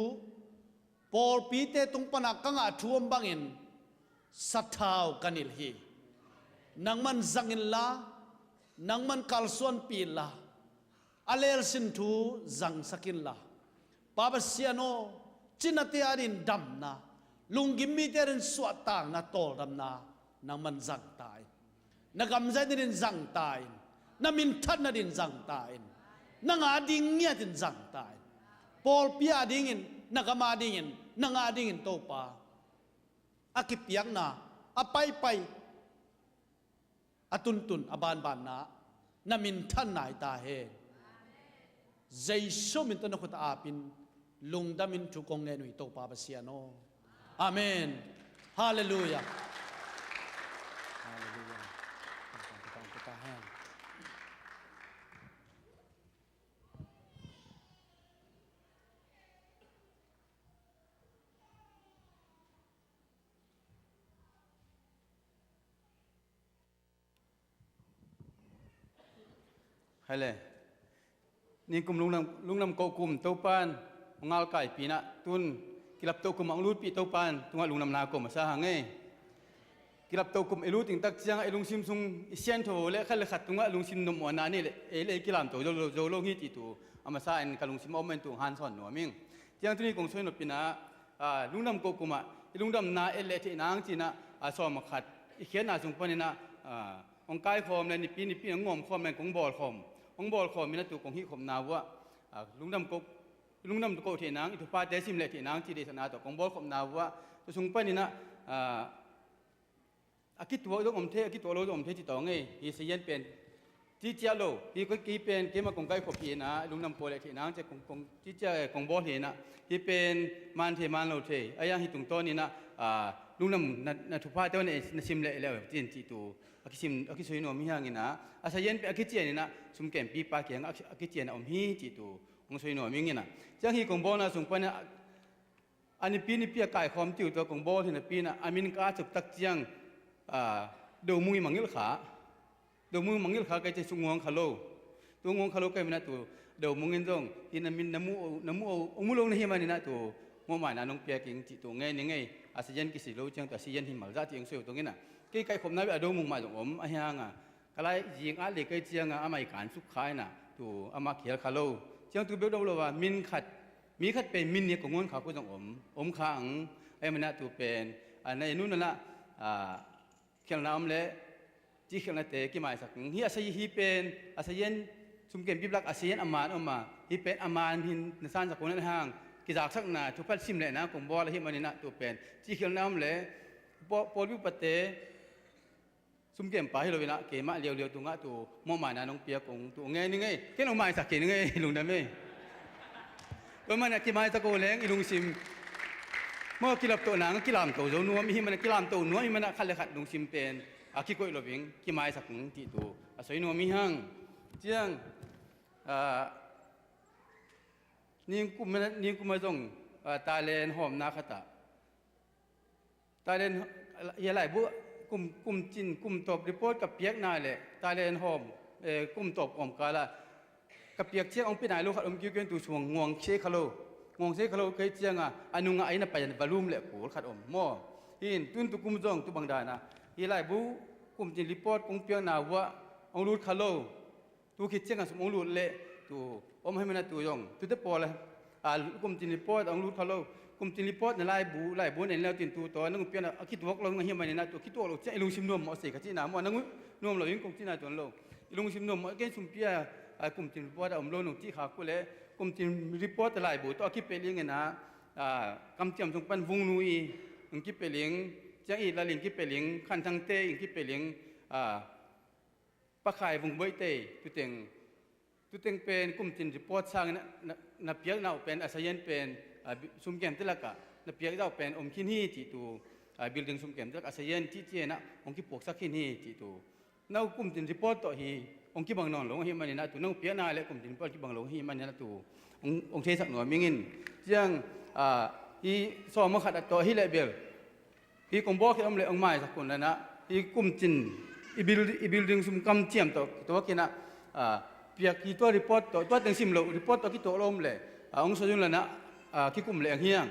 ปอลปีเตตุงปนักกังอาทูมบังอินสัทธาวกันิลฮีนังมันจังอินลานังมันกัลส่วนปีลาอเลลสินทูจังสักินลาปาบเซียโนจินติอารินดัมนาลุงกิมมีเตรินสวดต่างนาโตดัมนานังมันจังตายนักกำใจดินจังตายนัมินทัดนาดินจังตายนังอาดิงเงียดินจังตายปอลปีอาดิงินนักมาดิงินนังอาดิงินโตปาอากิปยังนาอาไปอาตุนอาบานนานามินท่านนายตาเฮใจชมินตันขุตอาปินลุงดามินทุกองเงินุยโตปาบเซียโนอาเมนฮาเลลูยาฮาเลลูยาhay làนี่กลุ่มลุงนำโกกลุ่มเต้าปานงาลไก่ปีนะตุนกิรับเต้ากลุ่มอังลูดปีเต้าปานตุงลุงนำนากลุ่มมาซะหางไงกิรับเต้ากลุ่มเอลูติงตักเจียงเอลุงซิมซุงเซียนโถเละขัดเลยขัดตุงลุงซิมนมวนานี่เลยเอเล่กิลามโตโจโลงี้ติตูอามาซาเอ็นกับลุงซิมอมเมนตุงฮันสอนหนัวมิงเจียงตุนี่กงช่วยหนุปีนะลุงนำโกกลุ่มลุงนำนาเอเล่ที่นางจีนะสอมขัดอีเขียนนาซุงปนินะองกายคอมเลยนี่ปีงอมคอมเลยกงบอลคอมองบอลขอมีนัตุกงฮิขมนาวะลุงดำโกเทนังอิทุปาเตสิมเลเทนังจีเดสนาตกงบอลขมนาวะตุสุงปนี่นะอากิตัวโลอมเทอากิตัวโลอมเทจิตองเงฮีเซียนเป็นที่เจ้าโลฮีก็กีเป็นเกมากงไกขบพีนะลุงดำโกเลเทนังจะกงที่เจ้ากงบอลเทนะฮีเป็นมันเทมันโลเทอายังฮิตุงต้นนี่นะลุงดำนัทุปาเตวันนสิมเลแล้วจีนจีตูอากิสวยหนัวมีอย่างนี้นะอาศัยยันเป็นอากิเจียนี่นะสุมเก็มปีปาเกียงอากิเจียนอมฮีจิตูองสวยหนัวมีอย่างนี้นะจังฮีกงบอลนะสุมปนอันนี้ปีอาไก่ความจิ๋วตัวกงบอลที่นะปีนะอามินกาจุบตักเจียงดูมุยมังยิลขาก็จะสุงวงคาโลตัวงวงคาโลก็มีนะตัวดูมุงยินจงที่นามินน้ำมูองมุลงนี่มันนี่นะตัวมอหมายนะน้องเปียกิงจิตตัวไงนี่ไงอาศัยยันกิสิโลจังตัวอาศัยยันหิมัลซาที่ยังสวยตรงนี้นะกี่ไก่ขมน้ำอดูมุงมาจงอมอาเฮียงอ่ะก็เลยยิงอาเล็กไก่เจียงอ่ะอาไม่การสุขขายน่ะตัวอามาเขียนคาโลเจียงตัวเบลดาวว่ามินขัด มีขัดเป็นมินเนี่ยของงวนเขาก็ต้องอมขังไอ้มันน่ะตัวเป็นในนู้นนั่นละเขียนน้ำเละจีเขียนเตะกี่หมายสักเฮียอาศัยฮีเป็นอาศัยยันสุมเก็บบิบลักอาศัยยันอามาออกมาฮีเป็นอามาหินนสานสักคนนั้นห่างกิจสักหนาทุกพันซิมเลยนะกงบอลฮีมันนี่นะตัวเป็นจีเขียนน้ำเละปอดวิปเตสุมเก็บไปให้เราเวลาเกมาเลียวตัวงะตัวมอมานาน้องเปียกงตัวไงนี่ไงแค่น้องมาสักเกนี่ไงลุงดำเม่ก็มันกี่หมายตะโกนแรงอีลุงซิมเมื่อกิลับตัวหนังกิลามตัวโจนัวมีมันกิลามตัวนัวมีมันขัดเลยขัดลุงซิมเป็นคิดก็อีหลบเองกี่ไม้สักหนึ่งที่ตัวสวยนัวมีห้างเจียงนี่กูมาส่งตาเลนหอมนาคตาตาเลนยาไหลบุกุมจินกุมตบรีโพสกับเปียกนาเลยตาเลนหอมกุมตบอมกาละกับเปียกเชี่ยองปีนายลูกขัดกิ้วเกินตัวช่วงงวงเชคโลงวงเชคโลเคยเจียงอันนุ่งไอ้น่ะไปยันบาลูมเลยกูขัดหม้อหินตุนตุกุมจงตุบังดานะยี่ไรบุกุมจินรีพอร์ตกงเปียงนาว่าองรูดคาโลตูคิดเช่นกันสมองรูดเละตูให้มันตัวยงตูจะปอเลยกุมจินรีพอร์ตองรูดคาโลกุมจินรีพอร์ตในไล่บูในแล้วตินตัวนั่งเปียงคิดวอกลงเฮียมันนะตัวคิดตัวเราจะลุงชิมนวมเอาเสกจีน่ามันนั่งนวมเรายิ่งกุมจีน่าตัวเราลุงชิมนวมเก่งสุมเปียกุมจินรีพอร์ตอมโลนุที่ขากูเลยกุมจินรีพอร์ตไล่บูตัวคิดไปเลี้ยงไงนะกำเจียมตรงปันวงนุยคิดไปเลี้ยงจังอีละลิงคิดไปเลี้ยงขันทางเตยคิดไปเลี้ยงปะขายวงใบเตยตุเต็งเป็นกลุ่มจินรีพอร์ตสร้างนับเปียกเราเป็นอาศัยเป็นซุ่มแกมตละกะนับเปียกเราเป็นอมขินฮีที่ตัวบิลดิ้งซุ่มแกมตละอาศัยที่เจนะองค์ที่ปกสักขินฮีที่ตัวเรากลุ่มจินรีพอร์ตต่อฮีองค์ที่บังนอนหลงฮีมันนี่นะตัวน้องเปียกนาและกลุ่มจินรีพอร์ตที่บังหลงฮีมันนี่นะตัวองค์เทสักหน่วยมิงินยังอีสอบมาขัดต่อฮีเลเบลที่กงบอกให้อมเลยองไม้สักคนแล้วนะที่กลุ่มจินอีบิลดิ้งซุ่มกำเจียมตัวกินนะเปียกที่ตัวรีพอร์ตตัวเต็งซิมโลรีพอร์ตตัวที่ตัวลมเลยองค์ส่วนแล้วนะที่กลุ่มเลยเฮียง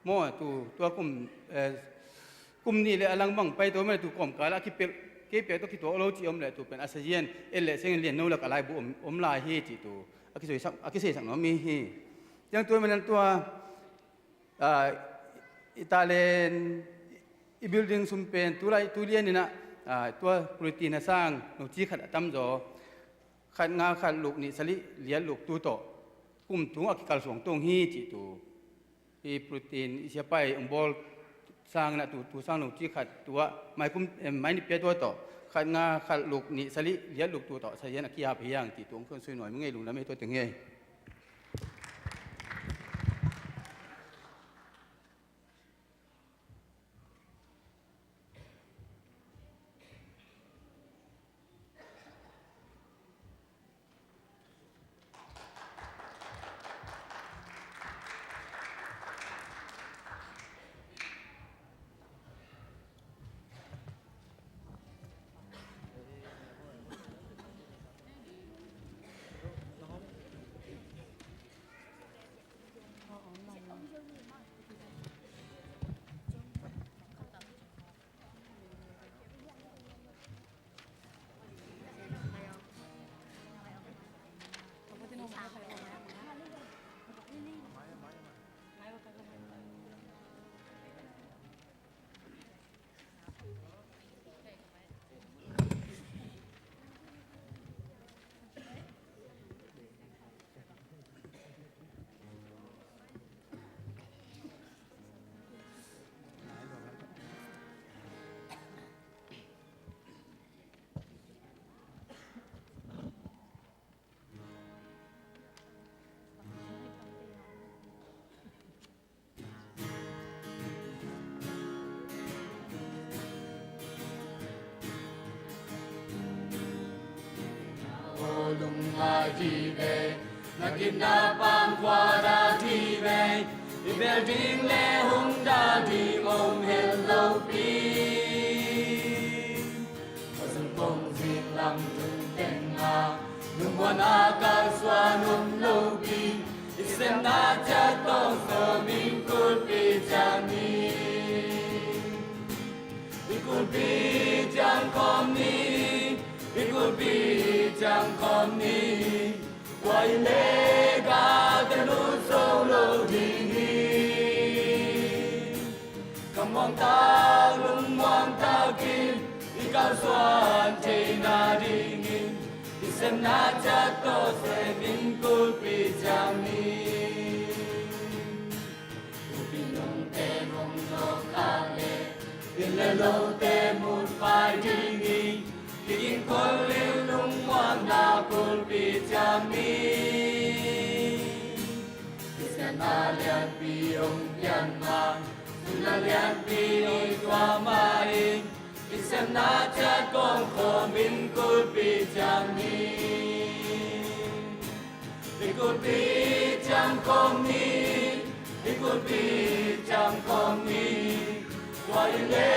มั่วตัวกลุ่มนี้เลยอลังบังไปตัวไม่ตัวกลมกาละที่เปียกตัวที่ตัวเราจีอมเลยตัวเป็นอาเซียนเส้นเลียนนู้นแล้วก็ลายบุอมลายเฮจีตัวคิดสวยสักสักหน่อยมีเฮยังตัวมันนั้นตัวอิตาเลียนอีบิลดิ้งซุมเป็นตัวเลียนนี่นะตัวโปรตีนสร้างหนูจีขัดตั้มจ่อขัดงาขัดลูกนี่สลิเลียนลูกตัวโตกลุ่มถุงอักขระสวงตรงฮีจิตัวอีโปรตีนอิเชียไปองบอลสร้างนะตัวสร้างหนูจีขัดตัวไม่นี่เปียตัวโตขัดงาขัดลูกนี่สลิเลียนลูกตัวโตใส่ยันอักขียาพยางจิตัวคนสวยหน่อยมึงไงลุงนะไม่ตัวถึงไงLungajive, Naginda Pangwara Tive, the building le Hunda di Om Hello Pi. Wasn't Bongzi Lam Tenga, Numwana Kaswanum Lobi, it's the Naja Tong Min could be Jani. It could be Jan Komni. It could be Jang Komni, Wai Lega, the Luz Solo. mong ta lung mong ta kim đi cao xoan chạy na đi nghìn đi xem na cha to sẽ min cột bị chạm ni bị nông tê nông nông ca lệ in lê lâu tê một vài đi nghìn đi in con liu lung mong na cột bị chạm ni na lian pi ông pian mang na lian pi oi tua mai in xem na cha con kho min cột pi chang ni pi cột pi chang con ni pi cột pi chang con ni qua in le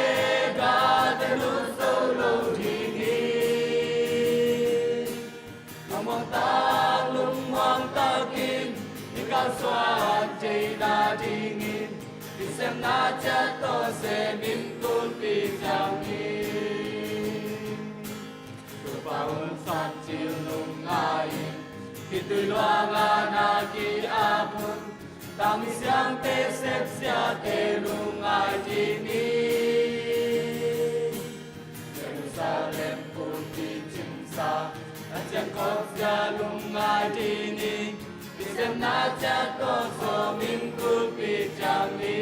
ga te lu so lo di ni mong ta lung mong ta kim cao xoan chạy na đi nghìn đi xem na cha to sẽ min côn pi chang ni tu bao san chiều lung ai khi tu loa nga na ki apun tam siang te sep sia te lung ai đi ni Jerusalem pun di chimsa achang kop sia lung ai đi ni xem na cha to so min cột pi chang ni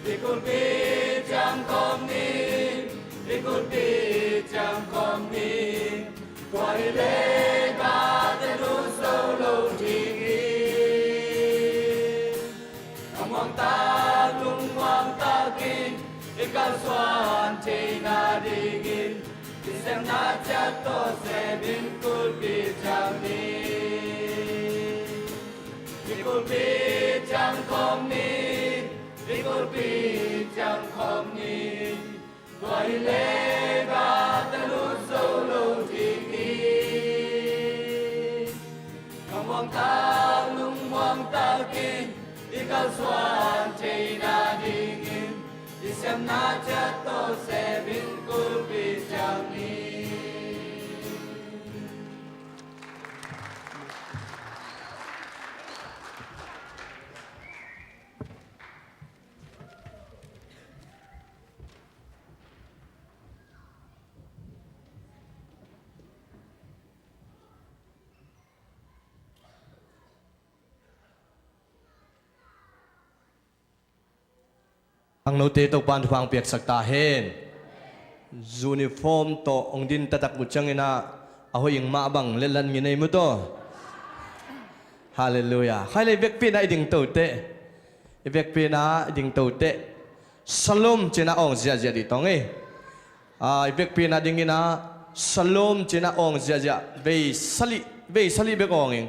pi cột pi chang com ni pi cột pi chang com ni quay lê ga te lu so lo đi mong ta lung mong ta kim đi cao xoan chạy na đi nghìn đi xem na cha to sẽ min cột pi chang ni cột pi chang không ni cột pi chang không ni gọi lê ga ta lu sâu lâu thì mong ta lung mong ta kim đi cao xoan chạy na đi nghìn đi xem na cha to sẽ bin cột pi chang ni ang no te to pan phang piak sakta hen uniform to ong din tatak muchangina ahoing ma bang lelan nginei mo to hallelujah khai vek pi na ding to te vek pi na ding to te salom chena ong zia zia di tong e vek pi na ding ina salom chena ong zia zia ve sali be ong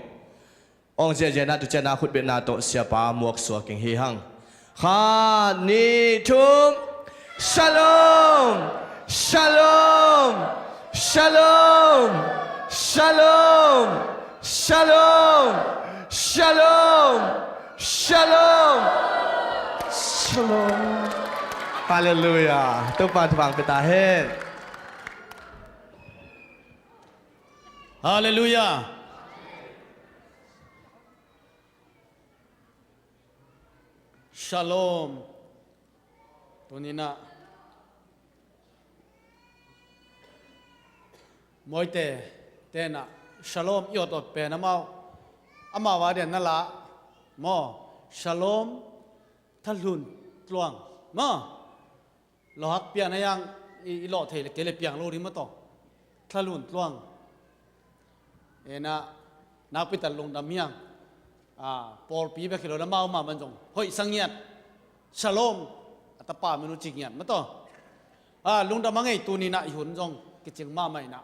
ong zia zia na tu chena khut be na to sia pa muak so king hi hang ha ni tum shalom shalom shalom shalom shalom shalom shalom shalom hallelujah tu pa thang pe ta hen Hallelujah. Shalom. Tunina. Moite tena shalom yot ot pe namau amawa de nala mo shalom thalun tluang mo lohak pian yang i lo the ke le piang lo ri ma to thalun tluang ena nak pital long dam yang Paul pi be kilo namau ma man jong hoi sangyat shalom atapa menu jingyat ma to lung dam ngai tu ni na hun jong ke ching ma mai na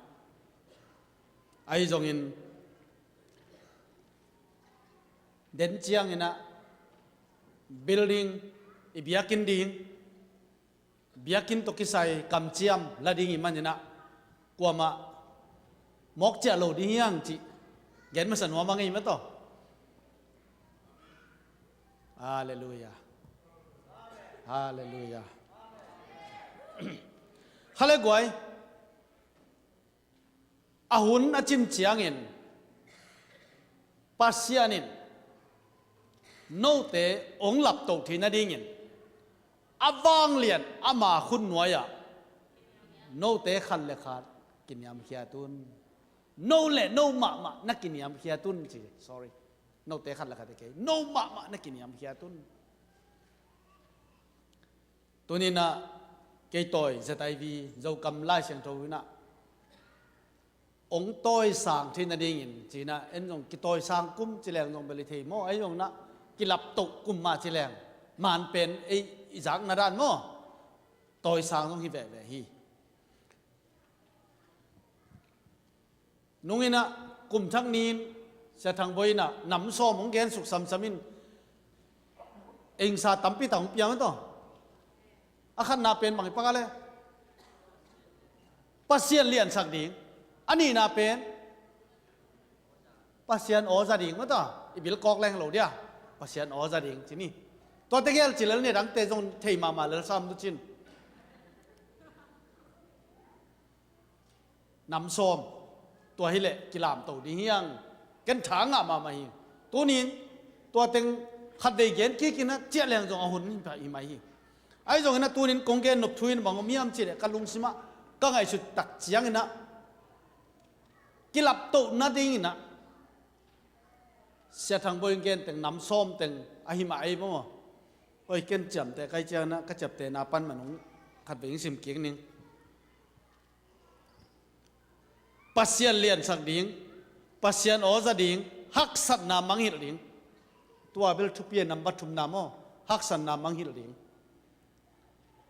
ai jong in den chiang ina building ibiakin ding biakin to kisai kam chiam lading i manina kwama mok cha lo ding yang chi gen ma san wa ma ngai ma to hallelujah hallelujah hale goi ahun achim chiangin pasianin no te ong lap to thina dingin avang lian ama khun nuaya no te khan le khat kinyam khiatun no le no ma na kinyam khiatun chi sorry no te khan le khat ke no ma na kinyam khiatun tunina ke toy zatai vi zo kam lai siang tho na ông tôi sang trên nền đình chỉ na anh dùng cái tôi sang cung chỉ leng dùng beli thề mo ấy dùng na cái lập tục cung mà chỉ leng màn pen ấy dạng na đan mo tôi sang dùng hi về về hi nung ina cung thăng nín sẽ thằng bôi na nắm so mong gen suk sam samin anh sa tampi tang piang to akan na pen mangi pangale pasien lian sak ding anh ấy na pen pasien ở gia đình mà ta ibil kok leng lo dia pasien ở gia đình chỉ ni to te gel chỉ là ne dang te zon thei mà lel sam tu chin nằm som tua hi le ki lam to di hiang ken thang mà hi tu nin tua teng khat de gen ki kina che leng zong a hun pa i mai hi ai zong na tu nin kong gen nop thuin bang miam chi le kalung sima ka ngai su tak chiang na cái lập tụ na đi na sẽ thằng bôi gen từng nắm xôm từng ai mà ai mà ôi gen chậmแต่cái chơi na cái chậmแต่na pan mà nó khát về sim kiếng nín pasien liền sang điếng pasien ở gia đình hắc sát na mang hil điếng tua bel thu pia nằm bắt thum na mo hắc sát na mang hil điếng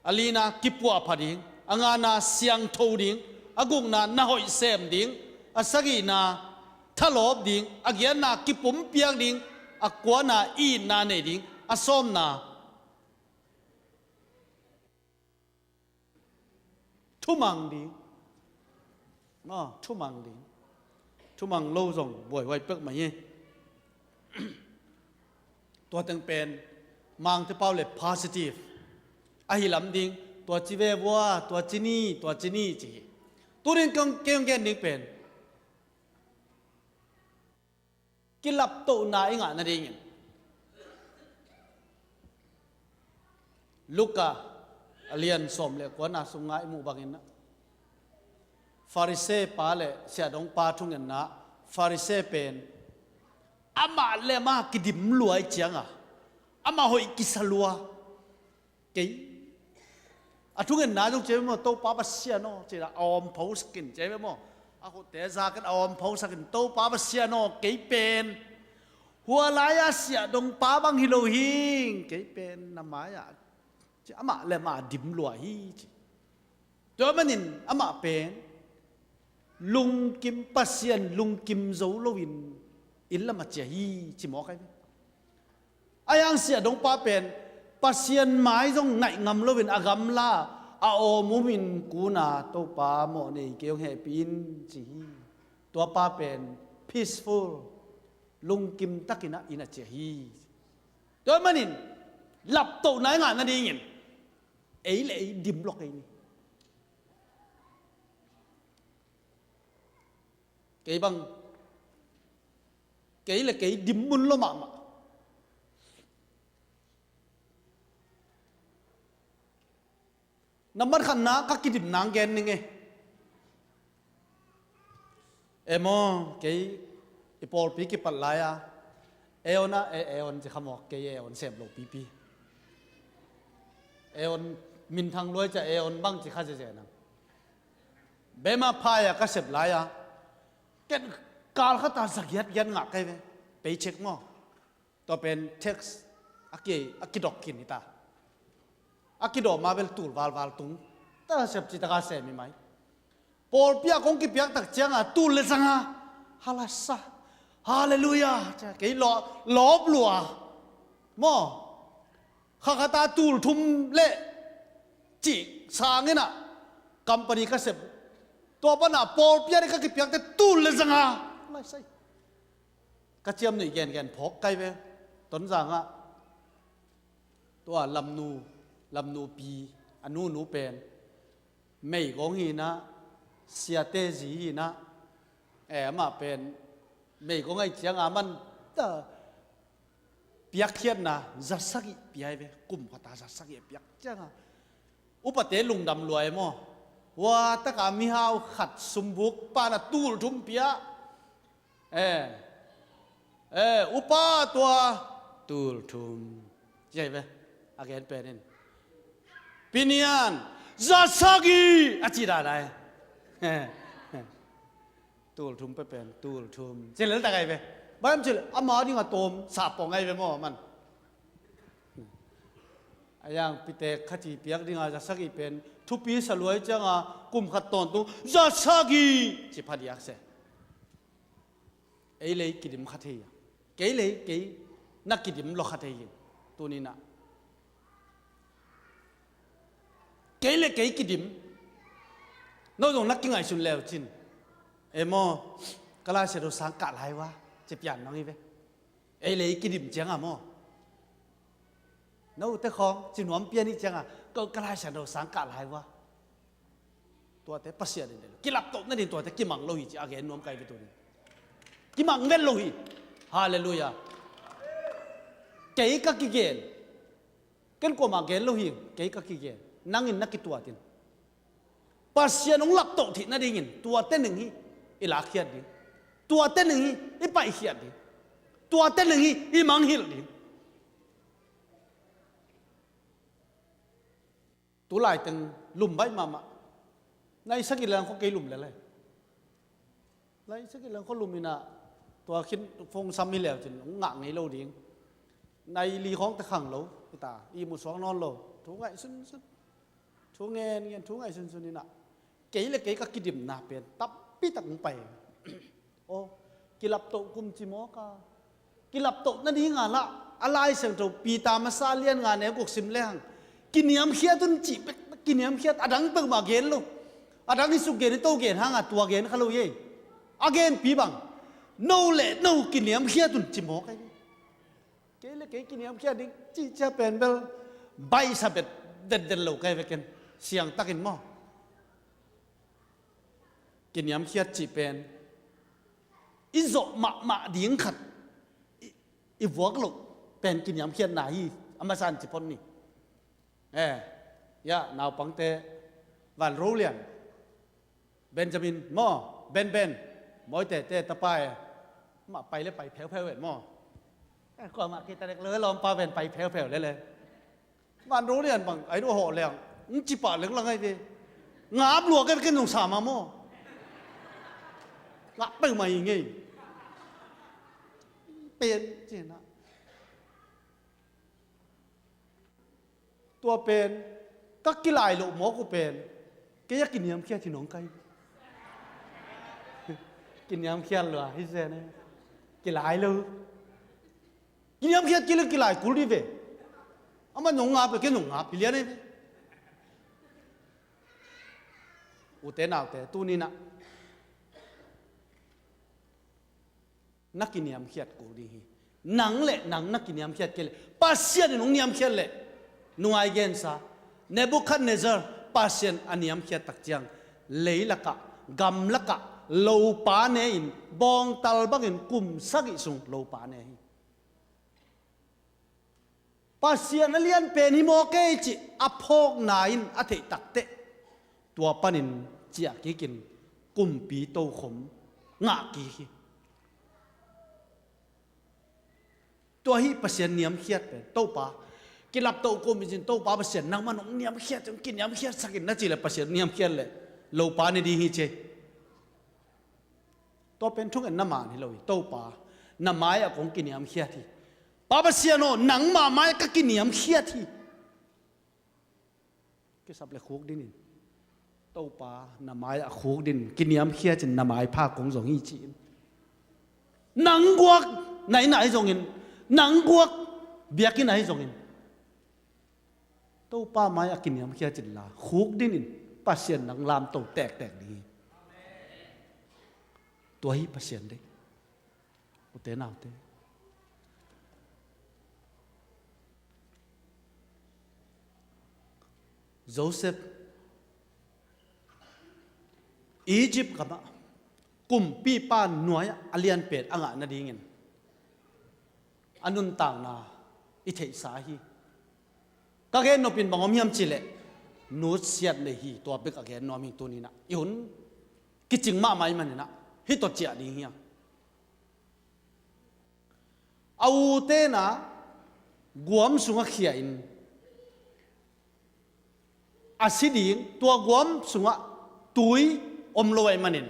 alina kipua pha điếng angana siang thâu điếng agung na hội xem điếng asagi na thalop ding agyan na kipum piang ding akwa na i na ne ding asom na thumang ding no thumang lâu rong boi wai pek ma ye tua teng pen mang te pau le positive a hi lam ding tua chi ve bua tua chi ni chi tu rin kong keong gen ding pen cái lập tụ nãy ngã na đi Luca alien som le ko na sungai mu bangin na Pharisee pa le sia dong pa thung na Pharisee pen ama le ma kidim luai chiang ama hoi kisalua cái thung na jong che mo to pa ba sia no che la om phau skin che mo a ko te za kan om phau sakin to pa ba sia no ke pen hua laya sia dong pa bang hilo hing ke pen na ma ya chi ama le ma dim lua hi chi to manin ama pen lung kim pasien lung kim zo lowin in la ma che hi chi mo kai ayang sia dong pa pen pasien mai jong nai ngam lowin agam la a o mumin kuna to pa mo nei keu he pin chi to pa pen peaceful lung kim takina ina che hi to manin lap to nai nga na ding in ei le dim lok ei ni cái bang cái là cái dim mun lo ma Namar khan na kakidim nang gen ninge emo cái ipol pi ki palaya eona eon je khamo ke eon sem lo pi pi eon min thang loi cha eon bang chi kha je na bema phaya ka sep laya ken kal khata sakyat yan nga kai ve paycheck mo to pen tax akidok kin ita akido mabel tul wal tung ta sep chi ta ka se mi mai por pia kong ki piak tak chiang a tul le sanga halasa hallelujah cha ke lob lua mo khakata tul thum le chi sangena company ka sep to pa na por pia ka ki piak te tul le sanga lai sai ka chiam ni gen phok kai ve ton zanga to lam nu pi anu nu pen mei gong hi na sia te ji hi na ma pen mei gong ai chiang a man ta เปียกเขียนนะจัดสักเปียไปกุมขัดตาจัดสักเปียกจังอุปเตลุงดำรวยมั้งว่าตะกามีหาวขัดสมบุกปานะตูลทุ่มเปียอุปาตัวตูลทุ่มใช่ไหมอาเกนเป็นปิญญาณจัดสักอาจิราได้ตูลทุ่มเป็นตูลทุ่มเจริญตะไงไปบ้านเจริญอามาดีกว่าโตมสาบปองไงไปมั้งมันอย่างพิเตขจีเปียกดิ่งอาจะสักเป็นทุปีสลวยจังกุมขัดตอนตุจะสักจีพัดยักษ์เสเลยกิดิมขัดเฮียเกยเลยเกยนักกิดิมลอกขัดเฮียตัวนี้นะเกยเลยเกยกิดิมน้องนักกินไงสุนแล้วจินโมกลาเสด็จสังกัดอะไรวะจะเปลี่ยนน้องอีเวเลยกิดิมจังโมนู้แต่ของจีนวมเปียนี่จังก็กลายฉันเราสังกัดหายวะตัวแต่ปัสเซียนนี่กิลับโตนั่นเองตัวแต่กิมังโลหิตอาเกนนวมไกไปตัวนี้กิมังเวนโลหิตฮาเลลูยาเกย์กักกิเกนกันกว่ามาเกนโลหิตเกย์กักกิเกนนั่งอินนักกิตัวตินปัสเซียนองหลับโตที่นั่นเองตัวเต้นหนึ่งฮีอิลาเขียดดิตัวเต้นหนึ่งฮีอิไปเขียดดิตัวเต้นหนึ่งฮีอิมังฮิลดิตัวลายตึงลุ่มใบมาในสกิลลังเขาเกยลุ่มเลยในสกิลลังเขาลุ่มนี่นะตัวคิดฟงซ้ำมีแล้วจนหงักในโลดิ้งในลีของตะขังโลตาอีมุสองนอนโลถูไงซุนถูเงี้ยถูไงซุนนี่นะเกยเลยเกยก็กิดิมนาเป็นตับปีตักไปโอ้กิลับโตกุมจิโมกากิลับโตนั่นนี่งานละอะไรเสียงโตปีตามาซาเลียนงานเนี่ยกุกซิมแรงกินยำเขียตุนจีบกินยำเขียอดังเปิงมาเกนลูอดังที่สุกเกนโตเกนหางตัวเกนขลุ่ยอาเกนปีบังโนเล่โนกินยำเขียตุนจิโมกเกลเกกินยำเขียดิ้งจีจะเป็นเบลใบสะเบ็ดเด็ดๆลูกไกไปกันเสียงตะกินหม้อกินยำเขียจีเป็นอิโซมาดิ้งขัดอีวัวกลูกเป็นกินยำเขียไหนอเมซอนจิพอนนี่ยานาวปังเตวันรู้เรียนเบนจามินหม้อเบนมอยเตตะไปมาไปเลยไปแผ่วๆเห็นหม้อก็มาคิดแต่เล็กเลยลองปาเบนไปแผ่วๆเลยวันรู้เรียนบังไอ้ดูโหเลี้ยงจิปะเล็กละไงดีงาบหลวกกันกินหนุ่มสามาหม้องาบไปมาอย่างงี้เป็นจริงนะตัวเป็นก็กิลายโลหมอกูเป็นแกอยากกินยำเคี้ยวที่น้องไก่กินยำเคี้ยวเหรอฮิเซนกิลายเลยกินยำเคี้ยวกินเลยกิลายกูรีเวอามันหนุ่งงาไปกินหนุ่งงาไปเลี้ยงเลยอุเตนเอาแต่ตัวนี้นะนักกินยำเคี้ยวกูดีหนังเละหนังนักกินยำเคี้ยวเกลปัสเซียนหนุ่งยำเคี้ยวเละนุ่งไอเกนซาเนบุคัดเนเซอร์ปัสเซียนอันยำเคี้ยวตักจังเลยละกะกำละกะโลปาเนอินบองตัลบังอินกุมสักิสุงโลปาเนอินปัสเซียนเลียนเป็นฮิโมเกจิอพอกนาอินอเทตักเตตัวปนินเจียกิกินกุมปีโตขมงากีตัวฮีปัสเซียนเนียมเคียดเป็นโตปากินหลับโตกุมจริงโตปาปัสเซียนนั่งมันเนียมเคียดจนกินเนียมเคียดสักินนั่นจีเลยปัสเซียนเนียมเคียดเลยโลปาเนดีฮีเจตัวเป็นทุกอันน้ำมันให้เราโตปาน้ำไม้อะของกินเนียมเคียดที่ปาปัสเซียนโนหนังมาไม้ก็กินเนียมเคียดที่ก็สับเลยคุกดินโตปาน้ำไม้อะคุกดินกินเนียมเคียดจนน้ำไม้ผ้าของสองฮีจีนหนังกวกไหนสองอินหนังกวกเบียกินไหนสองอินโตป้าไม้อากินยำเขียจินลาคุกดินินปัสเซียนหนังลามโตแตกดีตัวฮีปัสเซียนได้อุเตนเอาเตโจเซฟอียิปต์กับกลุ่มปีป้านหน่วยอเลียนเป็ดอ่างนาดีเงินอนุนต่างนา i thei sa hi ka gen no pin bangom hiam chile nu siat le hi to be ka gen no mi tu ni na i hun ki ching ma mai man na hi to chia ding hiam au te na guam sunga khia in asiding tua guam sunga tui om loi manin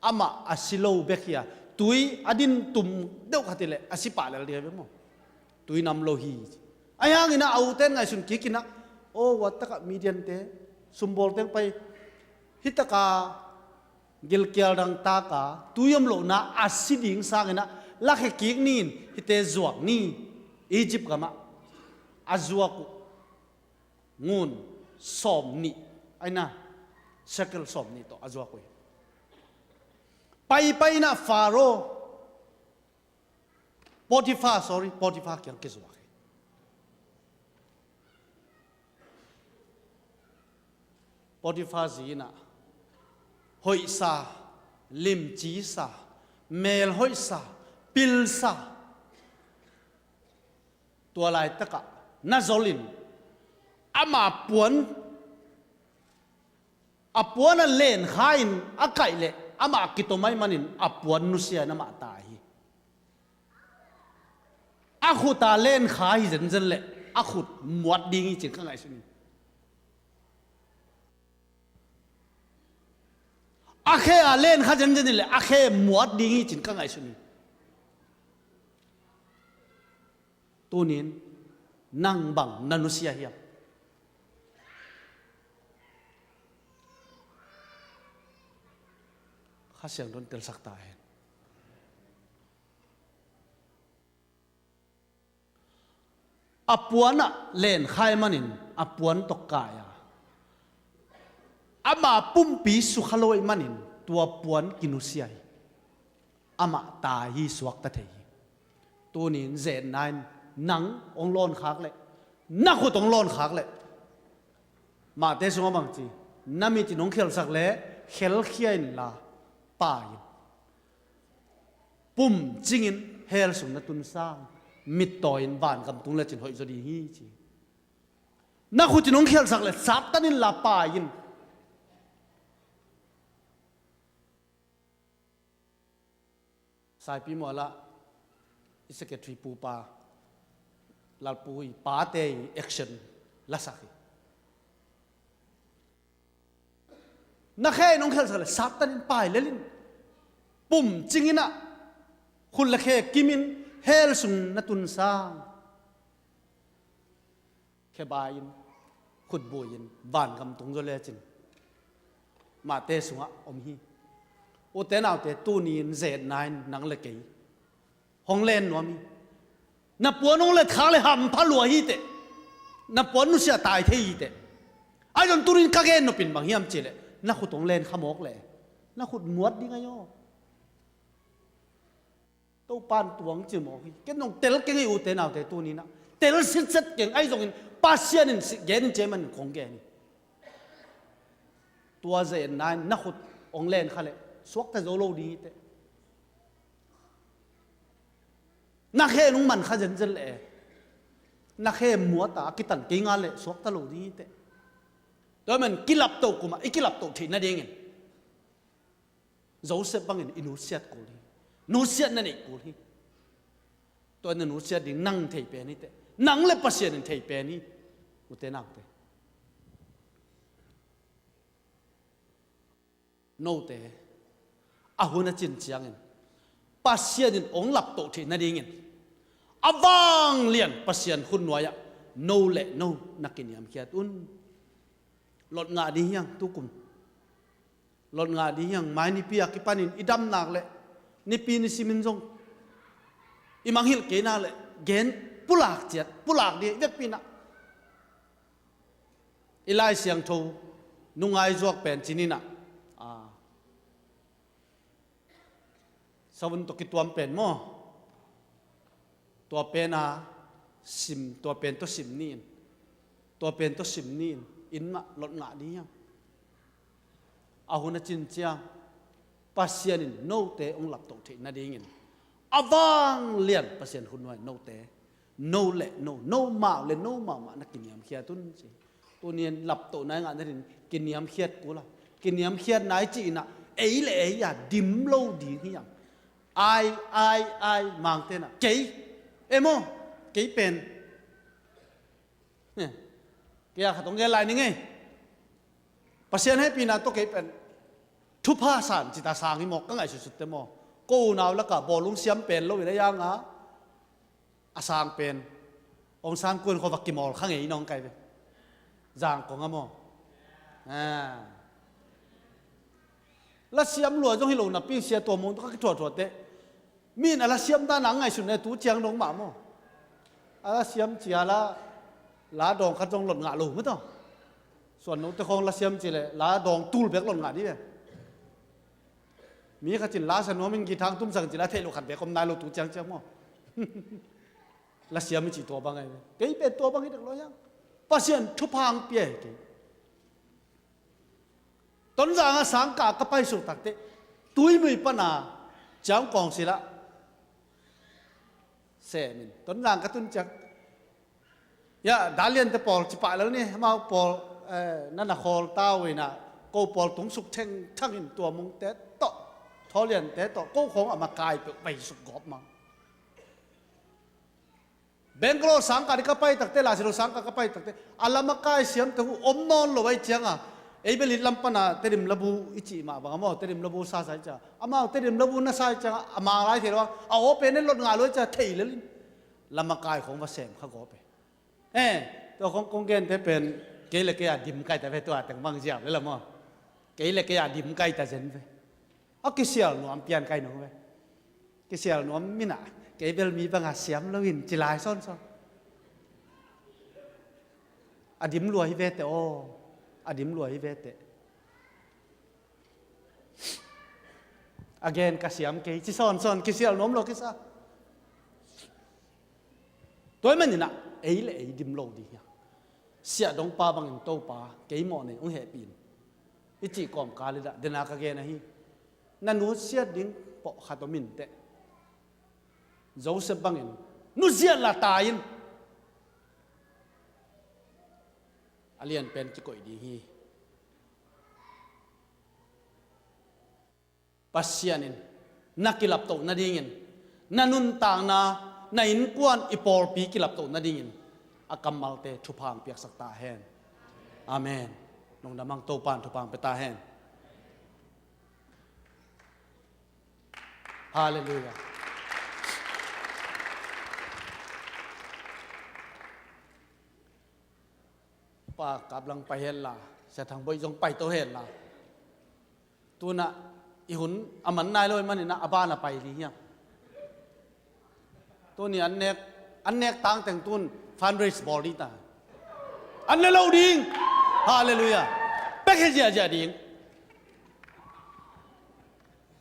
ama asilo bekhia tui adin tum deu khatile asipa le dia be mo tui nam lo hi ayang ina au ten ngai sun kikina o wataka median te sumbol te pai hitaka gilkial dang ta ka tuyam lo na asiding sang ina lakhe kik nin hite zuak ni Egypt kama azuak ngun som ni aina shekel som ni to azuak ko pai na faro Potiphar kyang kizwa Potiphar zina hoi sa lim chi sa mel hoi sa pil sa tua lai taka nazolin ama puan apuan len khain akai le ama kitomai manin apuan nusia na ma tai akhuta len khai zen le akhut muat dingi chin ka ngai suni akhe a len kha zen le akhe muat dingi chin ka ngai suni tunin nang bang nanusia hiam khasiang don tel sakta hen apuana len khai manin apuan tokkaya ama pumpi su khaloi manin tua puan kinusiai ama ta hi suak ta thei tunin zen nain nang ong lon khak le na khu tong lon khak le ma te sunga bang chi nami chi nong khel sak le khel khiain la pa yin pum jingin hel sum na tun sang mit toin van kam tung le chin hoi zodi hi chi na khu chi nong khel sak le sap tanin la pa yin sai pi mo la secretary pu pa lal pui pa te action la sakhi na khe nong khel sak le sap tanin pai lelin pum chingina khul la khe kimin hel sun na tun sang khe bayin khut boyin van kam tung zo le chin ma te sunga om hi o te naw te tu ni z9 nang le kei hong len no mi na puan ong le kha le ham pha lua hi te na puan nu sia tai the hi te ai don turin ka gen no pin bang hiam chile na khut ong len khamok le na khut muat ding ayo to pan tuang chi mo hi ken nong tel ke ngi u te naw te tu ni na tel sit set keng ai jong in pasian in gen che man khong ge ni tua z9 na khut ong len kha le suak ta zo lo di te na khe nung man kha zen zel le na khe mua ta kitan ke nga le suak ta lo di te do man kilap to kuma ikilap to thi na ding Joseph bangin inu siat ko li nu siat na nei ko li to na nu siat ding nang thei pe ni te nang le pasien in thei pe ni u te nang te no te ahuna chin chiangin pasien in ong lap to thi na ding awang lian pasien hun noya no le no nakiniam khiat un lot nga di yang tukum lot nga di yang mai ni pia ki panin idam nak le ni pi ni simin jong imang hil ke na le gen pulak chet pulak di vek pina ilai siang tho nungai jok pen chinina sawun to kituam pen mo to pena sim to pen to sim nin to pen to sim nin in ma lot nga di yang ahuna chin chiang pasianin no te ong lap to the na dingin awang lian pasien hunwai no te no le no ma na kiniam khia tun chi tu nian lap to na nga na kiniam khiat ku la kiniam khiat nai chi na ei le ei ya dim lo di hi yang ai mang te na kei emo kei pen ne kia khatong ge lai ni nge pasien hai pina to kei pen thu pha san chi ta sang hi mo ka ngai su su te mo ko naw la ka bolung siam pen lo wi la yang a asang pen ong sang kun ko vakimol khang ei nong kai ve giang ko ngamo la siam lua jong hi lo na pi sia to mong to ka thot te min ala siam da nang ngai su ne tu chiang dong ma mo ala siam chia la dong kha jong lot nga lo mu toส่วนนู้นแต่ของละเซียมจีเลยลาดองตูลเบกหล่นงาดิเว้มีข้าจินลาสนวมิงกีทางตุ้มสังจิลาเทลุขัดเบกคมนายโลตูจังจังมั้งละเซียมมีจีตัวบางไงเกยเป็นตัวบางไงเด็กร้อยยังป้าเซียนทุพางเปียเกยต้นจางสังกากระไปสุดตักเตตุยมือปนาจังกองศิละเสมินต้นจางกระตุ้นจังยาดาเลียนแต่ปอลจิปะแล้วนี่มาปอลนั่นน่ะคอลต้าเวน่ะกูปอลตุงสุกเท่งทั้งอินตัวมึงแต่ต่อทอเลียนแต่ต่อกูของอามากายไปสุกกอบมาเบงกโลสังกัดก็ไปตักเตลาสิโลสังกัดก็ไปตักเตอาลามากายเสียมแต่หูอมนอนลอยจังอ่ะไอ้เบลิลำปนาเตริมระบูอิจิมาบางอ่ะเตริมระบูซาใส่จ้าอามาเตริมระบูน่าใส่จังอามาอะไรเถอะว่าเอาเป็นในรถงานลอยจะเที่ยวเลยลามากายของว่าเสมข้ากอบไปตัวของกงเกนเป็นเกลเกียดิมไก่แต่เป็นตัวแต่งบางเจ้าเลยละมั้งเกลเกียดิมไก่แต่เจนไปเอากิเสียลหนูอัมเปียนไก่หนูไปกิเสียลหนูอัมมินะเกเบลมีบางอาเสียมแล้ววินจิลายซ้อนอดิมรวยเวทโออดิมรวยเวทagain กเสียมเกจิซ้อนกิเสียลหนูอัมโลกิซาตัวมันนี่นะเอ้เลยดิมโลดีอ่ะเสียดงปลาบางอย่างโตปลาเกี่ยหมอเนี่ยองเห็ดปีนอิจิกอมกาเลยละเดนากาเกนะฮีนั่นนู้เสียดิ้งปะขัดมินเตะโจเซฟบางอย่างนู้เสียละตายน์อาเลียนเป็นจิโกยดีฮีปัสยานินนักกิลับโตนาดิ้งินนันุนต่างนาในอินกวนอีปอลปีกิลับโตนาดิ้งินอากัมมัลเตทุพางเปียกสักตาแหนอาเมนนงดามังโตปานทุพางเปตาแหนฮาเลลูยาป้ากำลังไปเห็นล่ะเสียทางบอยจงไปโตเห็นล่ะตัวน่ะอีหุ่นอามันนายเลยมันนี่นะอาบ้านไปดีเนี่ยตัวนี้อันเนกต่างแต่งตุนฟันเรสบอลดีตาอันนั้นเราดิ้งฮาเลลูยาเป็กเฮียจะดิ้ง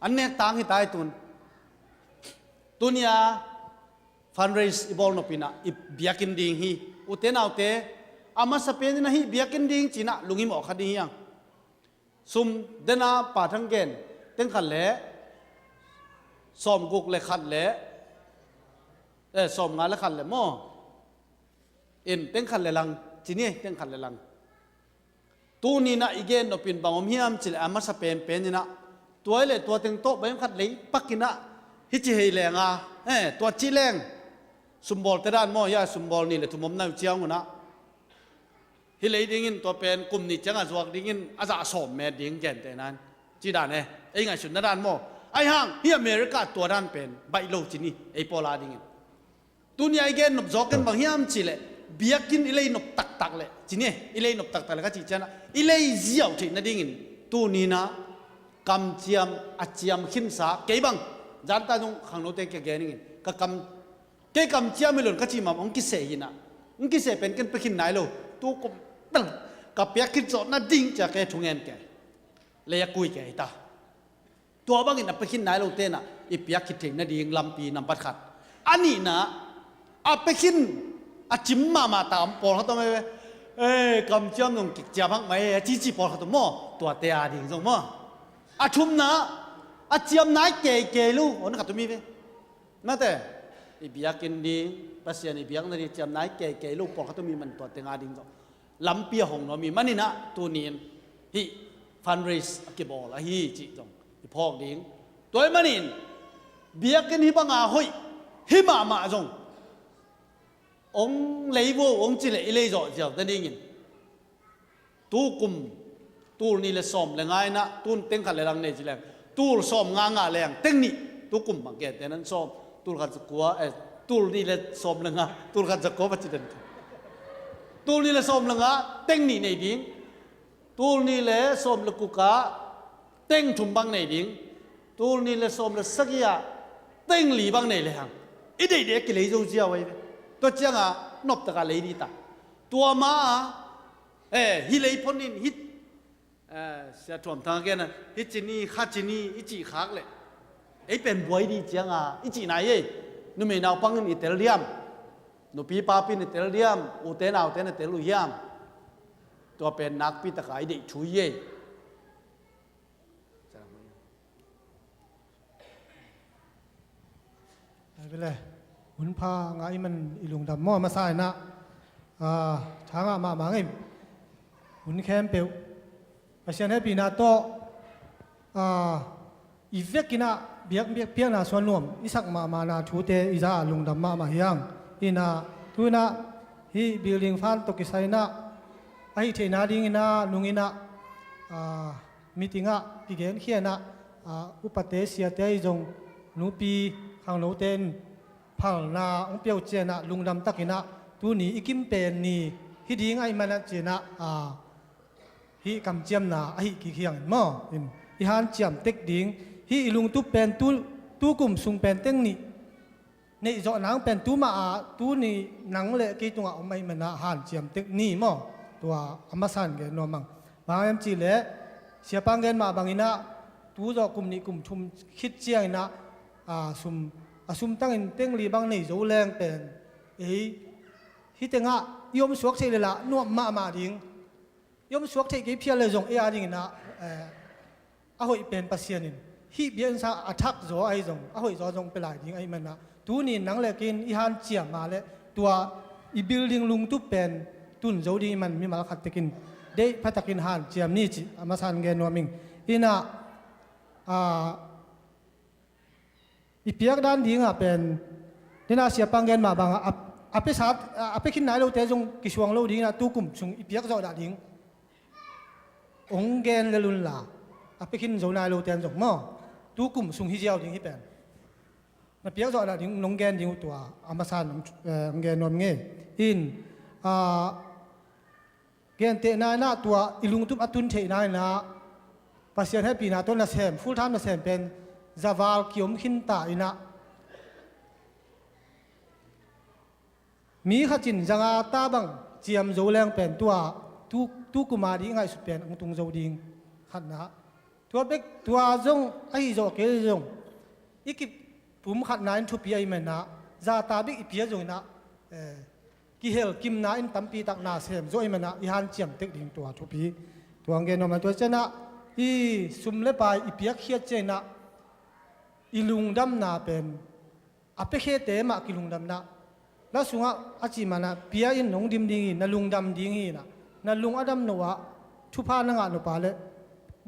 อันเนกต่างที่ตายตุนตัวนี้ฟันเรสบอลนปินะอีเบียกินดิ้งฮีอุเทนเอาเตอามาสเปนนะฮีเบียกินดิ้งจีน่ะลุงอิมออกคดียังซุมเดน่าป่าทั้งเกณฑ์เต็งขันเละซ้อมกุกเละขันเละซ้อมงานเละขันเละมั่วเอ็นเต็งขันเละลังจีนี่เต็งขันเละลังตูนี่นะอีเกนเราเป็นบางอมเฮียมจิเลอามาสเปนเป็นนี่นะตัวเละตัวเต็งโตไปยังขัดเลยปักกินะฮิจิเฮแรงอ่ะตัวจีแรงซุมบอลแต่ด้านมั่วยาซุมบอลนี่แหละทุ่มน้ำเจียงนะฮิเลยดิ้งินตัวเป็นกลุ่มนี้จังอาจวกดิ้งินอาจจะสมแม่ดิ้งเจนแต่นั้นจีด้านเนี่ยไอ้ไงสุดด้านมั่วไอ้ห่างที่อเมริกาตัวด้านเป็นใบโลจีนี่ไอ้โปลาดิ้งินตัวนี้ไอ้เกนนบจอกันบางเฮียมจิเลเบียกินอิเลยนบตักเลยจีนี่อิเลยนบตักเลยก็จีเจนะอิเลยเจียวที่นั่นดิ้งินตัวนี้นะกำเจียมอัดเจียมขินสาเก็บังจานตาจงขังโนเตกเกนิ่งก็กำเจียมไม่หล่นก็จีมาองกิเสยนะองกิเสยเป็นกันไปขินไหนโลตัวก็กับเปียกินจอดน่าดิ้งจากแกทุงเงินแกเลยกุยแกตาตัวบางอินไปขินไหนโลเตนะอีเปียกินถึงน่าดิ้งลำปีนำปัดขัดอันนี้นะอาไปขินอาจิมมาตามปอลเขาต้องไปกำเจียมตรงกิจจาพังไม่จีปอลเขาต้องมั่วตัวเตียดิ้งตรงมั่วอาชุมนะอาเจียมนายเก๋ลูกโอ้นักตัวมีไปนั่นแต่ i biak in ding pasian i biak na ri cham nai ke lu por kha to mi man to te nga ding zo lam pia hong no mi manina tu nin hi fundraise ke bol a hi chi jong i phok ding toy manin biak ken hi banga hoi hi ma jong ông lấy vô ông chỉ lấy rồi giờ tên đi nhìn tu cùng tu ni le som le ngai na tu teng khale lang ne jile tu som nga leng teng ni tu kum ma ke tenan som tu khat kwa tu ni le som le nga tu khat ko ba chi den tu ni le som le nga teng ni nei ding tu ni le som le ku ka teng thum bang nei ding tu ni le som le sakia teng li bang nei le hang i dei de ke le zo jia waiตัวเจ้าอ่ะนบตะการเลยดีตาตัวมาฮิเลยพ้นนินฮิตเสียถ่วมทางแกนะฮิตจีนี่ข้าจีนี่อิจิขากเลยไอ้เป็นบวยดีเจ้าอ่ะอิจิไหนเอ้นุ่มไม่นาวปังอิตาเลียมนุ่ปีปาปินอิตาเลียมอุเตนเอาเตนอิตาลุยามตัวเป็นนักปีตะกายเด็กชุยเย่ไปเลยหุ่นพาไงมันอีลุงดำหม้อมาใส่นะช้างมาไงหุ่นแคมเปียวประชาชนให้ปีนาโตอีเวกินะเบียกเปียนาส่วนรวมอิสักมานาชูเตอิจาลุงดำมาเฮียงอีนาทุนะฮีบิลดิ้งฟันตกิไซนะไอเทนาดิ้งนะลุงอินะมีติงะกิเกนเขียนะอุปเตเสียเตยจงนูปีขังโนเตนพังนาองเปียวเจนะลุงดำตักินะตัวนี้อิกิมเป็นนี่ฮิดีไงมันเจนะฮิกำเจียมนาฮิกิเขียงมั่งฮิฮันเจียมเต็กดิ้งฮิลุงตุเป็นตู้กลุ่มสุงเป็นเต็งนี่ในจอหนังเป็นตู้มาตู้นี่หนังเละกี่ตัวเอาไม่มันฮันเจียมเต็กนี่มั่งตัวอเมซอนเกนนอมังบางอย่างจีเละเสียปังเกนมาบางอินะตู้จอกลุ่มนี้กลุ่มชุมคิดเจียงนะสุมตั้งอินเต็งรีบังในโจแรงเป็นฮิตงะยมสวกเชลละนวมมาดิ้งยมสวกเชกี่เพียเลยจงดิ้งนะหอยเป็นปัสเซียนินฮิเบียนซาอัทักโจไอจงหอยโจจงเป็นหลายดิ้งมันนะตัวนี้นังเล็กินอีฮันเจียมาเลยตัวอีบิลดิ้งลุงตุเป็นตุนโจดีมันมีมาขัดตะกินได้พัตกินฮันเจียมนี่จิมาสันเกนวมิงอีน่ะอีเปียกด้านดิ้งเป็นนี่น่าเสียปังเกนมาบางอาไปสัตอาไปคิดไหนเราแต่จงกิชวงเราดิ้งนะตู้กลุ่มชงอีเปียกเจ้าด่าดิ้งองเกนเลลุนลาอาไปคิดโจนายเราแต่จงมั่งตู้กลุ่มชงฮิเจียวดิ้งฮิเป็นมาเปียกเจ้าด่าดิ้งน้องเกนดิ้งตัวอามาสันองเกนนวมเงี้ยอินเกนเตนายน่าตัวอิลุงตุบอตุนเทนายน่าปัสเซียนให้ปีน่าต้นละเซมฟูลไทม์ละเซมเป็นจาวาลคิมขินตาอินะมีขจินจังอาตาบังเจียมโจแรงเป็นตัวกุมาดีง่ายสุดเป็นองตุงโจดิงขันนะตัวเบกตัวจงไอโจเกลจงอีกิปุ่มขัดนายทุบปีไอมันนะจาตาเบกอีปีจงนะกิเฮลกิมนาอินตัมปีตักนาเซมโจไอมันนะอีฮันเจียมเต็กดิงตัวทุบปีตัวเงนอมันตัวเจนะอีสุมเลปายอีปีเขียเจนะอีลุงดำนาเป็นอเปเคเตมากิลุงดำนาแล้วสุงะอาจิมานะเปียอินหนงดิมดิงนาลุงดำดิงนะนาลุงอดัมโนวะทุพานังอานุปาเล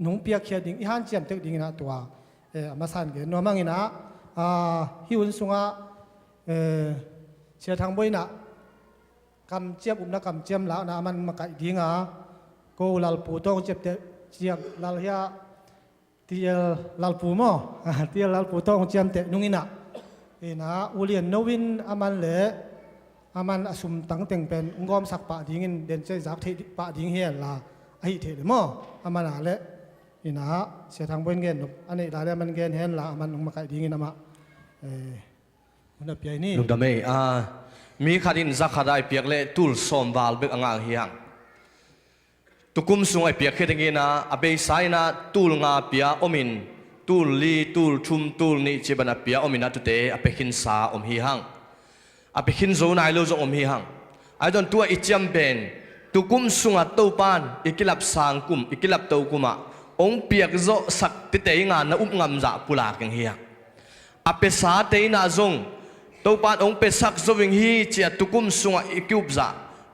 หนงเปียเขียดิงอีฮันเจียมเต็กดิงนะตัวมาสันเกนอมังอินะฮิวน์สุงะเชียทางบอยนะกำเจียบนะกำเจียมละนะมันมาไก่ดิงอ่ะกูลาลปูตองเจ็บเจียบลาลเฮียที่ลาลปูมั้งที่ลาลปูตองเจียมเตนุงินะนะอุเลียนโนวินอามันเละอามันอสุมตั้งเต็งเป็นงอมสักปะดิ้งเดินใจจักเทปะดิ้งเฮียละไอเทเลยมั้งอามันอะไรนะเสียทางบนเงินอันนี้ได้มันเงินเห็นละมันมาไก่ดิ้งนะมะมันเปียนี่ลุงดำเอ้มีขัดินจักขัดไอเปียกเละตุลสอมบาลเบกอ่างเฮียงตุกุมสุงไอเปียกเฮ็ดงี้นะอเบย์ไซนะตุลงาเปียอมินตุลลีตุลชุมตุลนี่จีบันเปียอมินนะตุเตอเปขินซาอมฮีฮังอเปขินโซนายโลจงอมฮีฮังไอดอนตัวอิจำเป็นตุกุมสุงอัตโตปานอิกิลับสังกุมอิกิลับโตกุมะองเปียกโซสักติเตงานนะอุบงำจะปุลากังเฮียอเปสาเตนะจงโต ตัวปานองเป็ดสักสวิงฮีเจียตุกุมสุงะอิกุบจะ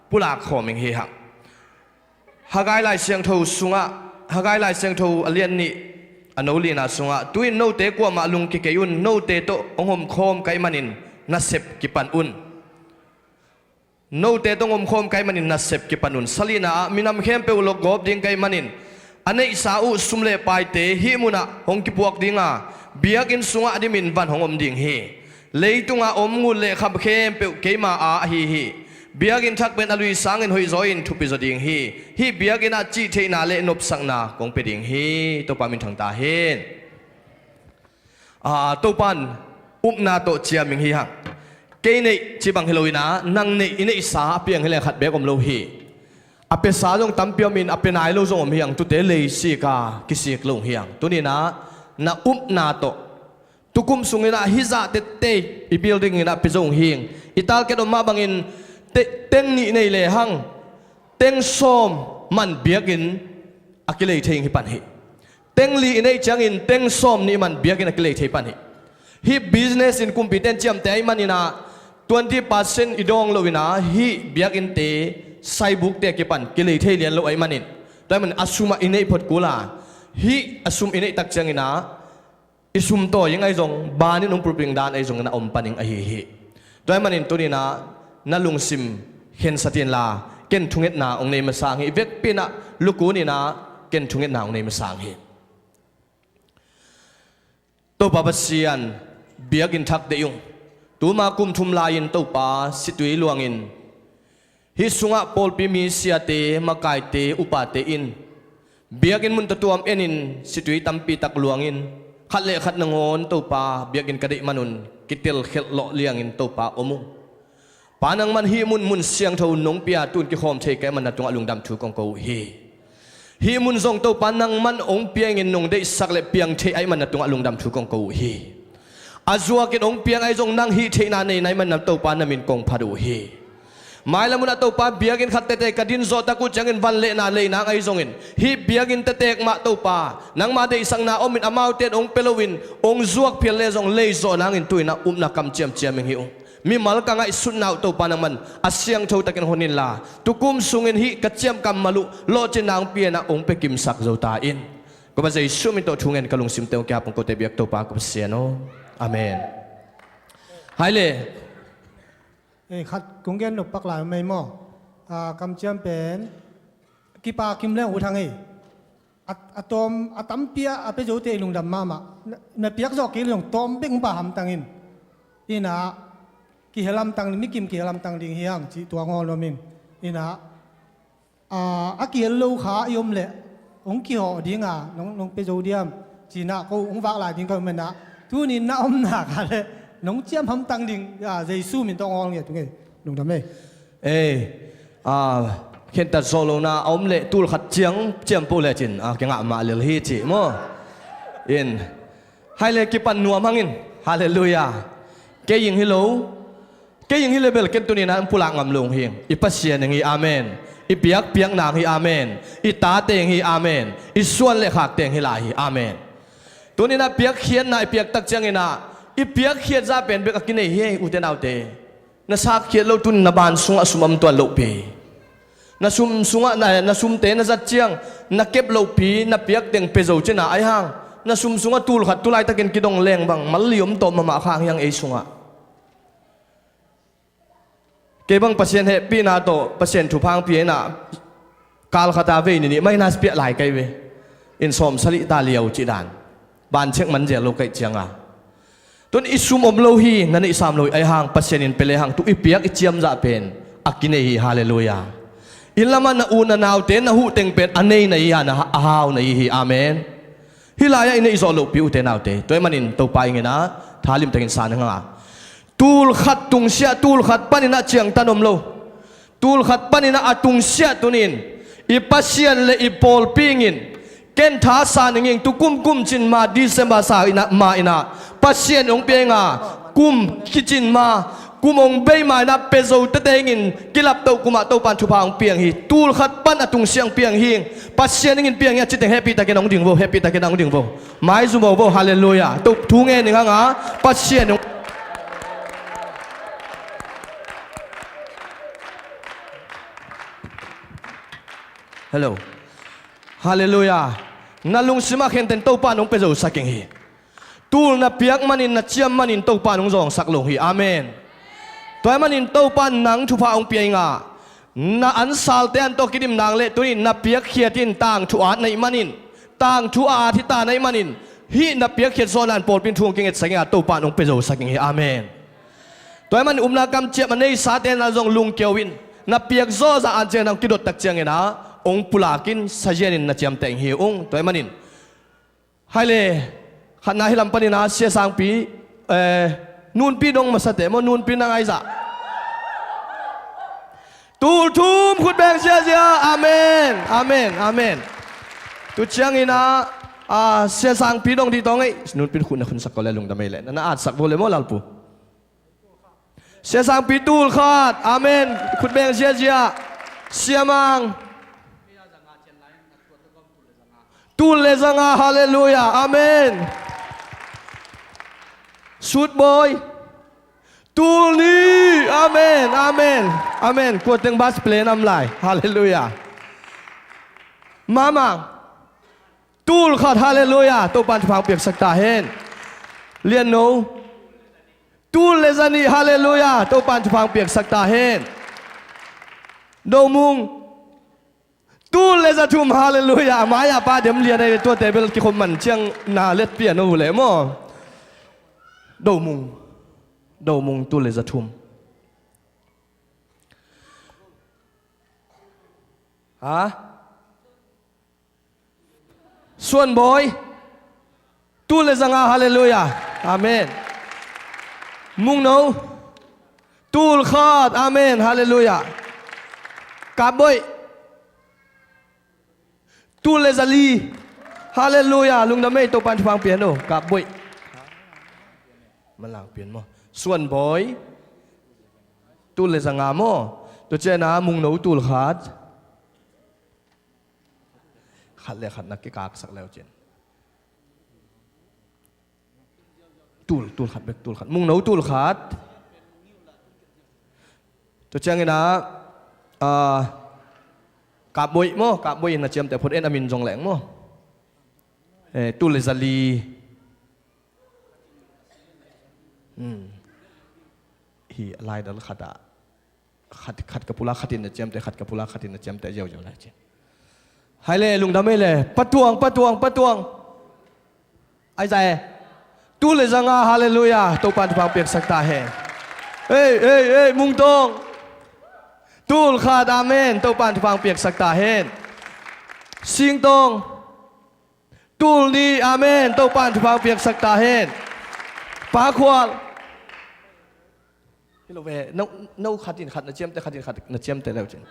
ปุลาขอมิงฮีหักหากไอไลเสียงทูสุงะหากไอไลเสียงทูอเลียนนี่อนุลีนาสุงะตุยโนเตกว่ามาลุงกิเกยุนโนเตโตองหมคอมไกมันินนัสเซบกิปันอุนโนเตตองหมคอมไกมันินนัสเซบกิปันอุนสลีนามินำเข้มเปอุลกอบดิงไกมันินอันนี้สาวสุมเลปายเตฮิมุนะหงกิปวกดิงาเบียกินสุงะดิมินวันหงอมดิงเฮเลยตุงาอมงูเลขับเข้มเปอุเกมาอาฮีเบียกินทักเป็นอลุยสังเงินหอยจอยน์ทุปิจดิงฮีเบียกินอาจีเทนาเลนบสังนากงเปดิงฮีตัวปามินทางตาเฮนตัวปันอุปนาโตเจียมิงฮีฮังเกย์นี่จีบังเฮโลวินานังนี่อินอิสาเปียงเฮเลขัดเบกอมโลฮีอเปสาจงตั้มเปียมินอเปนายโลจงอมเฮียงตุเตเลสิกากิสิกลงเฮียงตัวนี้นะอุปนาโตตุกุมสุงินะฮิซาเตเตอีบิลดิ้งนะปิจงเฮียงอิตาลเกดอมมาบังอินเต็งนี่ในเลหังเต็งส้มมันเบียกินอักเลเทงฮิปันฮิเต็งลีในจังอินเต็งส้มนี่มันเบียกินอักเลเทปันฮิฮิบิสเนสอินคุมพิเตนจิมเตมันนี่นะ20% อีดองโลวินาฮิเบียกินเตไซบุกเตกิปันกิเลเทเลียนโลไอมันนินแต่มันอัสซุมอินในพดกุลาฮิอัสซุมอินในตักจังอินะอิสุมโตยังไงจงบานินองปรุปิงดานไอจงนะอมปันิงไอฮิแต่มันนินตัวนี้นะนั่ลุงซิมเห็นสตินลาเก่นทุงเอ็ดนาองในมาสร้างให้เวกปีนะลูกกูนี่นะเก่นทุงเอ็ดนาองในมาสร้างให้ตัวปาปัสเซียนเบียกินทักเดียงตัวมากุมทุมลายินตัวปาสิตุยลวงอินฮิสุงะปอลปิมีเสียเตมาไกเตอุปาเตอินเบียกินมุนตะตัวมเอ็นินสิตุยตัมปีตักลวงอินขัดเละขัดนงอนตัวปาเบียกินกระดิมันุนกิเตลเขลเลาะเลียงอินตัวปาอมุปานังมันฮีมุนเสียงเท่านงเปียตุนกิโคมเทแกมันนัดตรงอลุงดำถูกองกูฮีมุนทรงตัวปานังมันองเปียงอินนงได้สักเล็บเปียงเทไอมันนัดตรงอลุงดำถูกองกูอาจัวกินองเปียงไอจงนั่งฮีเทนาในมันนัดตัวปานามินกงพาดูฮีหมายละมุนตัวปาเบียกินขัดเตะกระดินโซตะกุจังอินวันเลนาเลยนางไอจงอินฮีเบียกินเตะมาตัวปานังมาได้สังนาอมินอมาวเตองเปโลวินองจวกเพียเลจงเลยโซนางอินตุยนะนะกำเจียมเจียมฮิองมีมัลกังไอสุนนาตัวปานังมันอาเซียงเท่าตะกันหนินลาตุกุมสุงินฮิกัจเจียมกำมาลุโลจินางเปียนะองเปกิมสักโจตาอินก็มาใจสุมินตัวทุงเงินกะลุงซิมเตวแกปงโกเตเบียกตัวปากุเสียโนอาเมนไฮเล่ขัดกงเกนหนุปักหลายไม่หม้อกำเจียมเป็นกีปาคิมเล่อุทังเออะตอมอะตัมเปียอะเปโจเตลุงดำมาเนี่ยเปียกจอกกิลงตอมเบ่งปะหำตังอินอีน่ะกิเฮลัมตังนี่กิมกิเฮลัมตังดิงเฮียงจีตัวงอลมินอีน่ะอะกิเฮลูขาอยมเละองกิหอดิงอ่ะน้องเปโจเดียมจีน่ะก็องฝากหลายดิงก็มันนะทุนี่น่าอมหนักอะไรน้องเจียมหำตังดิงใจสู้มินตัวงอเนี่ยตรงนี้ลุงดำเเห็นแต่โซโลนาอมเละตูลขัดเจียงเจียมปูเลจินแกงะมาเลฮีจิโมอินให้เลกิปันนัวมังอินฮาเลลูยาเกยิงฮิโลเกยิงฮิเลเบลเก็นตัวนี้นะปุลังงำลงเฮียงอิปัสเซียนอย่างนี้อาเมนอิเปียกเปียงนางฮีอาเมนอิตาเตงฮีอาเมนอิส่วนเลขากเตงฮีลาฮีอาเมนตัวนี้นะเปียกเขียนนะเปียกตักเจียงนะอิเปียกเขียนจะเป็นเบกกินเฮียอุเทนเอาเตนะสักเขียนเราตุนนบานสุงอสุมัมตัวโลปีนะซุมสุงะนะซุมเตนะจัดเจียงนะเก็บโลปีนะเปียกเต็งเปโจเจนะไอห่างนะซุมสุงะตูลขัดตุไลตะเกนกิดงแรงบังมัลลิยมโตมาข้างยังเอสุงะเก็บังเปอร์เซ็นต์เฮปีนาโตเปอร์เซ็นต์ถูพังเปียนะกาลคาตาเวนี่ไม่น่าเปียหลายไกเวอินสอมสลิตาเลียวจีดานบานเช็คมันเจโลไกเจียงอ่ะต้นอิสุมอมโลฮีนั่นอิสามโลไอห่างเปอร์เซ็นต์อินเปเลห่างตุอิเปียกอิเจียมจะเป็นอักกินเอฮีฮาเลลูยาอิลลามันอูนานาวเตนนะหูเต็งเป็นอันนี้ในยานะอาฮาวในฮีอาเมนฮิลายะอินอิโซโลปิวเตนาวเตตัวมันอินตัวไปเงินะทาลิมตะกินสานงาตูลขัดตุงเสียตูลขัดปันินะเชียงตันอมโลตูลขัดปันินะตุงเสียตุนินอิปัสเซียนเลอิปอลปิงินเกนท้าสานงิงตุกุมจินมาดิเซมบาสาอินะมาอินะปัสเซียนองเปียงากุมกิจินมากุมองเบย์มานะเปโซตะเตงินกิลับเต้ากุมาเต้าปันชุพางเปียงฮีตูลขัดปันอตุงเสียงเปียงฮีปัสเซียนงินเปียงเงี้ยจิตเฮปปี้ตะเกนองดิ่งโวเฮปปี้ตะเกนองดิ่งโวไม้ซุโมโวฮาเลลูยาตุกทุงเงินงาปัสเซียน hello hallelujah nalung sima khen ten to pa nong pe zo saking hi tul na piak manin na chiam manin to pa nong zong sak long hi amen toy manin to pa nang thu pha ong pi nga na an sal te an to kidim nang le tuin na piak khiatin tang thu at nei manin tang thu a thi ta nei manin hi na piak khiat zonan pol pin thuang king et sangia to pa nong pe zo saking hi amen toy man umna kam che man nei sa te na zong lung kewin na piak zo za an chen ang tidot tak chiang ena ong pulakin sajenin na chiam teng hi ong toy manin haile khana hilam panina sia sang pi nun pi dong masate mo nun pi na ngai za tul thum khut beng sia sia amen amen amen tu chiang ina sia sang pi dong di tong ei nun pi khun na khun sak ko le lung da mai le na at sak bole mo lalpu sia sang pi tul khat amen khut beng sia sia sia mang tul le zanga hallelujah amen shoot boy tul ni amen amen amen ko teng bas play nam lai hallelujah mama tul khat hallelujah to pan phang piak sakta hen lian no tul le zani hallelujah to pan phang piak sakta hen do mung tul le za thum hallelujah maya pa dem lian ai to table ki khom man chiang na let piano le mo đầu mùng tu lệ giật thum hả xuân bối tu lệ giang hallelujah amen mùng nấu tu khát amen hallelujah cả bối tu lệ zali hallelujah lung đam mê tô pan phang piano cả bốiมันหลังเปลี่ยนมั้งส่วนบอยตูเลยสังหามั้งตัวเจ้าน้ามุงหนูตูลขาดเลยขัดนักกิกากสักแล้วเจนตูลขัดเบกตูลขัดมุงหนูตูลขาดตัวเจ้าไงนะกาบบอยมั้งกาบบอยน่ะเจียมแต่พอดเอ็นอามินจงแหลงมั้งตูเลยซาลีฮีลายดัลขัดขัดกับปุระขัดินนะเจมแต่ขัดกับปุระขัดินนะเจมแต่เจ้าไรเจให้เลยลุงดำไม่เลยปัดตวงไอ้ใจตู้เลยจังฮาเลลูยาตัวปันฟังเปียกสักตาเฮเอ้ยมุงตงตู้ขาดอาเมนตัวปันฟังเปียกสักตาเฮสิงตงตู้ดีอาเมนตัวปันฟังเปียกสักตาเฮปาควาลพี่โลเวน้ขัดนะเจียมแต่ขัดนะเจียมแต่แล้วจริง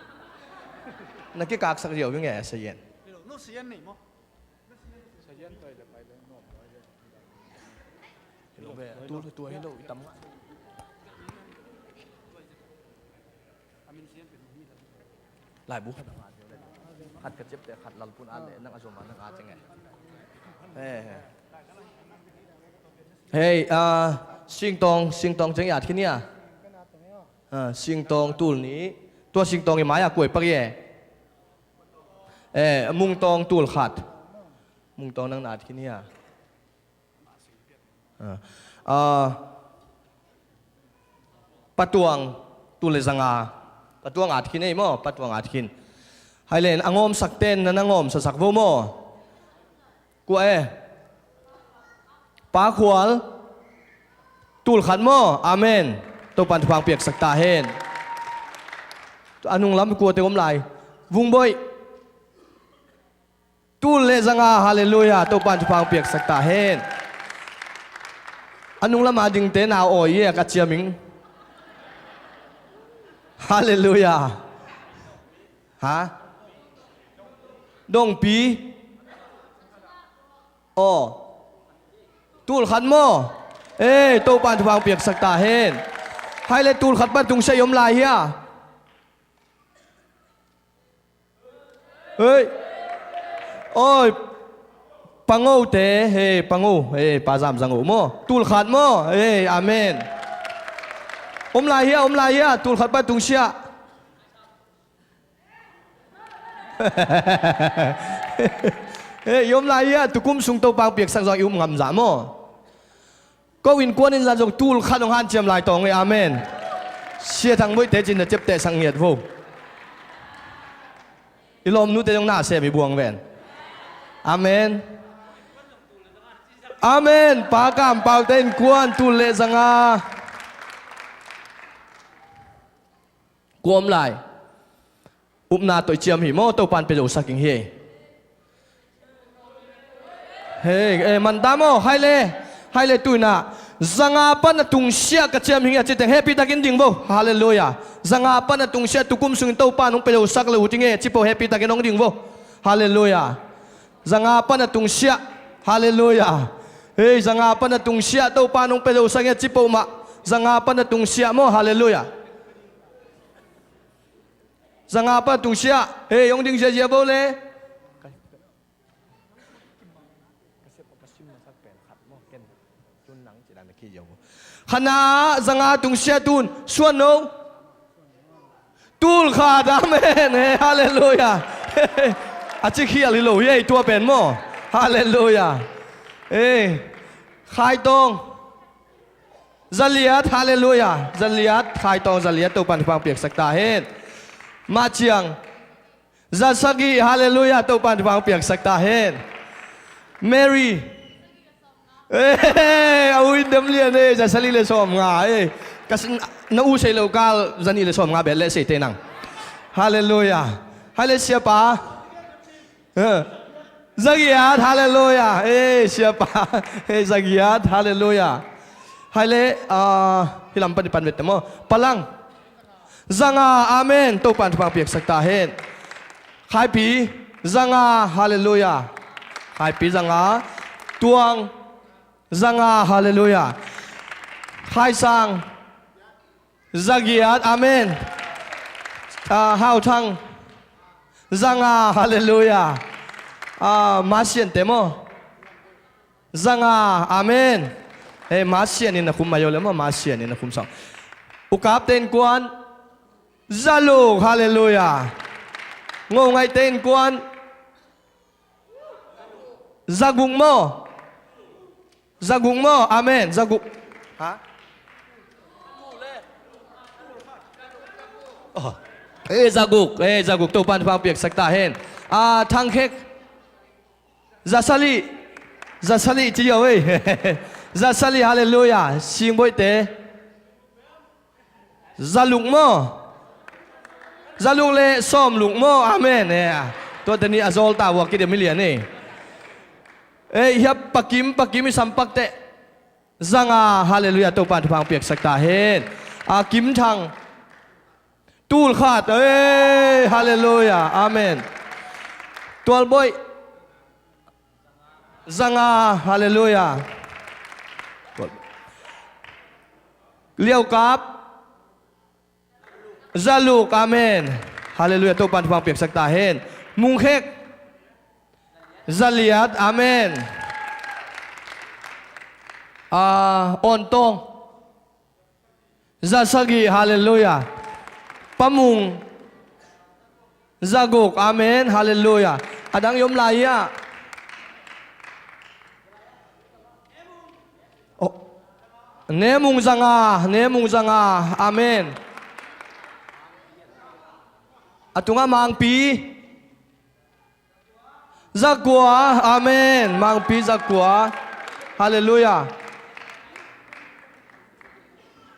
นักกิกากสักเดียวยังไงเสียนนู่นเสียนนี่มั้งเสียนตัวเดียวไปเลยพี่โลเวตัวให้เราอีตั้มหลายบุคคลขัดกระเจ็บแต่ขัดหลับปุ่นอันเลยนั่งอาจมานั่งอาจังไงเฮ้ยสิงตองจังหยาดที่เนี่ยสิงตองตูลนี้ตัวสิงตองยังหมายกล้วยปักแย่มุงตองตูลขัดมุงตองนั่งหนาดที่เนี่ยปะตวงตูเลสังอาปะตวงอาดที่นี่มั้งปะตวงอาดที่ไฮเลนอ่างอมสักเต้นนั่งอมสักโวโมกูปาขวลตูลขัดมั้งอาเมนตัวปันฟังเปียกสักตาเฮนอันนุ่งล้ำไปกลัวเตะอมไหลวุ้งบอยตูเลสังอาฮาเลลูยาตัวปันฟังเปียกสักตาเฮนอันนุ่งล้ำมาดึงเตะนาวโอยกัดเชียมิงฮาเลลูยาฮะดงปีตูลขัดมั้งตัวปันฟังเปียกสักตาเฮนให้เลยตูลขัดบ้านตุงใช้ยมลายเฮียเฮ้ยโอ้ยปังโง่เตะเฮ้ปังโง่ปาซามสังโง่มั้งตูลขัดมั้งอาเมนลายเฮียตูลขัดบ้านตุงเชีย เอ้ยยมลายอะตุกุมสุงโตปางเปียกสักจอยอุ้มงำจามอก็วินกวนนินจาจงตูลขัดองหันเจียมลายตองเลยอาเมนเชียทางมวยเตจินจะเจ็บเตะสังเงียดโวอีลมนู้เตจงหน้าเสียไปบวงแวนอาเมนอาเมนปากามเป่าเต้นกวนตูเลสังอากวมลายอุปนาตัวเจียมหิมอตัวปันไปดูสักกิ่งเฮเฮ้ยมันตามอให้เลยตุยน่ะสังอาปันตุงเชียกเจียมหิงอาจจะเฮปีตากินดิ่งบ่ฮาเลลูยาสังอาปันตุงเชียตุกุมสุงตัวปันองไปดูสักเลยอุติงเฮจิโปเฮปีตากินองดิ่งบ่ฮาเลลูยาสังอาปันตุงเชียฮาเลลูยาเฮ้ยสังอาปันตุงเชียตัวปันองไปดูสักเฮจิโปมาสังอาปันตุงเชียโมฮาเลลูยาสังอาปันตุงเชียเฮ้ยองดิ่งเชียบ่เลยขณะสังอาตุงเชียตุนส่วนโนตูลขาดอาเมนฮาเลลูยาอาจิขี้อะไรโลเย่ตัวเป็นโมฮาเลลูยาขายตรงจัลลียัดฮาเลลูยาจัลลียัดขายตรงจัลลียัดตัวปันฟังเปียกสักตาเห็นมาเชียงจัสกีฮาเลลูยาตัวปันฟังเปียกสักตาเห็นเมรี่เอาอินเดมเลียนจะสลีเลสอมงาก็น้าอูเซโลกาลจันนีเลสอมงาเบลเลสเตนังฮาเลลูยาฮาเลเซียปาซักยัดฮาเลลูยาเซียปาซักยัดฮาเลลูยาฮาเลฮิลัมปันปันเวทมอพลังจังอาเมนตัวปันฟังเปียกสักตาเห็นขายปีจังฮาเลลูยาขายปีจังตวงจังฮาเลลูยาขายสังซักยัดอาเมนฮาวทังจังฮาเลลูยามาเชียนเตโมจังอาเมนมาเชียนนี่นะคุมมาโยเลมมาเชียนนี่นะคุมสองอุกาบเต้นกวนซาลูกฮาเลลูยางงไงเต้นกวนซากุงโมอาเมนซากุฮะซากุกตัวปันฟังเปียกสักตาเห็นทางเค้กซาซาลีจีเอาซาซาลีฮาเลลูยาสิงบ่อยเตซาลุงโมซาลุงเลซ้อมลุงโมอาเมนเนี่ยตัวนี้อาโซลตาวกิเดมิเลียนี่ยับปักกิมสัมปักเตจังฮาเลลูยาตัวปันฟังเปียกสักตาเห็นกิมทังตูลขาดฮาเลลูยาอาเมนตัวบอยจังฮาเลลูยาเลี้ยวกับซาลูกอาเมนฮาเลลูยาตัวปันฟังเปียกสักตาเห็นมุงเค้กจัลลียัดอาเมนออนตงจัสกีฮาเลลูยาปะมุงจักุกอาเมนฮาเลลูยาอดังยมลายะเนมุงจังอาเมนอตุงามังปีจักกัวอาเมนมังปีจักกัวฮาเลลูยา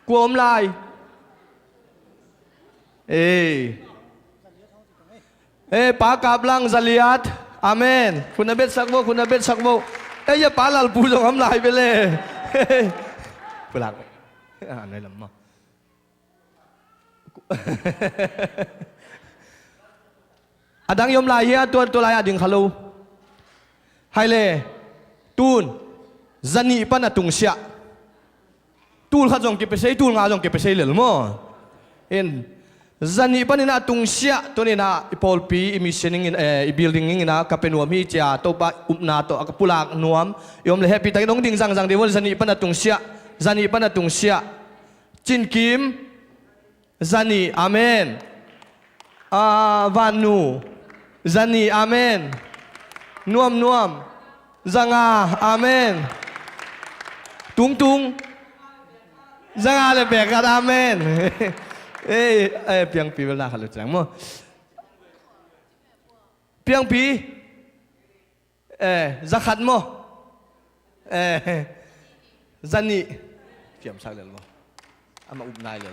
กวมลายปากาบลังจัลยัดอาเมนคุณนเบศสักโมอย่าปาลัลปูจงทำลายไปเลยปลักไหนลำมาอดังยมลายตัวลายอดิงฮัลโหลไฮเล่ตูนจันนี่ปันตุงเสียตูนข้าจงเก็บไปใช้ตูนงาจงเก็บไปใช้เหลือมั้งจันนี่ปันนี่นะตุงเสียตัวนี้นะพอลปีมิชชั่นนิ่งบิลดิ้งนะกับเป็นนวมฮิจ้าตัวปะอุปนาตัวกับปุลักนวมยมเลยแฮปปี้แต่น้องดิ่งจังเดี๋ยวจันนี่ปันตุงเสียจินคิมจันนี่อาเมนวานู Zani amen nuam nuam zanga amen tung tung zanga le bekat amen piang pi wala halu chang mo piang pi zakhat mo zani kiam sak le mo ama up nai le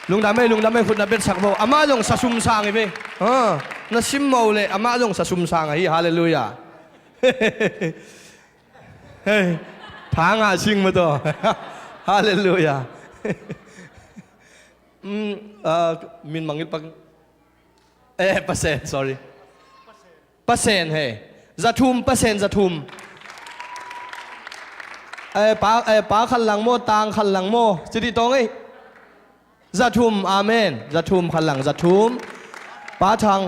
lung dam me khut na bet sak mo ama long sa sum sang e be na sim mo le ama long sa sum sang hi hallelujah phanga sing mo to hallelujah min mangil pag pasen sorry pasen he zathum pa khal lang mo tang khal lang mo chidi tong ei zathum amen zathum khal lang zathum pa thang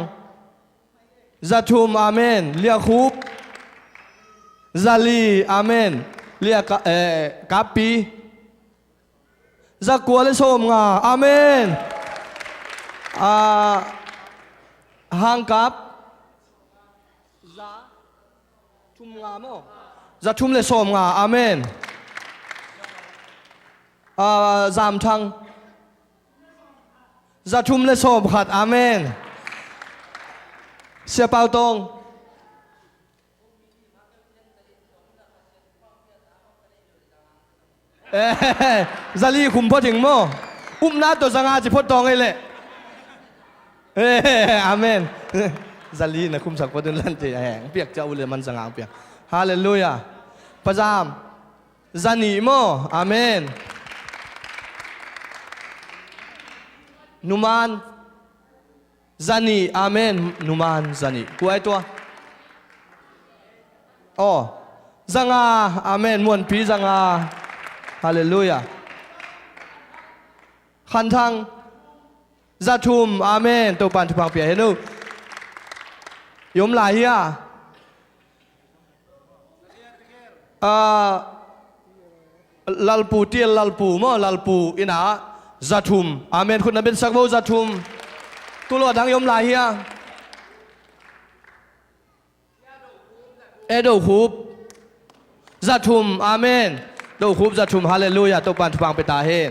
zathum amen lia khub zali amen lia kapi zakwa le som nga amen hang kap za thum nga mo za thum le som nga amen zam thang za thum le som khat amen sia pao tong zali khum pho thing mo na to zanga chi pho tong ei le amen zali na khum sak pho dun lan che hang piak cha u le man zanga piak hallelujah pazam zani mo amen numan zani amen numan zani kuai to zanga amen muan pi zanga hallelujah khan thang zathum amen to pan thupang pia hello yom la hi lalpu tiel lalpu ina zathum amen khun na ben sakbo zathum tulo dang yom la hi edo khub zathum amen đâu khúc ra chùm hallelujah tàu pan thupang peta he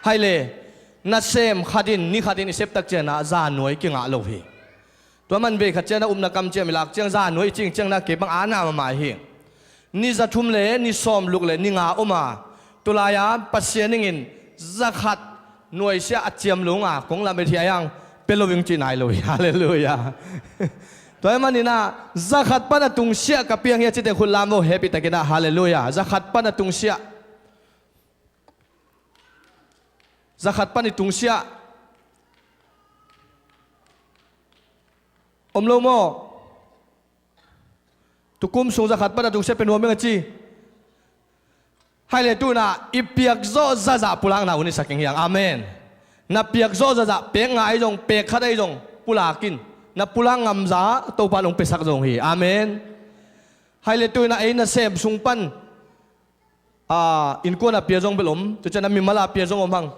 hay le na sem khadin ni khadin sep tak chena za noi ki nga lo hi to man be khat chena na kam che milak cheng za noi ching cheng na ke bang ana ma hi ni za thum le ni som luk le ni nga oma tulaya pasiening zakhat noi sia achiam lunga kong la me thiayang pelowing chinai lo hallelujah toy manina zakhat pana tung sia ka piang ya chite khul lam mo happy takina hallelujah zakhat pana tung sia zakhat pani tung sia omlo mo tukum sung zakhat pana tung sia penwa me chi haile tu na ipiak zo za pulang na uni saking yang amen na piak zo za pe ngai jong pe khadai jong pulakin na pulang ngam za to palong pesak jong hi amen haile tu na ai na sem sung pan in ko na pia jong belom tu chana mi mala pia jong omang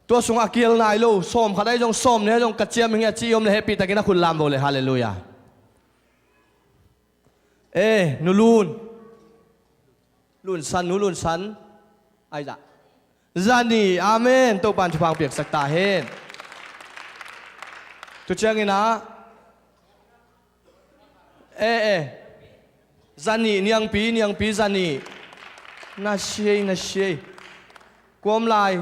to sung akil na ilo som khadai jong som ne jong kachiam hinga chi om le happy takina khul lam bole hallelujah nulun lun san ai dạ zani amen to pan chupang piak sakta hen tu chang ina zani niang pi zani na shei kom lai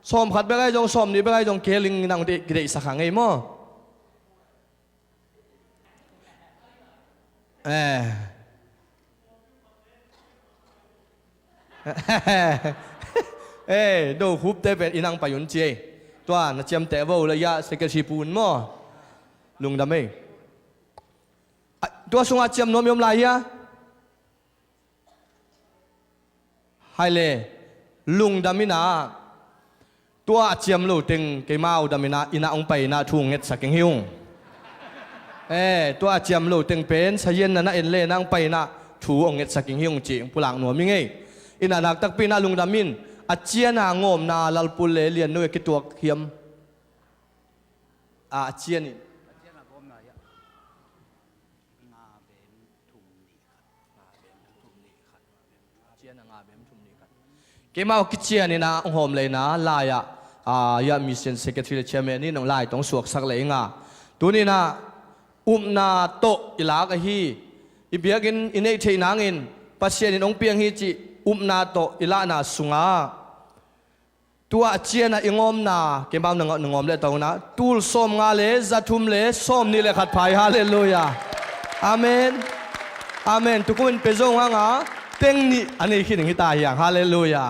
som khat be gai jong som ni be gai jong keling nang de grei sakhang ei mo đâu húp tế về inang payun chê toa na chiam te vô la ya sekretari pun mo lung đam ấy toa sunga chiam nom yom lai ya hai le lung đam ina toa chiam lo ting ke mau đam ina ina ong pai na thung nget saking hiung toa chiam lo ting pen sayen na en le nang pai na thu ong nget saking hiung chi pulang no mi ngei ina nak tak pina lung damin achia na ngom na lalpul le lian no ekituak hiam achia ni ยนงาเบมทุมนี้กันเกมากิจเจียนี่นะองค์โฮมเลยนะลายยามิเซนเซกเตอรี่เชมนี่น้องลายต้องสวกสักเลยงาตัวนี้นะนาโตอิลากะฮีอิเบียกินอินเอเทนางอินปัสเซียนองเปียงฮีจินาโตอิลานาสุงาตัวเจียนะอิงอมนาเกมบ้านงอมเลยตรงนะตูลส้มงาเลจัตุมเลส้มนี่เลยขัดไพ่ฮาเลลูยาอาเมนอาเมนทุกคนเป็นจงฮะงาเต็งนี่อันนี้คิดถึงที่ตาอย่างฮาเลลูยา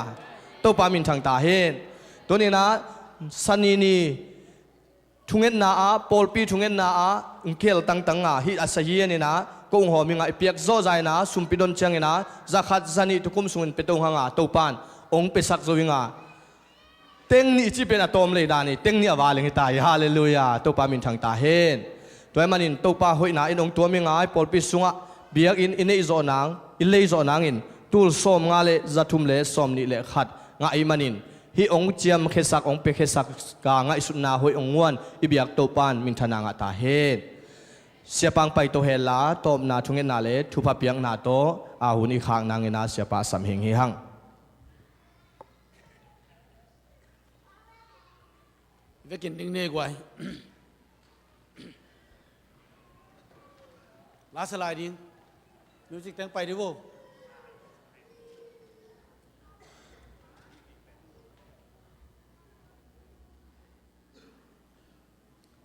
ตัวปามินทางตาเห็นตัวนี้นะสันนี่ทุงเงินนาปอลปีทุงเงินนาอุเคลตั้งฮิอาศัยนี่นะก็องค์หอมิงาเปียกโซใจนะสุมปิดอนเชียงนะจักขัดสันนี่ทุกคนสุนเป็นตัวฮะงาตัวปานองค์เปสักโซวิงาเต็งนี่จีเป็นอะตอมเลยดานี่เต็งนี่อวาเลงตายฮาเลลูยาตัวปามินทางตาเห็นตัวมันอินตัวปาหอยนาอินองตัวมิงาปอลปีสุงะเบียกอินเอโซนางอิเลโซนางอินตูลส้มงาเลจัตุมเลส้มนี่เลขัดงาอิมันอินฮีองเจียมเคสักองเปเคสักกางอิสุนาหอยองวนอิเบียกตัวปานมินทนางตาเห็นเสียปังไปตัวเฮลาตบนาทุงเงินนาเลทุพเปียงนาโตอาหุนอีขางนางเงินาเสียปาสัมเหงฮิหังเวกินดิ้งเน่กว่าลาสลายดิ้งมิวสิกแต่งไปดิโว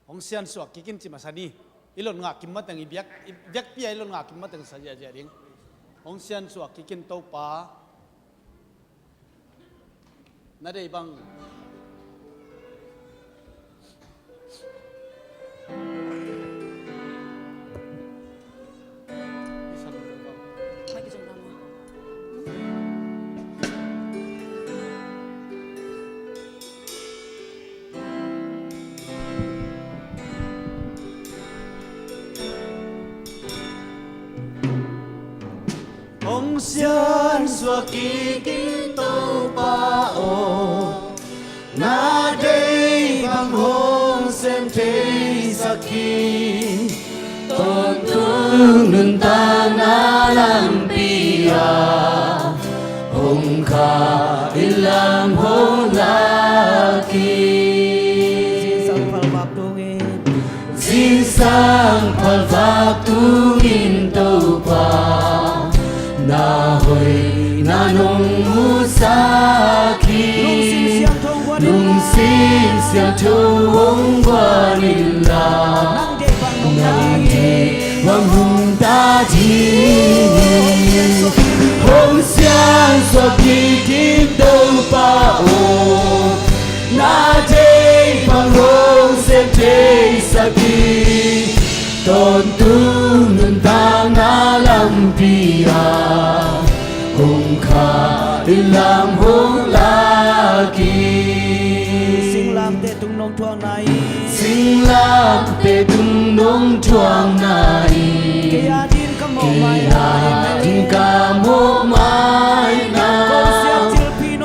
ของเซียนสวกกินจิมาสานีอีหล่นงากิมมาแต่งอีเบียกปีไอหล่นงากิมมาแต่งสัญญาเจดิ้งของเซียนสวกกินเต้าปลานั่นได้บังÔng xiên xua kỳ kinh tô ba ô na đây bằng hôn xem thế sa kỳ tôn tung nương ta na làm bia hồng kha in làm hôn la kỳ xin sang phật pháp tu in tô ba na hoi na nong musaki nung sin siang thong qua nila nang de wang hung ta ji hong xiang so ki kim đâu pa o na de bang hong sem te saki tôn tu nun ta na lam pia hùng kha in lam hùng la ki sinh lam te tung nong thuang nai sinh lam te tung nong thuang nai ke adin ka mo mai na din ka mo mai na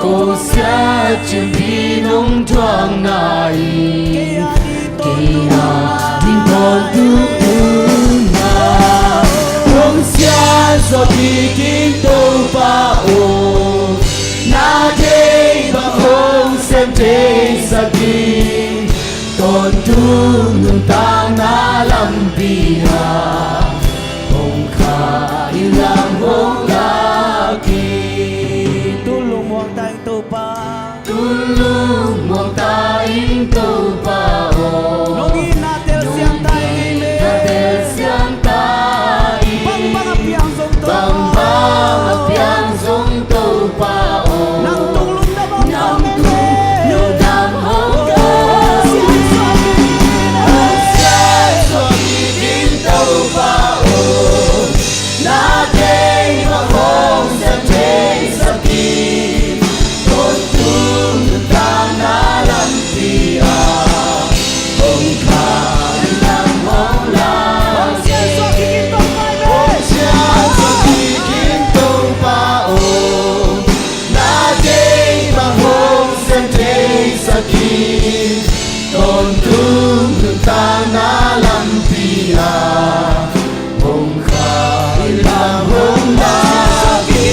ko sia chil pi nong thuang nai ke adin tôn tu so đi kinh đâu ba ô na đây bằng hôn xem thế sa đi tôn tu nương ta na làm bia hồng kha in làm hồng la kỳ tu lu muang tai tu pa tu lu muang tai in tu pa ô nong in na tel siang tai le na tel siang tai bang bang apiang song tu bang bang apiang song tu pa o nang tung lung da bang nang tung lu dam hong ga xiang so din tu pa o na de ma hong sa te sa ki tôn tung ta na lam pia hong kha lam hong la xiang so ki kin tong pai be xiang so ki kin tong pa o na de ma hong sem te sa ki tôn tung ta na lam pia hong kha lam hong la ki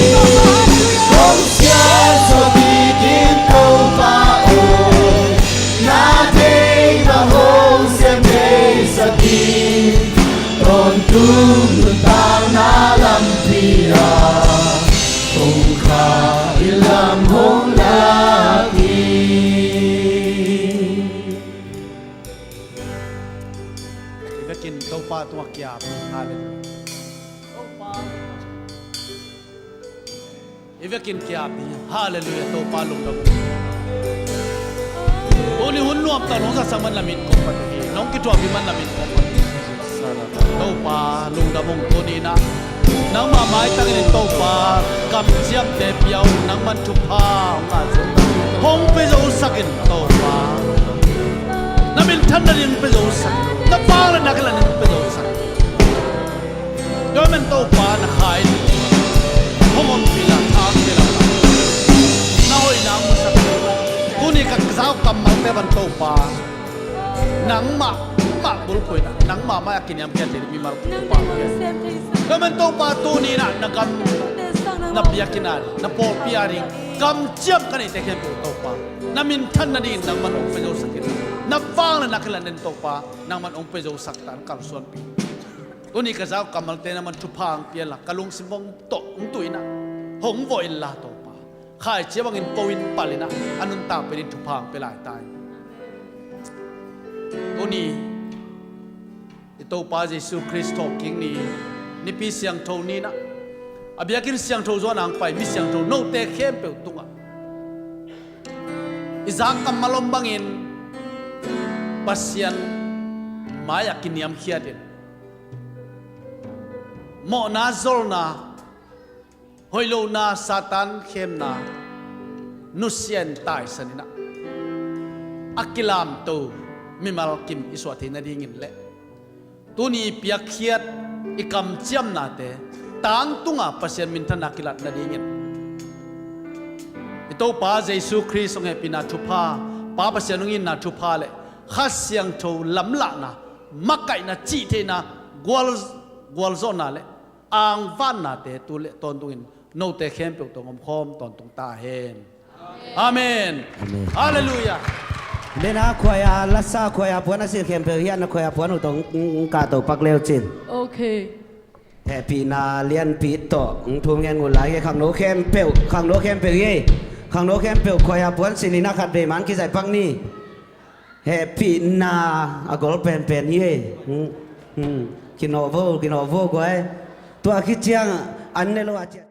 กินเต้าปลาตัวเกียบฮาเลลูยาเต้าปลาอีเวกินเกียบฮาเลลูยาเต้าปลาลุงดำโอ้นี่หุ่นนวมตาน้องสัสมันละมินกบปะทีน้องกิจวัตรพิมันละมินกบปะทีเต้าปลาลุงดำมงตัวนี้นะนังมาไม้ตั้งในเต้าปลากำเจียมเด็บยาวนังมันชุบผ้าหงไปโจสักินเต้าปลาน้ำมินทันนันไปโจสักน้ำปลาและนักละนินไปโจสักโดยมันเต้าปลาหนักหายหงมันพิลาทางพิลาน้าหอยน้ำมุสักกูนี่กับสาวกำมันแต่บันเต้าปลาหนังหมากบุรุษคนหนังหมาไม่กินยำแกงจะมีมาตุปาแล้วมันตุปาตัวนี้นะนักกันนับยากินอะไรนับปอพิอาริกำเจี๊ยบกันนี่แต่แค่ตุปาน้ำมินทันนัดินนังมันองไปโจสักนับฟังและนักเล่นตุปานังมันองไปโจสักตันกับส่วนปีตัวนี้ก็จะกำมันเตนมันชุบพังเปลี่ยนละกะลุงสิมงโตตุยนะหงวอินลาตุปาข่ายเจี๊ยบกินปวินปาลินะอันนั้นตามไปดินชุบพังไปหลายตายตัวนี้ตัวพระเยซูคริสต์กิงนี่ปีเสียงโทนี่นะอาบิยากินเสียงโทจวนางไปมีเสียงโทโนเตเข้มเปิดตุงอ่ะอิจากัมมาลมบังอินปัสยันมายากินยามเขียดินโมนาโซลนาฮอยโลนาซาตานเข้มนานุเซียนตายสันนะอักิลามตูมิมาลกิมอิสวาตินาดีงินเละตัวนี้เปียกเขียดอีกำเจียมนาเตต่างตุงอ่ะปัสยันมินทันนักกิลัดนาดีงินตัวป้าเยซูคริสต์ทรงให้ปีนาชุพาป้าปัสยันงินนาชุพาเลยข้าเสียงโทลำละนะมักไก่นะจีเทนะกวลโซนาเลยอ่างฟันนาเตตัวเละตอนตุงินโนเตเข้มเปิลตรงอมคอมตอนตรงตาเห็นอาเมนฮาเลลูยาเดน่าขวายลัสซาขวายพวนักศิลป์เข้มเปรี้ยนขวายพวนุตงกาโตปักเลวจินโอเคแต่ปีนาเลียนปีโตทุ่งเงินงูไหลขังโนเข้มเปียวขังโนเข้มเปียวยี่ขังโนเข้มเปียวขวายพวนสินินาขัดเบมันกิจใจพังนี่เฮปีนาอากอลเป็นยี่กินโอโวก็ไอตัวคิดเชียงอันเนโลอาเจ